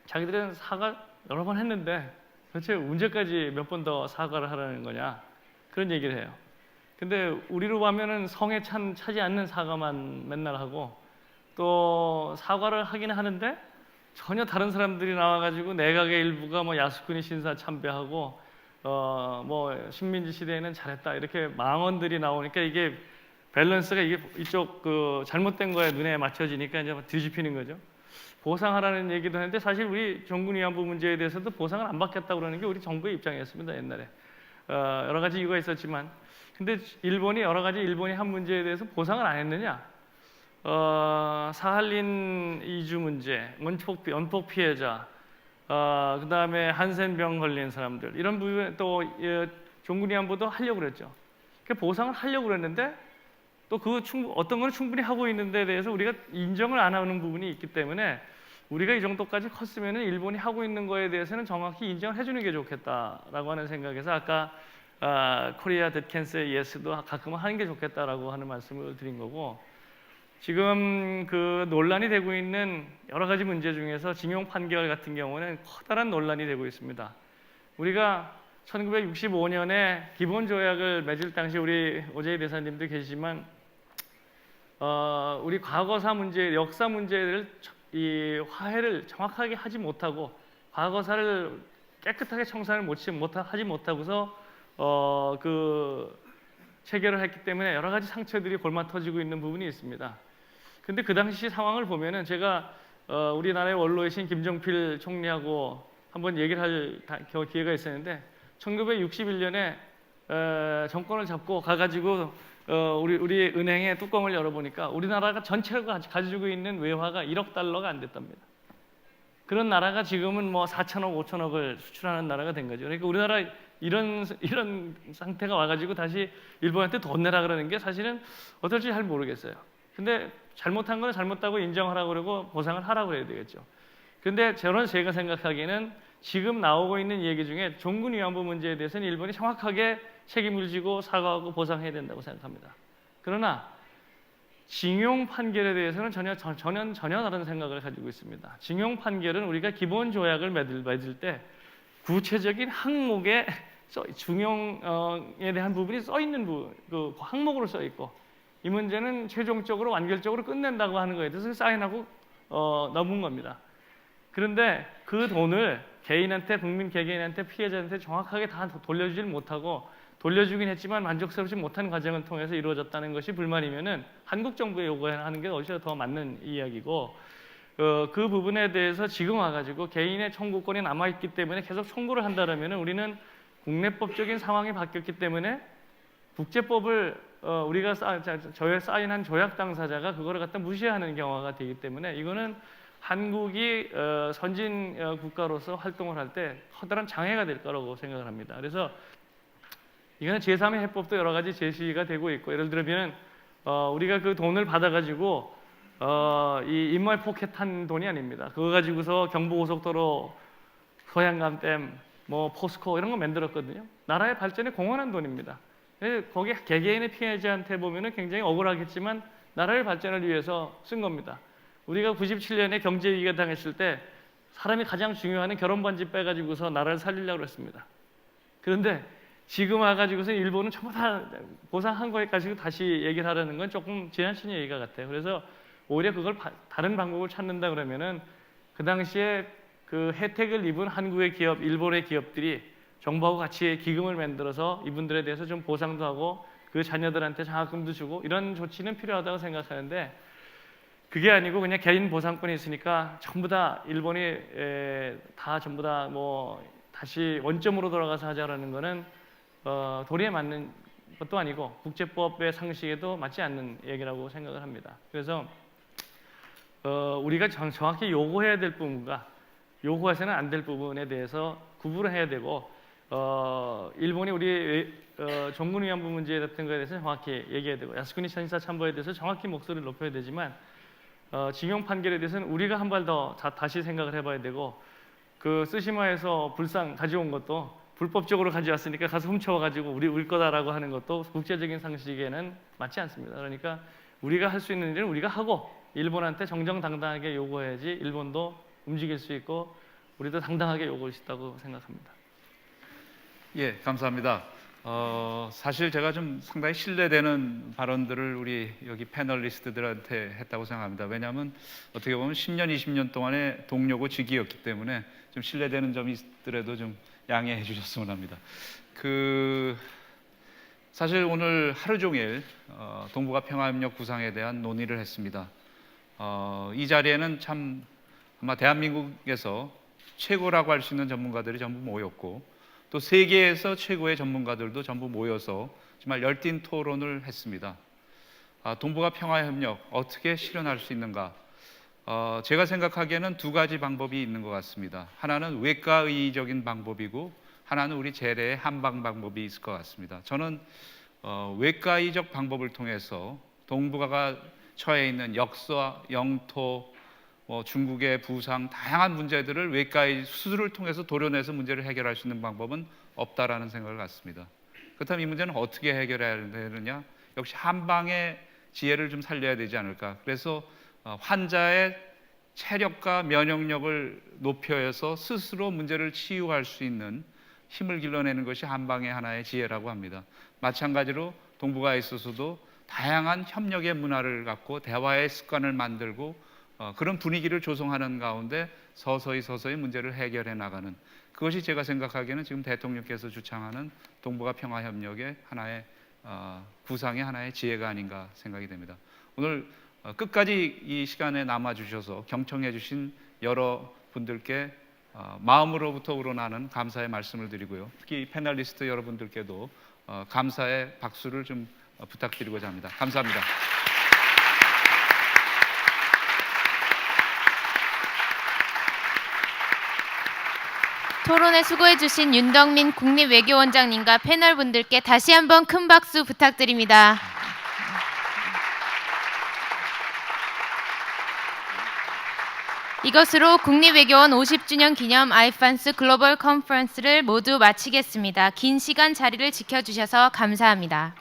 자기들은 사과 여러 번 했는데 도대체 언제까지 몇 번 더 사과를 하라는 거냐? 그런 얘기를 해요. 근데 우리로 보면은 성에 차지 않는 사과만 맨날 하고 또 사과를 하긴 하는데 전혀 다른 사람들이 나와가지고 내각의 일부가 뭐 야스쿠니 신사 참배하고 뭐 식민지 시대에는 잘했다 이렇게 망언들이 나오니까 이게 밸런스가 이쪽 잘못된 거에 눈에 맞춰지니까 이제 뒤집히는 거죠. 보상하라는 얘기도 했는데 사실 우리 종군 위안부 문제에 대해서도 보상을 안 받겠다고 그러는 게 우리 정부의 입장이었습니다. 옛날에 여러 가지 이유가 있었지만 근데 일본이 한 문제에 대해서 보상을 안 했느냐? 사할린 이주 문제, 원폭 피해자, 그 다음에 한센병 걸린 사람들 이런 부분 또 종군 위안부도 하려고 그랬죠. 보상을 하려고 그랬는데 또 어떤 거는 충분히 하고 있는 데 대해서 우리가 인정을 안 하는 부분이 있기 때문에 우리가 이 정도까지 컸으면은 일본이 하고 있는 거에 대해서는 정확히 인정을 해주는 게 좋겠다라고 하는 생각에서 아까 코리아 닷캔스 예스도 가끔은 하는 게 좋겠다라고 하는 말씀을 드린 거고 지금 논란이 되고 있는 여러 가지 문제 중에서 징용 판결 같은 경우는 커다란 논란이 되고 있습니다. 우리가 1965년에 기본조약을 맺을 당시 우리 오재희 대사님도 계시지만 우리 과거사 문제, 역사 문제를 이 화해를 정확하게 하지 못하고 과거사를 깨끗하게 청산을 하지 못하고서 체결을 했기 때문에 여러 가지 상처들이 골마 터지고 있는 부분이 있습니다. 근데 그 당시 상황을 보면은 제가 우리나라의 원로이신 김종필 총리하고 한번 얘기를 할 기회가 있었는데 1961년에 정권을 잡고 가가지고 우리 은행에 뚜껑을 열어보니까 우리나라가 전체가 가지고 있는 외화가 1억 달러가 안 됐답니다. 그런 나라가 지금은 뭐 4천억, 5천억을 수출하는 나라가 된 거죠. 그러니까 우리나라 이런 상태가 와가지고 다시 일본한테 돈 내라 그러는 게 사실은 어떨지 잘 모르겠어요. 근데 잘못한 건 잘못하고 인정하라고 그러고 보상을 하라고 해야 되겠죠. 근데 제가 생각하기에는 지금 나오고 있는 얘기 중에 종군 위안부 문제에 대해서는 일본이 정확하게 책임을 지고 사과하고 보상해야 된다고 생각합니다. 그러나 징용 판결에 대해서는 전혀 다른 생각을 가지고 있습니다. 징용 판결은 우리가 기본 조약을 맺을 때 구체적인 항목에 중용에 대한 부분이 써 있는 그 항목으로 써 있고, 이 문제는 최종적으로 완결적으로 끝낸다고 하는 거에 대해서 사인하고 넘은 겁니다. 그런데 그 돈을 개인한테, 국민 개개인한테, 피해자한테 정확하게 다 돌려주질 못하고, 돌려주긴 했지만 만족스럽지 못한 과정을 통해서 이루어졌다는 것이 불만이면은 한국 정부에 요구하는 게 오히려 더 맞는 이야기고, 그 부분에 대해서 지금 와가지고 개인의 청구권이 남아있기 때문에 계속 청구를 한다라면은 우리는 국내법적인 상황이 바뀌었기 때문에 국제법을 우리가 사인한 조약 당사자가 그거를 갖다 무시하는 경우가 되기 때문에, 이거는 한국이 선진 국가로서 활동을 할 때 커다란 장애가 될 거라고 생각을 합니다. 그래서 이거는 제3의 해법도 여러 가지 제시가 되고 있고, 예를 들면 우리가 그 돈을 받아가지고 이 인말 포켓한 돈이 아닙니다. 그거 가지고서 경부고속도로, 소양강댐, 뭐 포스코 이런 거 만들었거든요. 나라의 발전에 공헌한 돈입니다. 거기 개개인의 피해자한테 보면은 굉장히 억울하겠지만 나라의 발전을 위해서 쓴 겁니다. 우리가 97년에 경제 위기가 당했을 때 사람이 가장 중요한 결혼 반지 빼가지고서 나라를 살리려고 했습니다. 그런데 지금 와가지고서 일본은 전부 다 보상한 거에 가지고 다시 얘기를 하려는 건 조금 지나친 얘기가 같아요. 그래서 오히려 그걸 다른 방법을 찾는다 그러면은 그 당시에 그 혜택을 입은 한국의 기업, 일본의 기업들이 정부하고 같이 기금을 만들어서 이분들에 대해서 좀 보상도 하고 그 자녀들한테 장학금도 주고 이런 조치는 필요하다고 생각하는데, 그게 아니고 그냥 개인 보상권이 있으니까 전부 다 일본이 다 전부 다 뭐 다시 원점으로 돌아가서 하자라는 거는 도리에 맞는 것도 아니고 국제법의 상식에도 맞지 않는 얘기라고 생각을 합니다. 그래서 우리가 정확히 요구해야 될 부분과 요구해서는 안 될 부분에 대해서 구분을 해야 되고, 일본이 우리 정군 위안부 문제 같은 거에 대해서 정확히 얘기해야 되고, 야스쿠니 신사 참모에 대해서 정확히 목소리를 높여야 되지만, 징용 판결에 대해서는 우리가 한 발 더 다시 생각을 해봐야 되고, 그 쓰시마에서 불상 가져온 것도 불법적으로 가져왔으니까 가서 훔쳐와가지고 우리 거다라고 하는 것도 국제적인 상식에는 맞지 않습니다. 그러니까 우리가 할 수 있는 일은 우리가 하고 일본한테 정정당당하게 요구해야지 일본도 움직일 수 있고 우리도 당당하게 요구할 수 있다고 생각합니다. 예, 감사합니다. 사실 제가 좀 상당히 신뢰되는 발언들을 우리 여기 패널리스트들한테 했다고 생각합니다. 왜냐하면 어떻게 보면 10년, 20년 동안의 동료고 직위였기 때문에 좀 신뢰되는 점이 있더라도 좀 양해해 주셨으면 합니다. 사실 오늘 하루 종일 동북아 평화협력 구상에 대한 논의를 했습니다. 이 자리에는 참 아마 대한민국에서 최고라고 할 수 있는 전문가들이 전부 모였고, 또 세계에서 최고의 전문가들도 전부 모여서 정말 열띤 토론을 했습니다. 동북아 평화협력 어떻게 실현할 수 있는가? 제가 생각하기에는 두 가지 방법이 있는 것 같습니다. 하나는 외과의적인 방법이고, 하나는 우리 재래의 한방 방법이 있을 것 같습니다. 저는 외과의적 방법을 통해서 동북아가 처해 있는 역사, 영토, 중국의 부상, 다양한 문제들을 외과의 수술을 통해서 도려내서 문제를 해결할 수 있는 방법은 없다라는 생각을 갖습니다. 그렇다면 이 문제는 어떻게 해결해야 되느냐? 역시 한방의 지혜를 좀 살려야 되지 않을까. 그래서 환자의 체력과 면역력을 높여서 스스로 문제를 치유할 수 있는 힘을 길러내는 것이 한방의 하나의 지혜라고 합니다. 마찬가지로 동북아에 있어서도 다양한 협력의 문화를 갖고 대화의 습관을 만들고 그런 분위기를 조성하는 가운데 서서히 문제를 해결해 나가는, 그것이 제가 생각하기에는 지금 대통령께서 주창하는 동북아 평화협력의 하나의 구상의 하나의 지혜가 아닌가 생각이 됩니다. 오늘 끝까지 이 시간에 남아주셔서 경청해 주신 여러 분들께 마음으로부터 우러나는 감사의 말씀을 드리고요. 특히 패널리스트 여러분들께도 감사의 박수를 좀 부탁드리고자 합니다. 감사합니다. 토론에 수고해주신 윤덕민 국립외교원장님과 패널분들께 다시 한번 큰 박수 부탁드립니다. 이것으로 국립외교원 50주년 기념 아이판스 글로벌 컨퍼런스를 모두 마치겠습니다. 긴 시간 자리를 지켜주셔서 감사합니다.